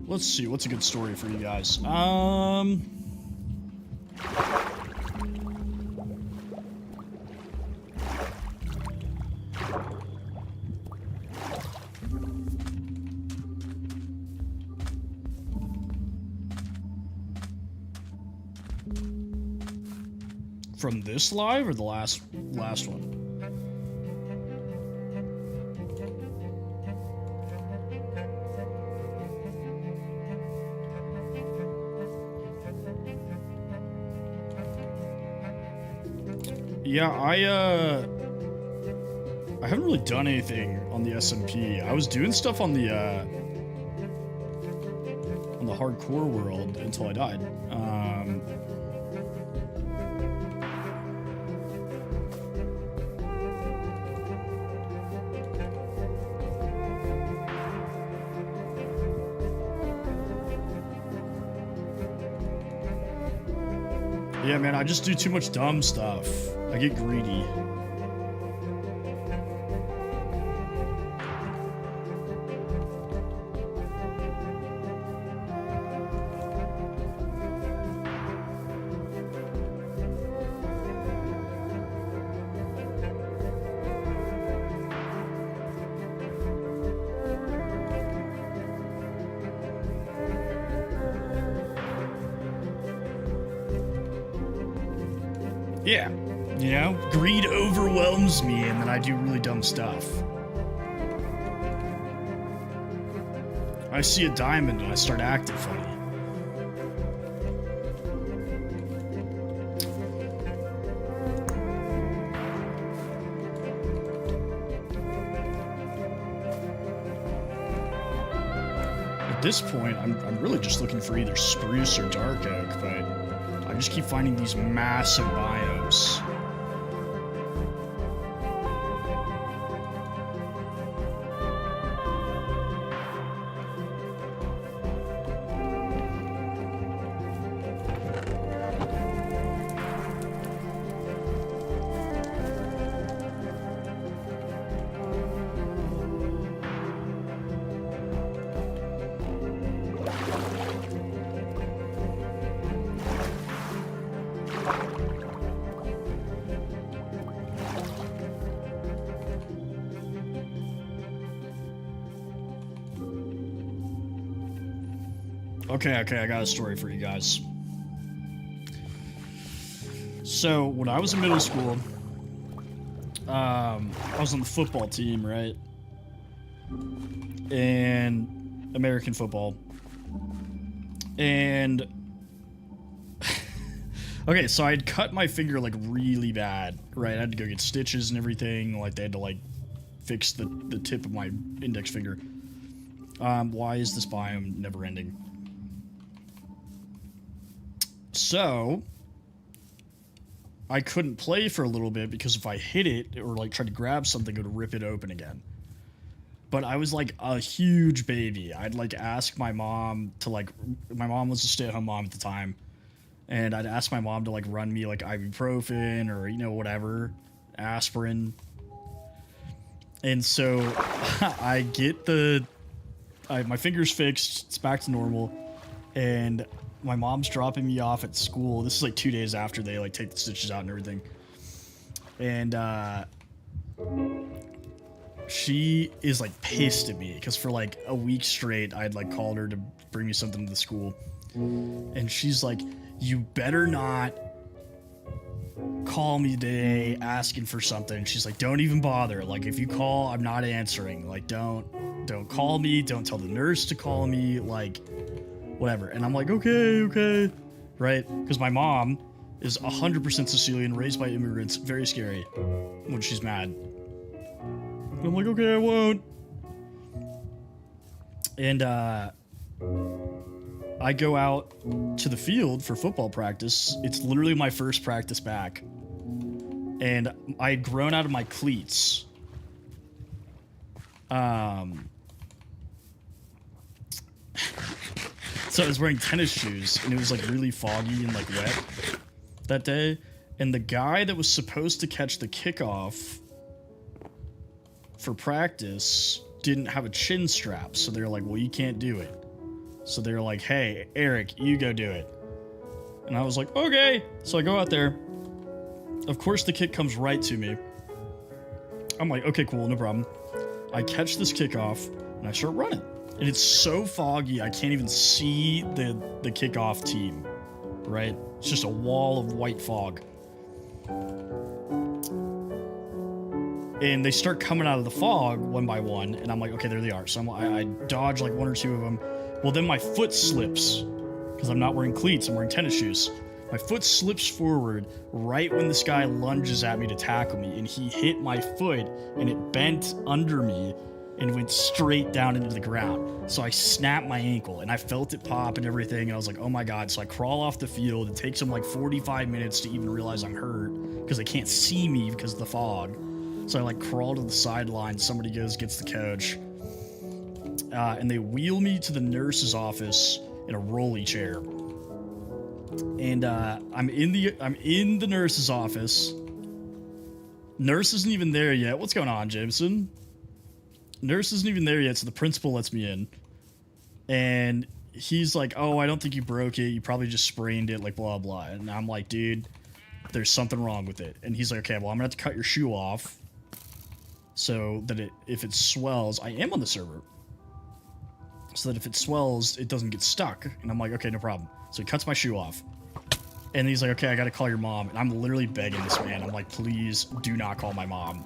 Let's see, what's a good story for you guys? From this live or the last one? Yeah, I haven't really done anything on the SMP. I was doing stuff on the hardcore world until I died. Yeah, man, I just do too much dumb stuff. I get greedy. Yeah, you know, greed overwhelms me and then I do really dumb stuff. I see a diamond and I start acting funny. At this point, I'm really just looking for either spruce or dark oak, but I just keep finding these massive biomes. Okay, I got a story for you guys. So, when I was in middle school, I was on the football team, right? And American football. And okay, so I'd cut my finger like really bad, right? I had to go get stitches and everything. Like they had to like fix the tip of my index finger. Why is this biome never ending? So I couldn't play for a little bit because if I hit it or like tried to grab something, it would rip it open again. But I was like a huge baby. I'd like ask my mom to like, my mom was a stay-at-home mom at the time, and I'd ask my mom to like run me like ibuprofen or, you know, whatever, aspirin. And so I get my finger's fixed, it's back to normal, and my mom's dropping me off at school. This is like 2 days after they like take the stitches out and everything. And she is like pissed at me because for like a week straight I'd like called her to bring me something to the school, and she's like, you better not call me today asking for something. She's like, don't even bother. Like, if you call, I'm not answering. Like, don't call me. Don't tell the nurse to call me. Like, whatever. And I'm like, okay. right? Because my mom is 100% Sicilian, raised by immigrants, very scary when she's mad. I'm like, okay, I won't. And I go out to the field for football practice. It's literally my first practice back. And I had grown out of my cleats. So I was wearing tennis shoes, and it was like really foggy and like wet that day. And the guy that was supposed to catch the kickoff for practice didn't have a chin strap, so they're like, well, you can't do it. So they're like, hey, Eric, you go do it. And I was like, okay. So I go out there. Of course, the kick comes right to me. I'm like, okay, cool, no problem. I catch this kickoff, and I start running. And it's so foggy, I can't even see the kickoff team, right? It's just a wall of white fog. And they start coming out of the fog one by one, and I'm like, okay, there they are. So I dodge like one or two of them. Well, then my foot slips, because I'm not wearing cleats, I'm wearing tennis shoes. My foot slips forward right when this guy lunges at me to tackle me, and he hit my foot, and it bent under me and went straight down into the ground. So I snapped my ankle, and I felt it pop and everything, and I was like, oh my god. So I crawl off the field. It takes them like 45 minutes to even realize I'm hurt, because they can't see me because of the fog. So I like crawl to the sideline. Somebody gets the coach, and they wheel me to the nurse's office in a rolly chair. And I'm in the nurse's office. Nurse isn't even there yet. What's going on, Jameson? Nurse isn't even there yet, so the principal lets me in. And he's like, oh, I don't think you broke it. You probably just sprained it, like, blah, blah. And I'm like, dude, there's something wrong with it. And he's like, okay, well, I'm going to have to cut your shoe off so that if it swells, I am on the server, so that if it swells, it doesn't get stuck. And I'm like, okay, no problem. So he cuts my shoe off. And he's like, okay, I got to call your mom. And I'm literally begging this man. I'm like, please do not call my mom.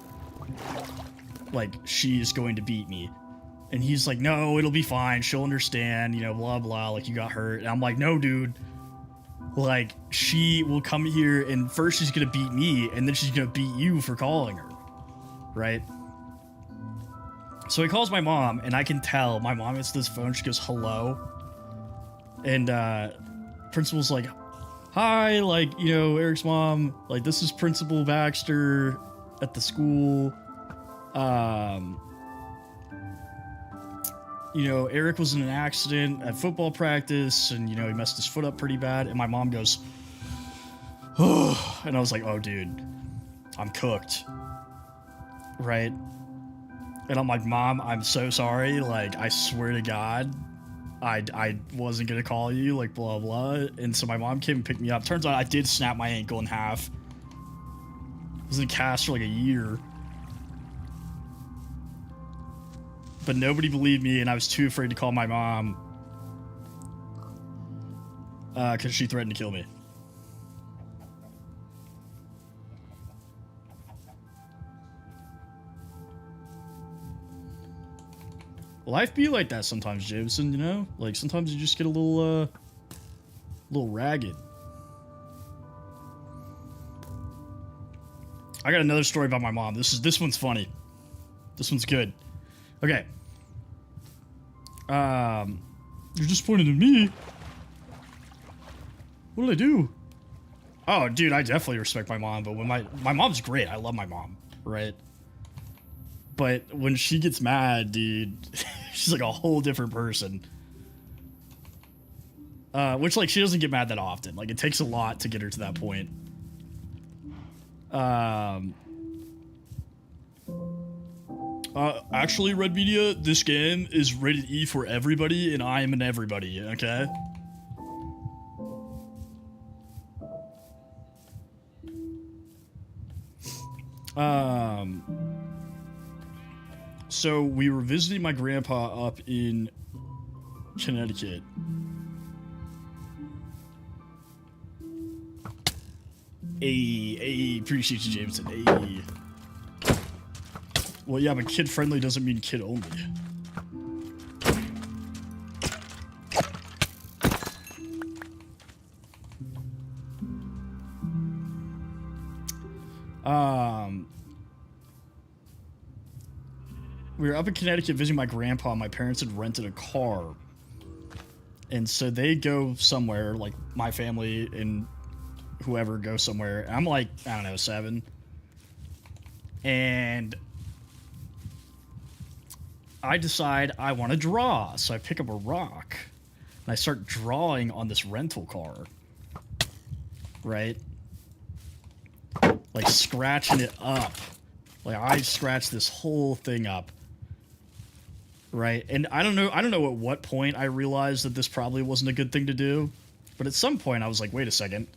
Like, she is going to beat me. And he's like, no, it'll be fine. She'll understand, you know, blah, blah, like you got hurt. And I'm like, no, dude. Like, she will come here and first she's going to beat me and then she's going to beat you for calling her. Right? So he calls my mom, and I can tell my mom answers this phone. She goes, hello. And principal's like, hi, like, you know, Eric's mom, like, this is Principal Baxter at the school. You know, Eric was in an accident at football practice, and, you know, he messed his foot up pretty bad. And my mom goes, oh, and I was like, oh, dude, I'm cooked. Right? And I'm like, Mom, I'm so sorry. Like, I swear to God, I wasn't going to call you, like, blah, blah. And so my mom came and picked me up. Turns out I did snap my ankle in half. I was in a cast for like a year. But nobody believed me, and I was too afraid to call my mom. Because she threatened to kill me. Life be like that sometimes, Jameson, you know? Like, sometimes you just get a little ragged. I got another story about my mom. This one's funny. This one's good. Okay. You're disappointed in me? What did I do? Oh, dude, I definitely respect my mom, but when my mom's great. I love my mom, right? But when she gets mad, dude, she's like a whole different person. Which, like, she doesn't get mad that often. Like, it takes a lot to get her to that point. Actually, Red Media, this game is rated E for everybody, and I am an everybody, okay? So we were visiting my grandpa up in Connecticut. Hey, appreciate you, Jameson. Hey. Well, yeah, but kid-friendly doesn't mean kid-only. We were up in Connecticut visiting my grandpa. My parents had rented a car. And so they go somewhere, like my family and whoever go somewhere. I'm like, I don't know, 7. And I decide I want to draw. So I pick up a rock and I start drawing on this rental car. Right? Like scratching it up. Like I scratched this whole thing up. Right? And I don't know at what point I realized that this probably wasn't a good thing to do. But at some point I was like, wait a second.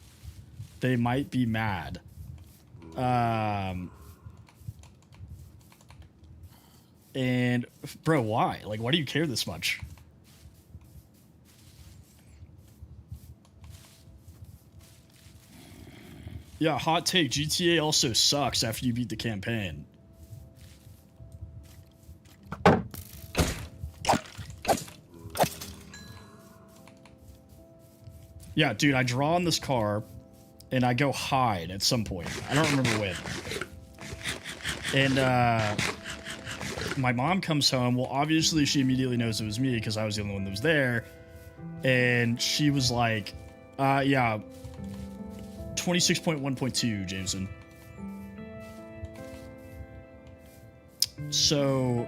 They might be mad. And bro, why? Like, why do you care this much? Yeah, hot take. GTA also sucks after you beat the campaign. Yeah, dude, I draw on this car, and I go hide at some point. I don't remember when. And, my mom comes home. Well, obviously, she immediately knows it was me, because I was the only one that was there. And she was like, yeah, 26.1.2, Jameson. So,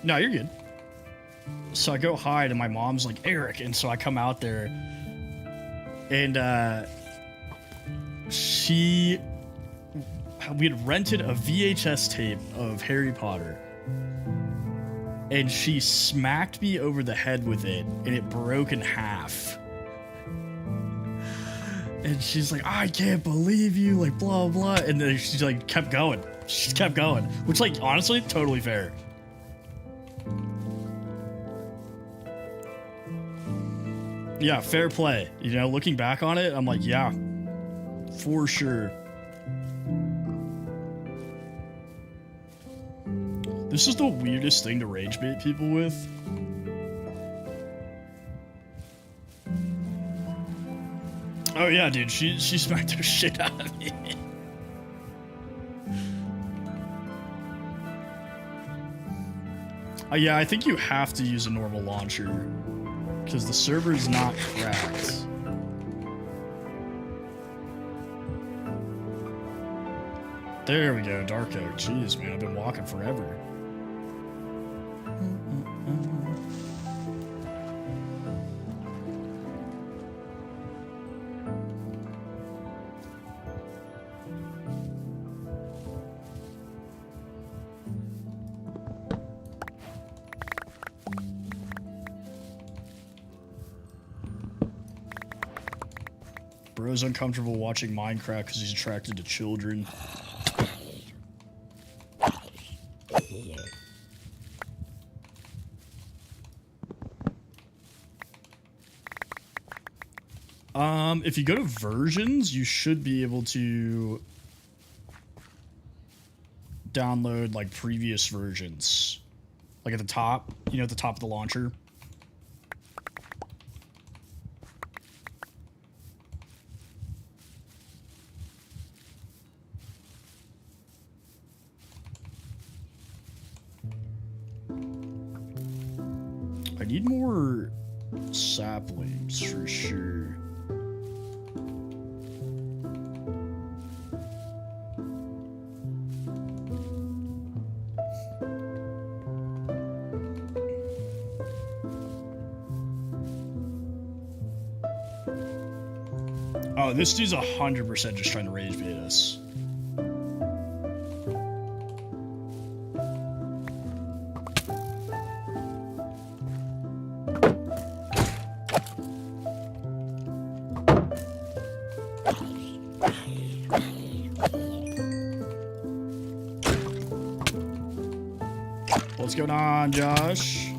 no, you're good. So I go hide, and my mom's like, Eric, and so I come out there, and we had rented a VHS tape of Harry Potter, and she smacked me over the head with it, and it broke in half. And she's like, I can't believe you, like, blah, blah. And then she, like, kept going. She just kept going. Which, like, honestly, totally fair. Yeah, fair play. You know, looking back on it, I'm like, yeah, for sure. This is the weirdest thing to rage bait people with. Oh yeah, dude, she smacked the shit out of me. Yeah, I think you have to use a normal launcher because the server's not cracked. There we go, Dark Oak. Jeez, man, I've been walking forever. Bro's uncomfortable watching Minecraft because he's attracted to children. If you go to versions, you should be able to download like previous versions. Like at the top, you know, at the top of the launcher. I need more saplings for sure. Oh, this dude's 100% just trying to rage bait us. What's going on, Josh?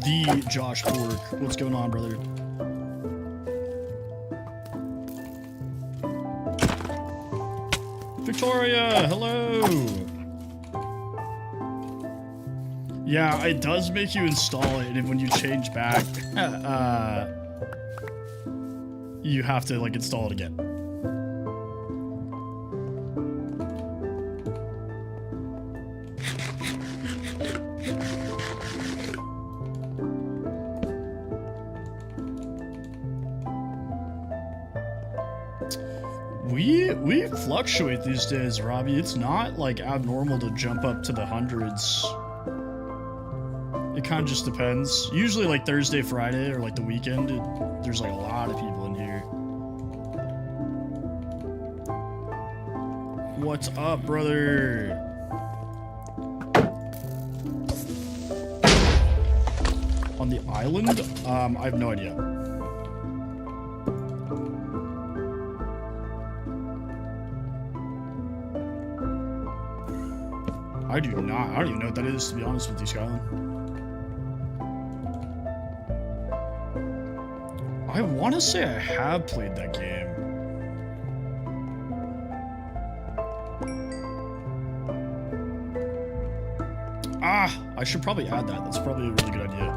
The Josh Pork. What's going on, brother? Victoria, hello. Yeah, it does make you install it, and when you change back, you have to like install it again. We fluctuate these days, Robbie. It's not like abnormal to jump up to the hundreds. It kind of just depends. Usually like Thursday, Friday, or like the weekend, there's like a lot of people in here. What's up, brother? On the island? I have no idea. I don't even know what that is, to be honest with you, Skyline. I want to say I have played that game. Ah, I should probably add that. That's probably a really good idea.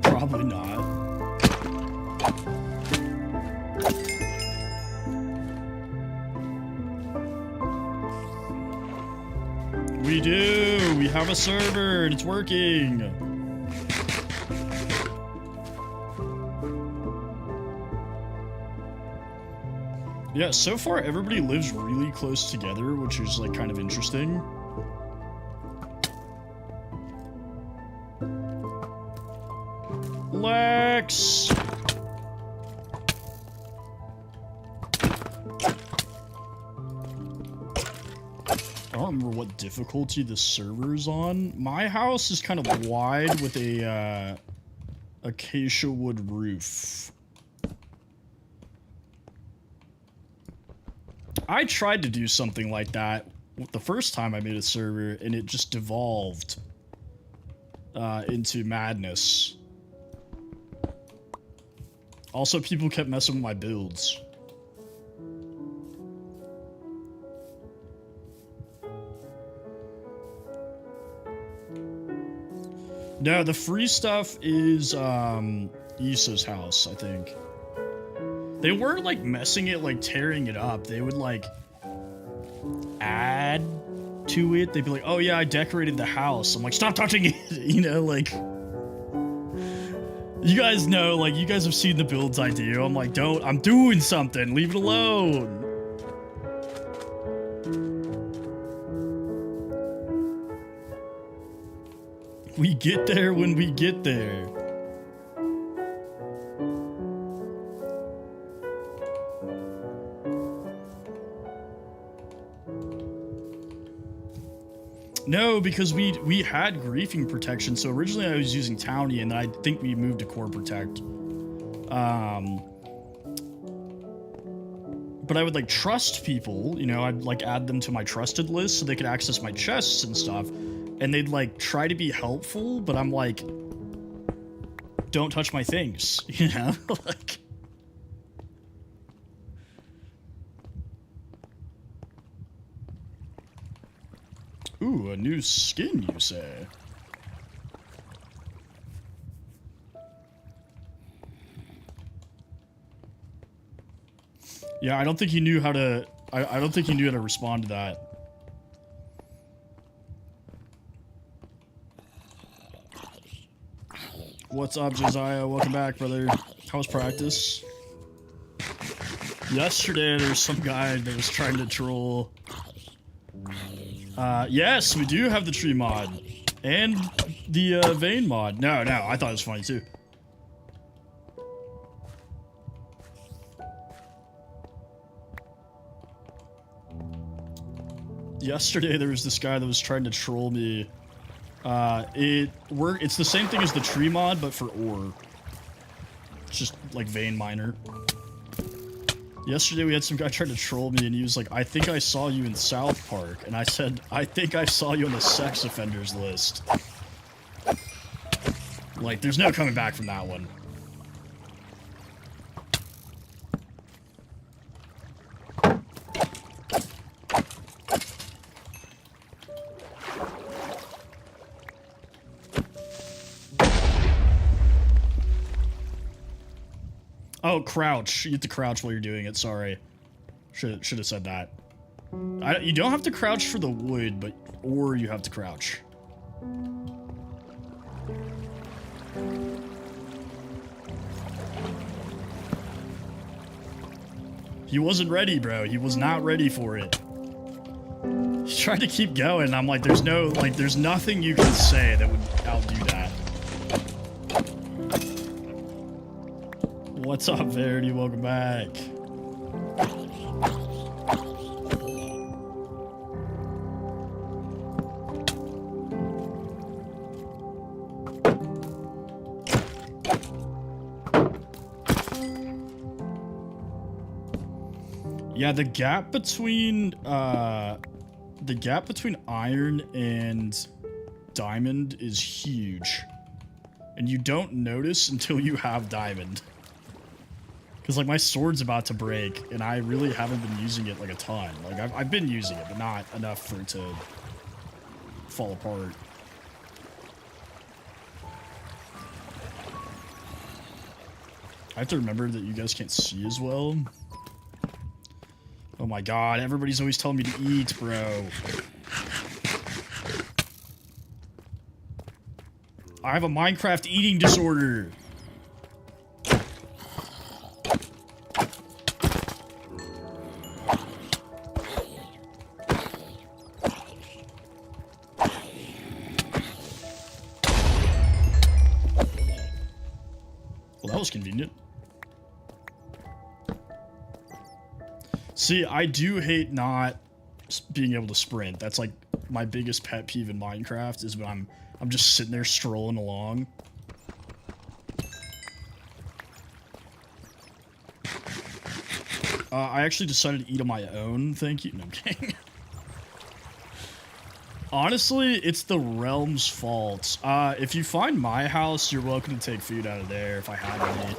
Probably not. We do! We have a server and it's working! Yeah, so far everybody lives really close together, which is like kind of interesting. Lex! I don't remember what difficulty the server's on. My house is kind of wide with a acacia wood roof. I tried to do something like that the first time I made a server, and it just devolved into madness. Also, people kept messing with my builds. No, the free stuff is Issa's house, I think. They weren't like messing it, like tearing it up. They would like add to it. They'd be like, oh yeah, I decorated the house. I'm like, stop touching it. You know, like, you guys know, like, you guys have seen the builds I do. I'm like, I'm doing something. Leave it alone. We get there when we get there. No, because we had griefing protection. So originally I was using Townie, and I think we moved to Core Protect. But I would like trust people, you know, I'd like add them to my trusted list so they could access my chests and stuff. And they'd like try to be helpful, but I'm like, don't touch my things, you know? Like, ooh, a new skin, you say? Yeah, I don't think he knew how to... I don't think he knew how to respond to that. What's up, Josiah? Welcome back, brother. How was practice? Yesterday, there was some guy that was trying to troll... yes, we do have the tree mod. And the, vein mod. No, I thought it was funny, too. Yesterday, there was this guy that was trying to troll me. It's the same thing as the tree mod, but for ore. It's just, like, vein miner. Yesterday we had some guy trying to troll me, and he was like, I think I saw you in South Park. And I said, I think I saw you on the sex offenders list. Like, there's no coming back from that one. Oh, crouch. You have to crouch while you're doing it. Sorry. Should have said that. You don't have to crouch for the wood, or you have to crouch. He wasn't ready, bro. He was not ready for it. He tried to keep going. And I'm like, there's nothing you can say that would outdo that. What's up, Verity? Welcome back. Yeah, the gap between iron and diamond is huge. And you don't notice until you have diamond. Because, like, my sword's about to break, and I really haven't been using it, like, a ton. Like, I've been using it, but not enough for it to fall apart. I have to remember that you guys can't see as well. Oh my god, everybody's always telling me to eat, bro. I have a Minecraft eating disorder. Well, that was convenient. See, I do hate not being able to sprint. That's like my biggest pet peeve in Minecraft is when I'm just sitting there strolling along. I actually decided to eat on my own. Thank you. No, I'm kidding. Honestly, it's the realm's fault. If you find my house, you're welcome to take food out of there if I have any.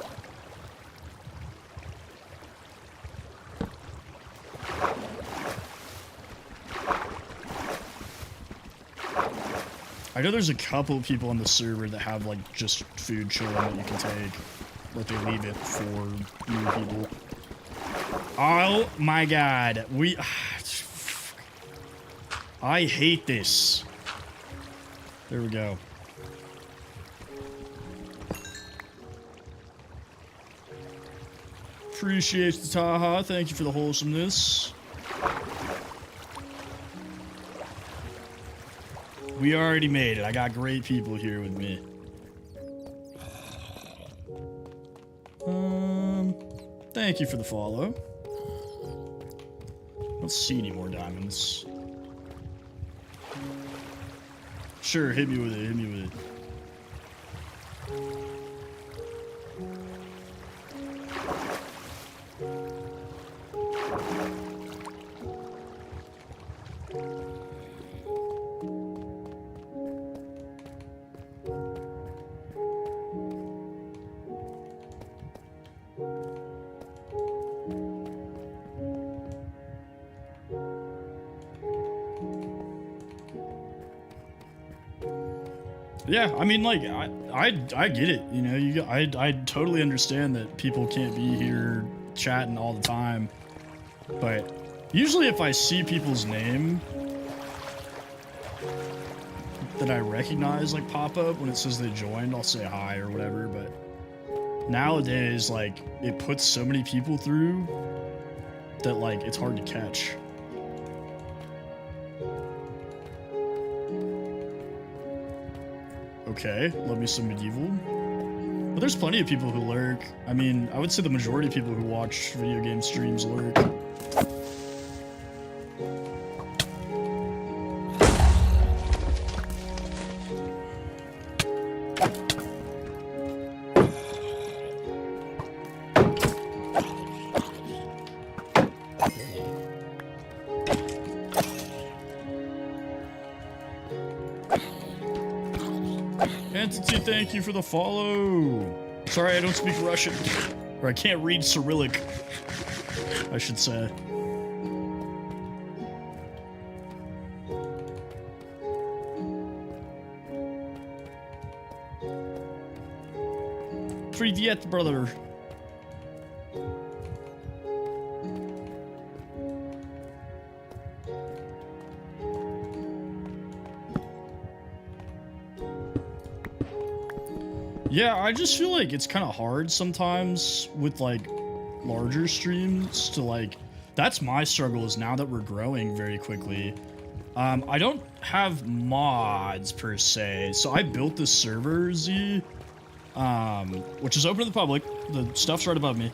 I know there's a couple of people on the server that have, like, just food chilling that you can take. But they leave it for new people. Oh my god. I hate this. There we go. Appreciate the Taha. Thank you for the wholesomeness. We already made it. I got great people here with me. Thank you for the follow. Let's see any more diamonds. Sure, hit me with it, hit me with it. Yeah, I mean, like, I get it, you know, I totally understand that people can't be here chatting all the time, but usually if I see people's name that I recognize, like, pop up when it says they joined, I'll say hi or whatever, but nowadays, like, it puts so many people through that, like, it's hard to catch. Okay, love me some medieval. But there's plenty of people who lurk. I mean, I would say the majority of people who watch video game streams lurk. Entity, thank you for the follow. Sorry, I don't speak Russian. Or I can't read Cyrillic, I should say. Привет, brother. Yeah, I just feel like it's kind of hard sometimes with like larger streams to like, that's my struggle is now that we're growing very quickly. I don't have mods per se, so I built this server, Z, which is open to the public. The stuff's right above me.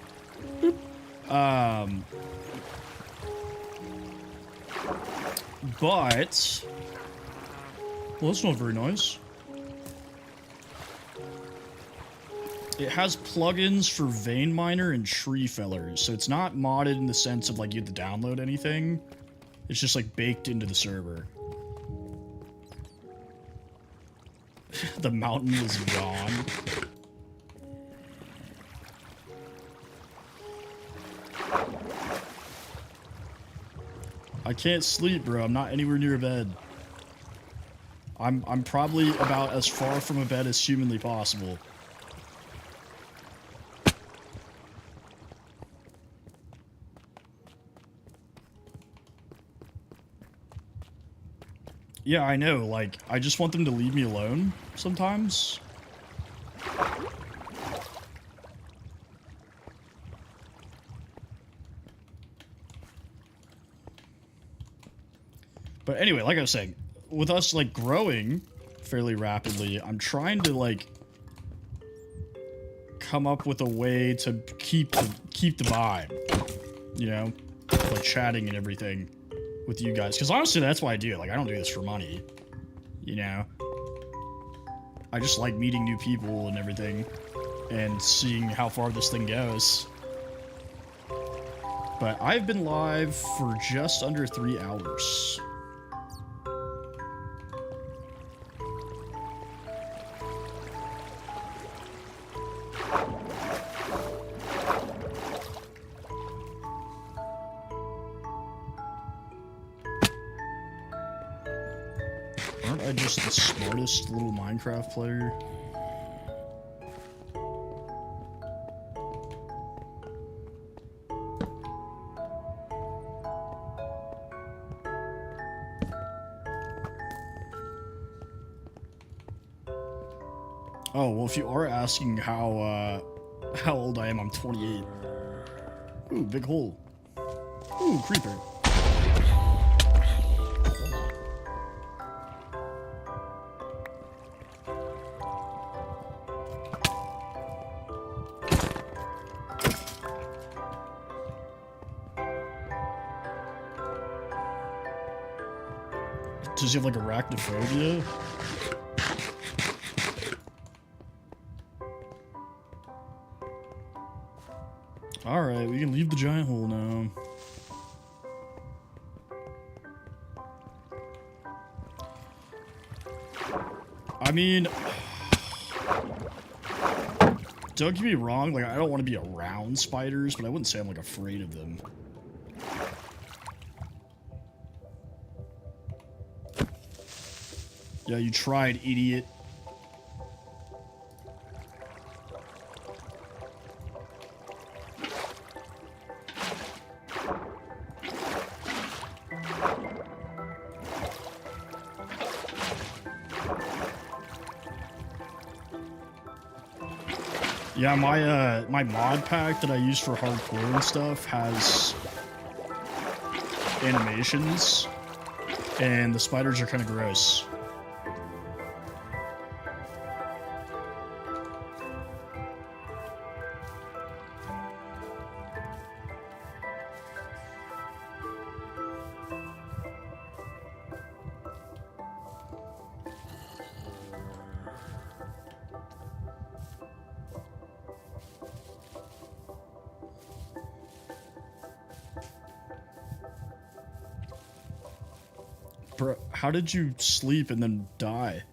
But, well, that's not very nice. It has plugins for Vein Miner and Tree Fellers, so it's not modded in the sense of like you have to download anything. It's just like baked into the server. The mountain is gone. I can't sleep, bro. I'm not anywhere near a bed. I'm probably about as far from a bed as humanly possible. Yeah, I know, like, I just want them to leave me alone sometimes. But anyway, like I was saying, with us, like, growing fairly rapidly, I'm trying to, like, come up with a way to keep the vibe, you know? Like, chatting and everything with you guys, because honestly that's why I do it. Like, I don't do this for money, you know. I just like meeting new people and everything and seeing how far this thing goes. But I've been live for just under 3 hours. Aren't I just the smartest little Minecraft player? Oh, well, if you are asking how old I am, I'm 28. Ooh, big hole. Ooh, creeper. Does he have, like, arachnophobia? Alright, we can leave the giant hole now. I mean, don't get me wrong, like, I don't want to be around spiders, but I wouldn't say I'm, like, afraid of them. Yeah, you tried, idiot. Yeah, my mod pack that I use for hardcore and stuff has animations, and the spiders are kind of gross. Bro, how did you sleep and then die?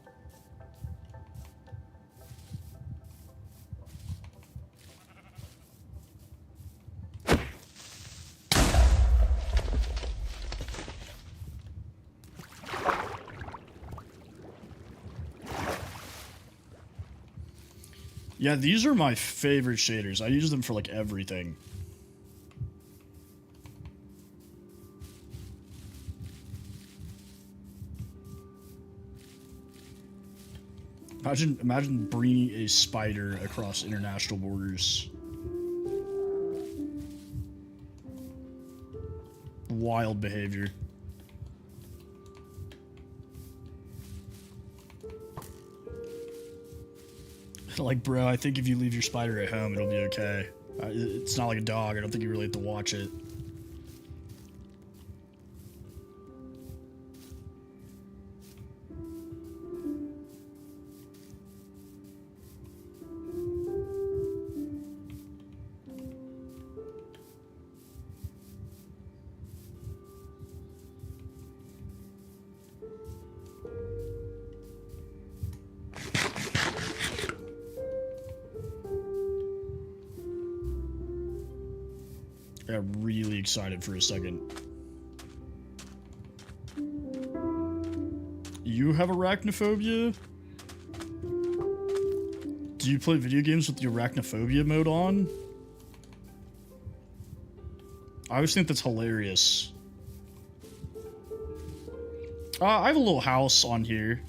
Yeah, these are my favorite shaders. I use them for like everything. Imagine bringing a spider across international borders. Wild behavior. Like, bro, I think if you leave your spider at home, it'll be okay. It's not like a dog. I don't think you really have to watch it. I got really excited for a second. You have arachnophobia? Do you play video games with the arachnophobia mode on? I always think that's hilarious. I have a little house on here.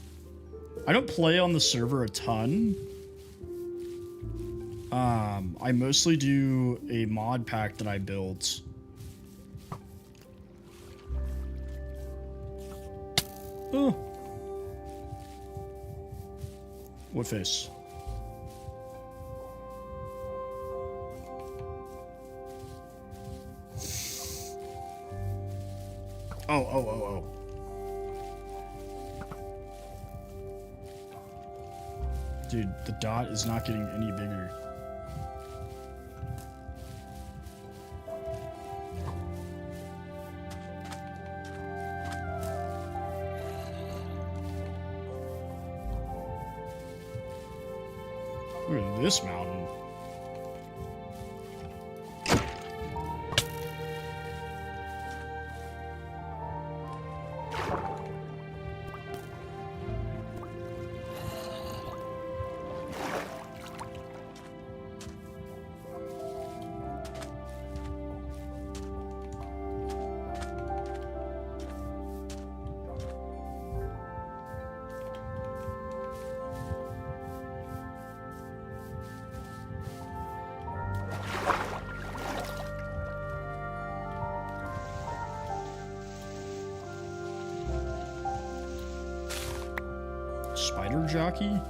I don't play on the server a ton. I mostly do a mod pack that I built. Oh. What face? Oh. Dude, the dot is not getting any bigger. Look at this mountain. Spider jockey?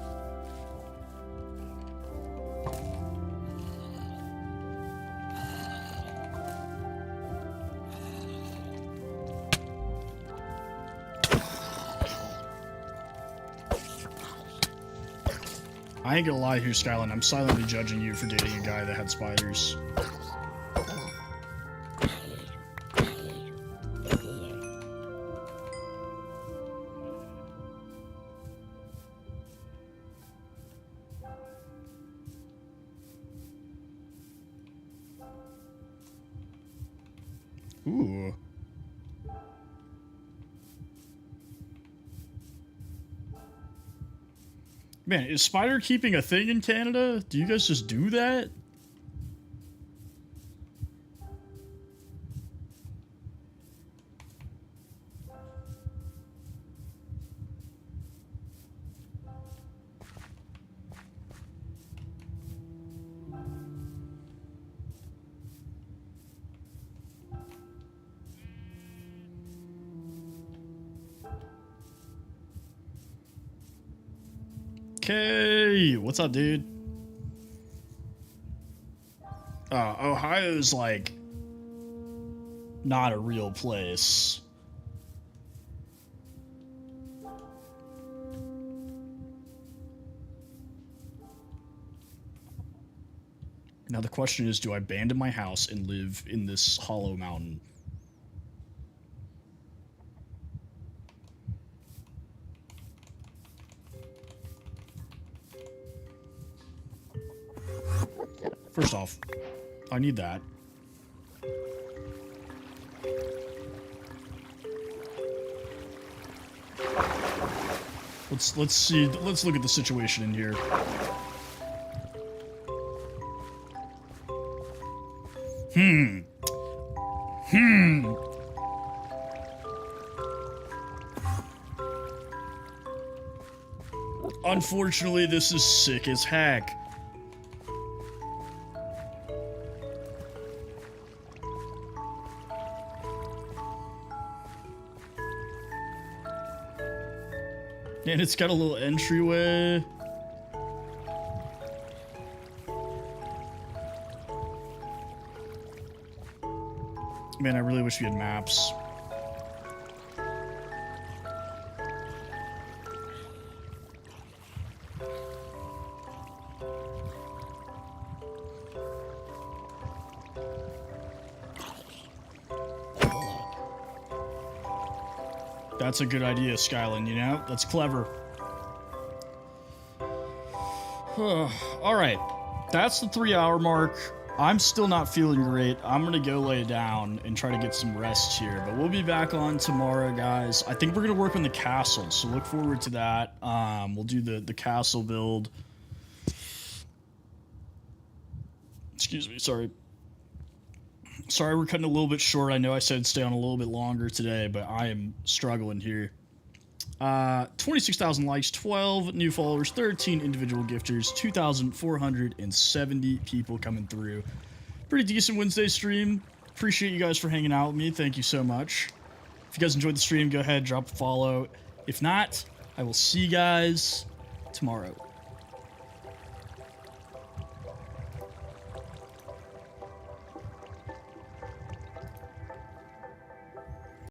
I ain't gonna lie here, Skyline. I'm silently judging you for dating a guy that had spiders. Ooh. Man, is spider keeping a thing in Canada? Do you guys just do that? Okay, what's up, dude? Ohio's like not a real place. Now the question is, do I abandon my house and live in this hollow mountain? First off, I need that. Let's see. Let's look at the situation in here. Unfortunately, this is sick as heck. And it's got a little entryway. Man, I really wish we had maps. That's a good idea, Skyline, you know? That's clever. Alright. That's the 3-hour mark. I'm still not feeling great. I'm gonna go lay down and try to get some rest here. But we'll be back on tomorrow, guys. I think we're gonna work on the castle, so look forward to that. We'll do the castle build. Excuse me, sorry. Sorry we're cutting a little bit short. I know I said stay on a little bit longer today, but I am struggling here. 26,000 likes, 12 new followers, 13 individual gifters, 2,470 people coming through. Pretty decent Wednesday stream. Appreciate you guys for hanging out with me. Thank you so much. If you guys enjoyed the stream, go ahead, drop a follow. If not, I will see you guys tomorrow.